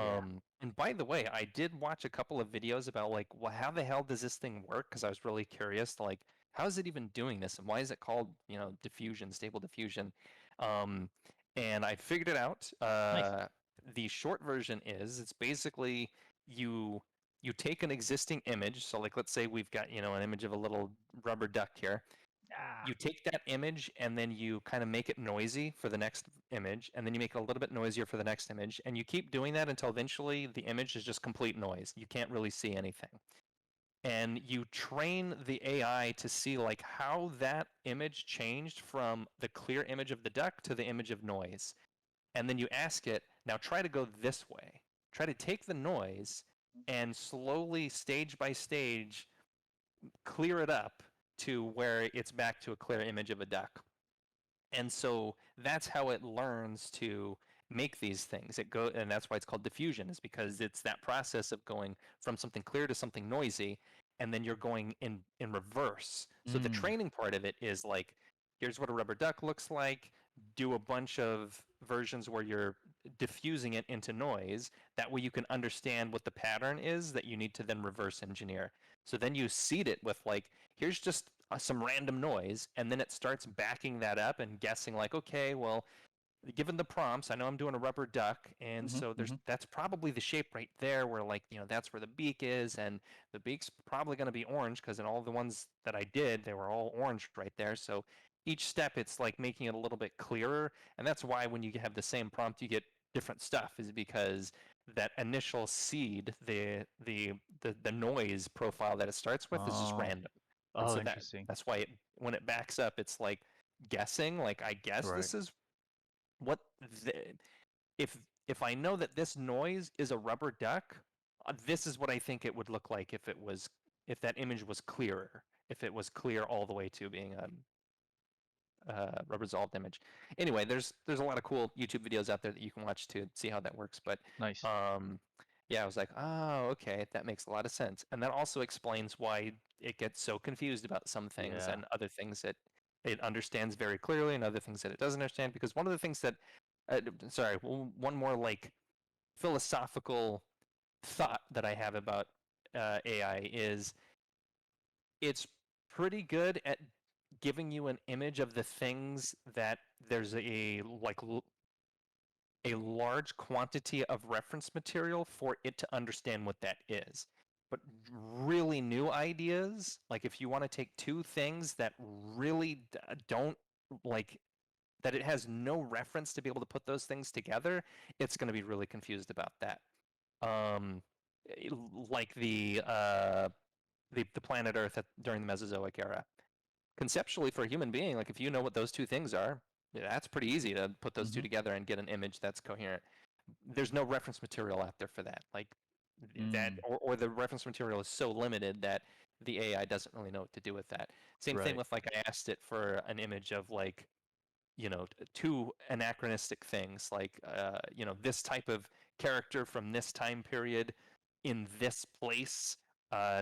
Yeah. And by the way, I did watch a couple of videos about like, well, how the hell does this thing work? Because I was really curious, like, how is it even doing this, and why is it called, diffusion, stable diffusion? Um, and I figured it out. Nice. The short version is it's basically you you take an existing image. So like, let's say we've got an image of a little rubber duck here. Ah. You take that image and then you kind of make it noisy for the next image, and then you make it a little bit noisier for the next image, and you keep doing that until eventually the image is just complete noise. You can't really see anything. And you train the AI to see like how that image changed from the clear image of the duck to the image of noise. And then you ask it, now try to go this way. Try to take the noise and slowly, stage by stage, clear it up to where it's back to a clear image of a duck. And so that's how it learns to make these things. And that's why it's called diffusion, is because it's that process of going from something clear to something noisy, and then you're going in reverse. So the Mm. training part of it is like, here's what a rubber duck looks like. Do a bunch of versions where you're diffusing it into noise. That way you can understand what the pattern is that you need to then reverse engineer. So then you seed it with like, here's just some random noise, and then it starts backing that up and guessing like, okay, well, given the prompts, I know I'm doing a rubber duck, and Mhm. so Mhm. that's probably the shape right there where like that's where the beak is, and the beak's probably going to be orange because in all the ones that I did, they were all orange right there. So each step, it's like making it a little bit clearer, and that's why when you have the same prompt, you get different stuff, is because that initial seed, the noise profile that it starts with is just Oh. random, and Oh, so interesting. that's why when it backs up, it's like guessing. Like, I guess Right. this is what the, if I know that this noise is a rubber duck, this is what I think it would look like if that image was clearer, if it was clear all the way to being a resolved image. Anyway, there's a lot of cool YouTube videos out there that you can watch to see how that works. But Nice. yeah, I was like, oh, okay, that makes a lot of sense, and that also explains why it gets so confused about some things Yeah. and other things that it understands very clearly and other things that it doesn't understand. Because one of the things that, sorry, one more like philosophical thought that I have about AI is it's pretty good at giving you an image of the things that there's a large quantity of reference material for it to understand what that is. But really new ideas, like if you want to take two things that really don't like that it has no reference to be able to put those things together, it's going to be really confused about that. Um, like the planet Earth during the Mesozoic era. Conceptually, for a human being, like if you know what those two things are, that's pretty easy to put those two together and get an image that's coherent. There's no reference material out there for that. Like that, Mm, or the reference material is so limited that the AI doesn't really know what to do with that. Same thing right. with like I asked it for an image of like two anachronistic things like this type of character from this time period in this place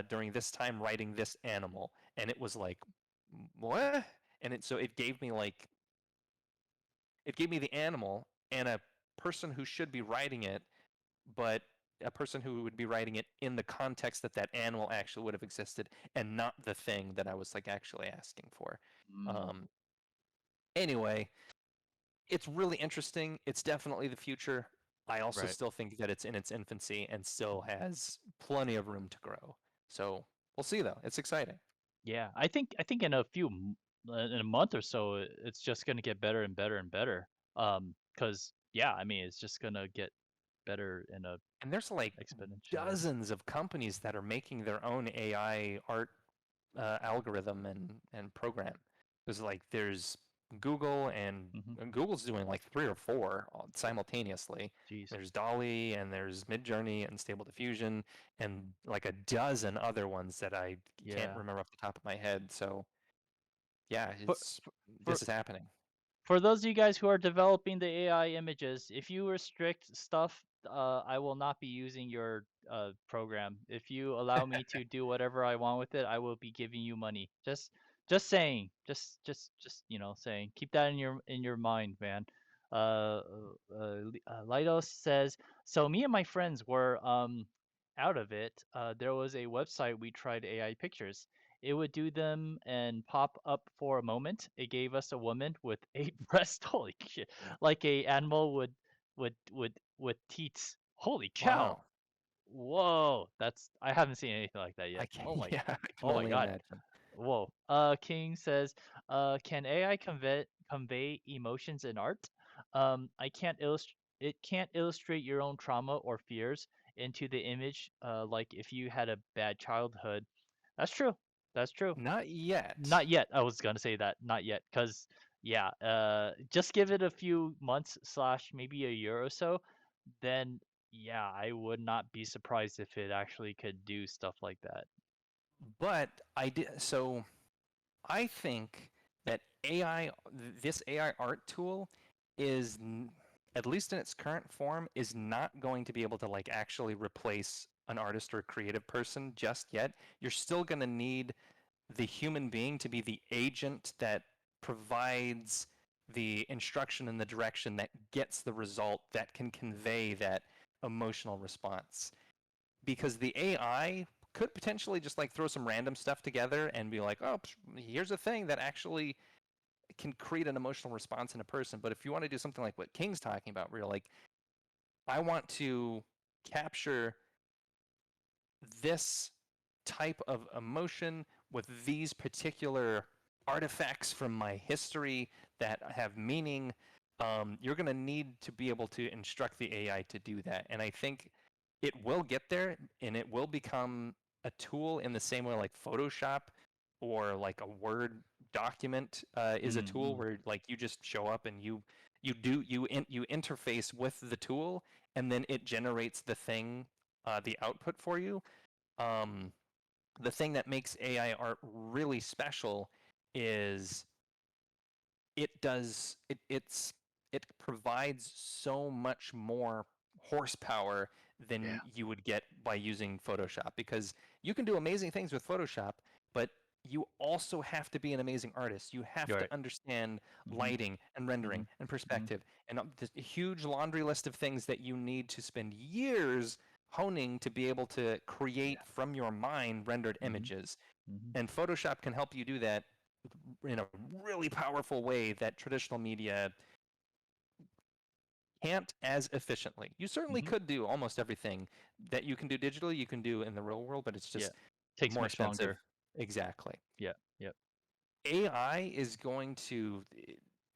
during this time riding this animal, and it was like what, and it gave me the animal and a person who should be riding it, but a person who would be writing it in the context that that animal actually would have existed and not the thing that I was like actually asking for. Mm, um, anyway, it's really interesting. It's definitely the future. I also right. still think that it's in its infancy and still has plenty of room to grow. So we'll see, though. It's exciting. Yeah. I think in in a month or so, it's just gonna get better and better and better. 'Cause yeah, I mean, it's just gonna get better in a And there's like exponential way. dozens of companies that are making their own AI art algorithm and program. There's Google, Mm-hmm. and Google's doing like 3 or 4 simultaneously. Jeez. There's Dolly, and there's Midjourney and Stable Diffusion, and like a dozen other ones that I can't Yeah. remember off the top of my head. So yeah, For for this is happening. For those of you guys who are developing the AI images, if you restrict stuff, I will not be using your program. If you allow me to do whatever I want with it, I will be giving you money. Just saying. Just saying. Keep that in your mind, man. Lidos says, so me and my friends were out of it. There was a website we tried AI pictures. It would do them and pop up for a moment. It gave us a woman with 8 breasts. Holy shit! Like a animal with teats. Holy cow! Wow, Whoa, I haven't seen anything like that I yet. can yeah, I can Oh my only god. imagine. Whoa. King says, can AI convey emotions in art? I can't illustrate. It can't illustrate your own trauma or fears into the image. Like if you had a bad childhood. That's true. That's true. Not yet. Not yet. I was gonna say that. Not yet, cause yeah. Just give it a few months slash maybe a year or so, then yeah, I would not be surprised if it actually could do stuff like that. But I did so I think that this AI art tool is, at least in its current form, is not going to be able to like actually replace an artist or a creative person just yet. You're still going to need the human being to be the agent that provides the instruction and the direction that gets the result that can convey that emotional response, because the AI could potentially just like throw some random stuff together and be like, oh, here's a thing that actually can create an emotional response in a person. But if you want to do something like what King's talking about, where you're like, I want to capture this type of emotion with these particular artifacts from my history that have meaning, you're going to need to be able to instruct the AI to do that. And I think it will get there, and it will become a tool in the same way like Photoshop or like a Word document is a tool where like you just show up and you interface with the tool, and then it generates the thing, the output for you. The thing that makes AI art really special is it provides so much more horsepower than you would get by using Photoshop, because you can do amazing things with Photoshop, but you also have to be an amazing artist. You have to understand lighting and rendering and perspective and this huge laundry list of things that you need to spend years honing to be able to create from your mind rendered images. And Photoshop can help you do that in a really powerful way that traditional media can't as efficiently. You certainly could do almost everything that you can do digitally, you can do in the real world, but it's just takes more much expensive. longer. Exactly. Yep. AI is going to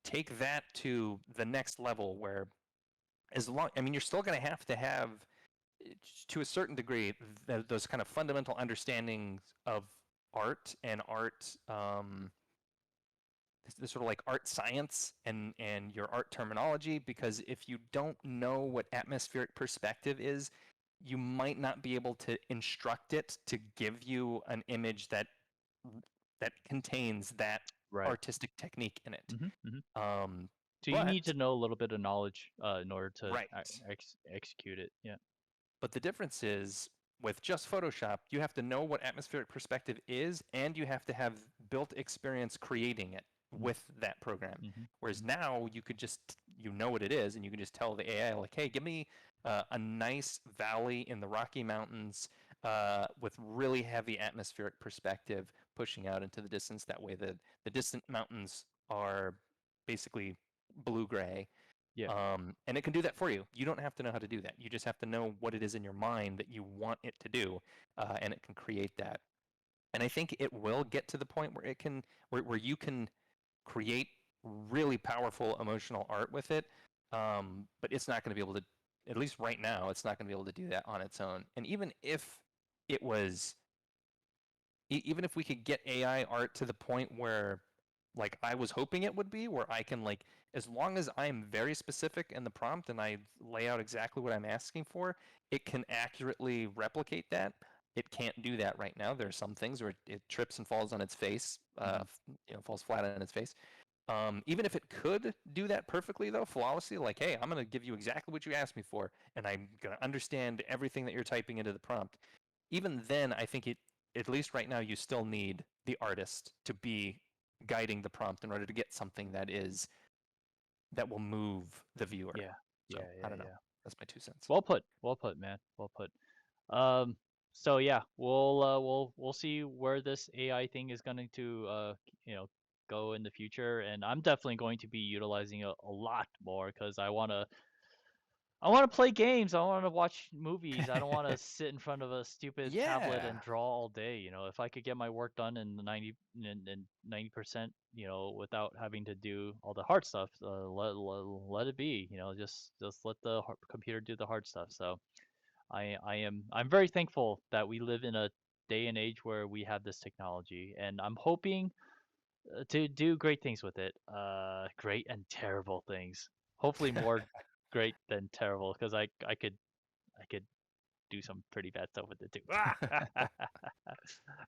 take that to the next level, where you're still going to have to a certain degree those kind of fundamental understandings of art and art, this sort of like art science and your art terminology, because if you don't know what atmospheric perspective is, you might not be able to instruct it to give you an image that contains that artistic technique in it. So you need to know a little bit of knowledge in order to execute it. Yeah. But the difference is, with just Photoshop, you have to know what atmospheric perspective is, and you have to have built experience creating it with that program. Whereas now you could just, know what it is, and you can just tell the AI, like, hey, give me a nice valley in the Rocky Mountains with really heavy atmospheric perspective pushing out into the distance. That way the distant mountains are basically blue-gray. And it can do that for you. You don't have to know how to do that. You just have to know what it is in your mind that you want it to do, and it can create that. And I think it will get to the point where it can, where you can create really powerful emotional art with it. But it's not going to be able to, at least right now, it's not going to be able to do that on its own. And even if it was, even if we could get AI art to the point where, like I was hoping it would be, where I can, like, as long as I'm very specific in the prompt and I lay out exactly what I'm asking for, it can accurately replicate that. It can't do that right now. There are some things where it trips and falls on its face, falls flat on its face. Even if it could do that perfectly, though, flawlessly, like, hey, I'm going to give you exactly what you asked me for, and I'm going to understand everything that you're typing into the prompt. Even then, I think at least right now, you still need the artist to be guiding the prompt in order to get something that will move the viewer. So, I don't know. That's my 2 cents. Well put, man. Well put. So yeah, we'll see where this AI thing is going to go in the future, and I'm definitely going to be utilizing it a lot more because I want to play games. I want to watch movies. I don't want to sit in front of a stupid tablet and draw all day. If I could get my work done in 90%, without having to do all the hard stuff, let it be. Just let the computer do the hard stuff. So I'm very thankful that we live in a day and age where we have this technology, and I'm hoping to do great things with it. Great and terrible things. Hopefully more great than terrible, because I could do some pretty bad stuff with it too.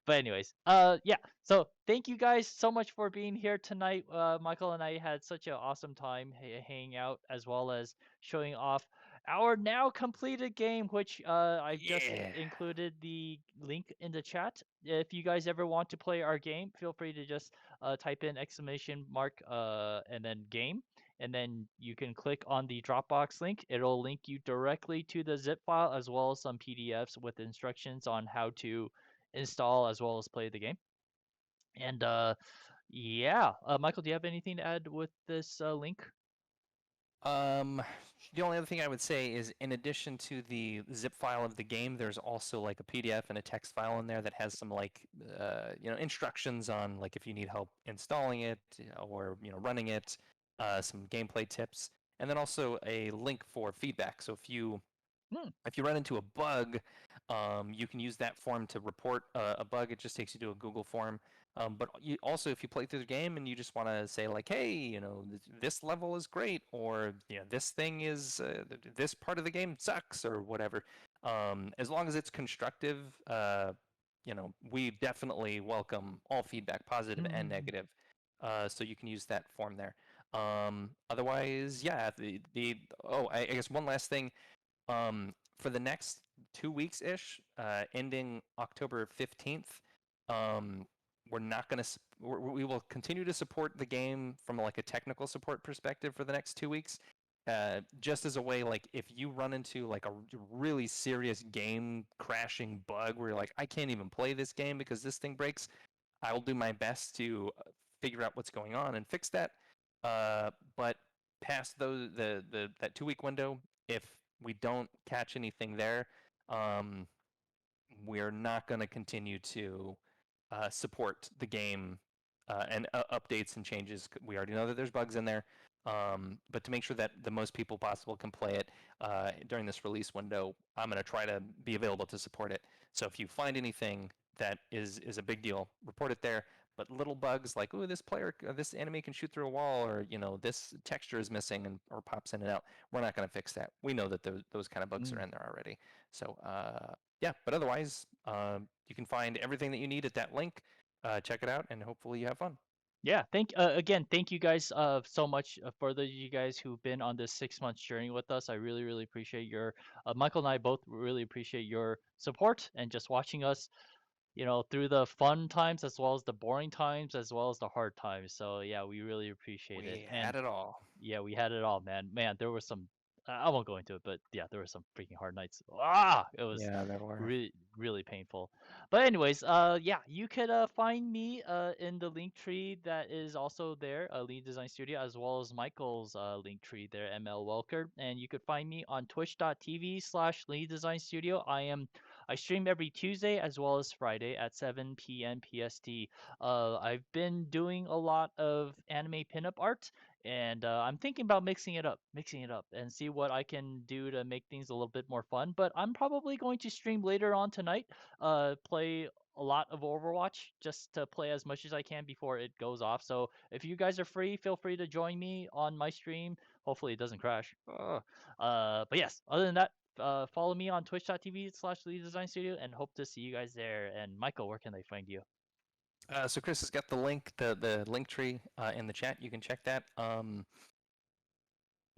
But anyways, yeah. So thank you guys so much for being here tonight. Michael and I had such an awesome time hanging out, as well as showing off our now completed game, which I just included the link in the chat. If you guys ever want to play our game, feel free to just type in exclamation mark and then game, and then you can click on the Dropbox link. It'll link you directly to the zip file, as well as some PDFs with instructions on how to install as well as play the game. And yeah, Michael, do you have anything to add with this link? The only other thing I would say is, in addition to the zip file of the game, there's also like a PDF and a text file in there that has some, like, instructions on, like, if you need help installing it or running it, some gameplay tips, and then also a link for feedback. So if you run into a bug, you can use that form to report a bug. It just takes you to a Google form. But you also, if you play through the game and you just want to say like, hey, this level is great, or this thing is this part of the game sucks, or whatever. As long as it's constructive, we definitely welcome all feedback, positive and negative. So you can use that form there. Otherwise, yeah. I guess one last thing. For the next 2 weeks ish, ending October 15th, we're not going to. We will continue to support the game from like a technical support perspective for the next 2 weeks. Just as a way, like if you run into like a really serious game crashing bug where you're like, I can't even play this game because this thing breaks, I will do my best to figure out what's going on and fix that. But past that 2 week window, if we don't catch anything there, we're not going to continue to support the game and updates and changes. We already know that there's bugs in there, but to make sure that the most people possible can play it during this release window, I'm going to try to be available to support it. So if you find anything that is a big deal, report it there. But little bugs like, oh, this enemy can shoot through a wall, or this texture is missing or pops in and out, we're not going to fix that. We know that those kind of bugs are in there already. So yeah, but otherwise, you can find everything that you need at that link. Check it out, and hopefully you have fun. Yeah, thank you guys so much for you guys who've been on this 6 month journey with us. I really really appreciate your Michael and I both really appreciate your support and just watching us, through the fun times as well as the boring times as well as the hard times. So yeah, we really appreciate it. We And had it all. yeah, we had it all, man. Man, there were some. I won't go into it, but yeah, there were some freaking hard nights. It was Yeah, there were. really, really painful. But anyways, yeah, you could find me in the link tree that is also there, Lead Design Studio, as well as Michael's link tree there, ML Welker, and you could find me on twitch.tv/Lead Design Studio. I stream every Tuesday as well as Friday at 7 p.m. PST. I've been doing a lot of anime pinup art, and I'm thinking about mixing it up, and see what I can do to make things a little bit more fun. But I'm probably going to stream later on tonight, play a lot of Overwatch just to play as much as I can before it goes off. So if you guys are free, feel free to join me on my stream. Hopefully it doesn't crash. But yes, other than that, follow me on twitch.tv/Lead Design Studio, and hope to see you guys there. And Michael, where can they find you? So Chris has got the link, the link tree in the chat. You can check that.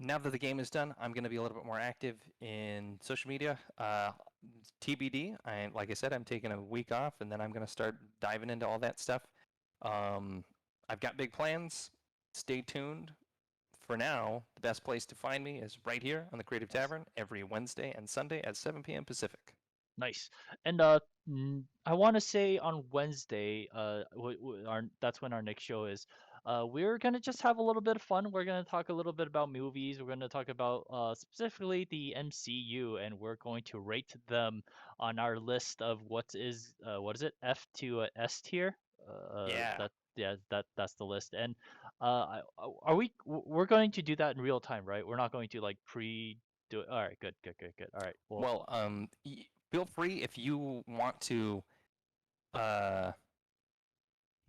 Now that the game is done, I'm going to be a little bit more active in social media. TBD. Like I said, I'm taking a week off, and then I'm going to start diving into all that stuff. I've got big plans. Stay tuned. For now, the best place to find me is right here on the Creative Tavern every Wednesday and Sunday at 7 p.m. Pacific. Nice. And I want to say on Wednesday, that's when our next show is. We're gonna just have a little bit of fun. We're gonna talk a little bit about movies. We're gonna talk about specifically the MCU, and we're going to rate them on our list of what is it, F to S tier. Yeah. That's the list. And we're going to do that in real time, right? We're not going to like do it. All right, good. All right. Well, feel free if you want to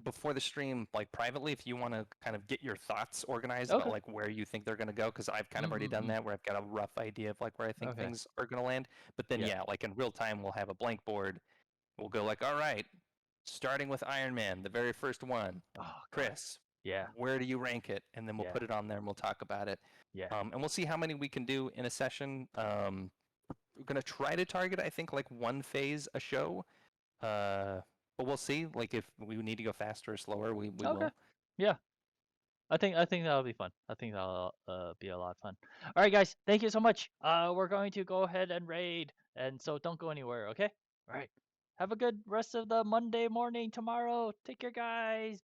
before the stream, like privately, if you want to kind of get your thoughts organized Okay. about like where you think they're going to go, because I've kind of already done that, where I've got a rough idea of like where I think Okay. things are going to land. But then Yeah. like in real time, we'll have a blank board. We'll go like, all right, starting with Iron Man, the very first one. Oh, God. Chris, Yeah. where do you rank it? And then we'll put it on there and we'll talk about it. Yeah. And we'll see how many we can do in a session. We're going to try to target, I think, like one phase a show. But we'll see. Like if we need to go faster or slower, we Okay. will. Yeah. I think that'll be fun. I think that'll be a lot of fun. All right, guys. Thank you so much. We're going to go ahead and raid, and so don't go anywhere. Okay. All right. Have a good rest of the Monday morning tomorrow. Take care, guys.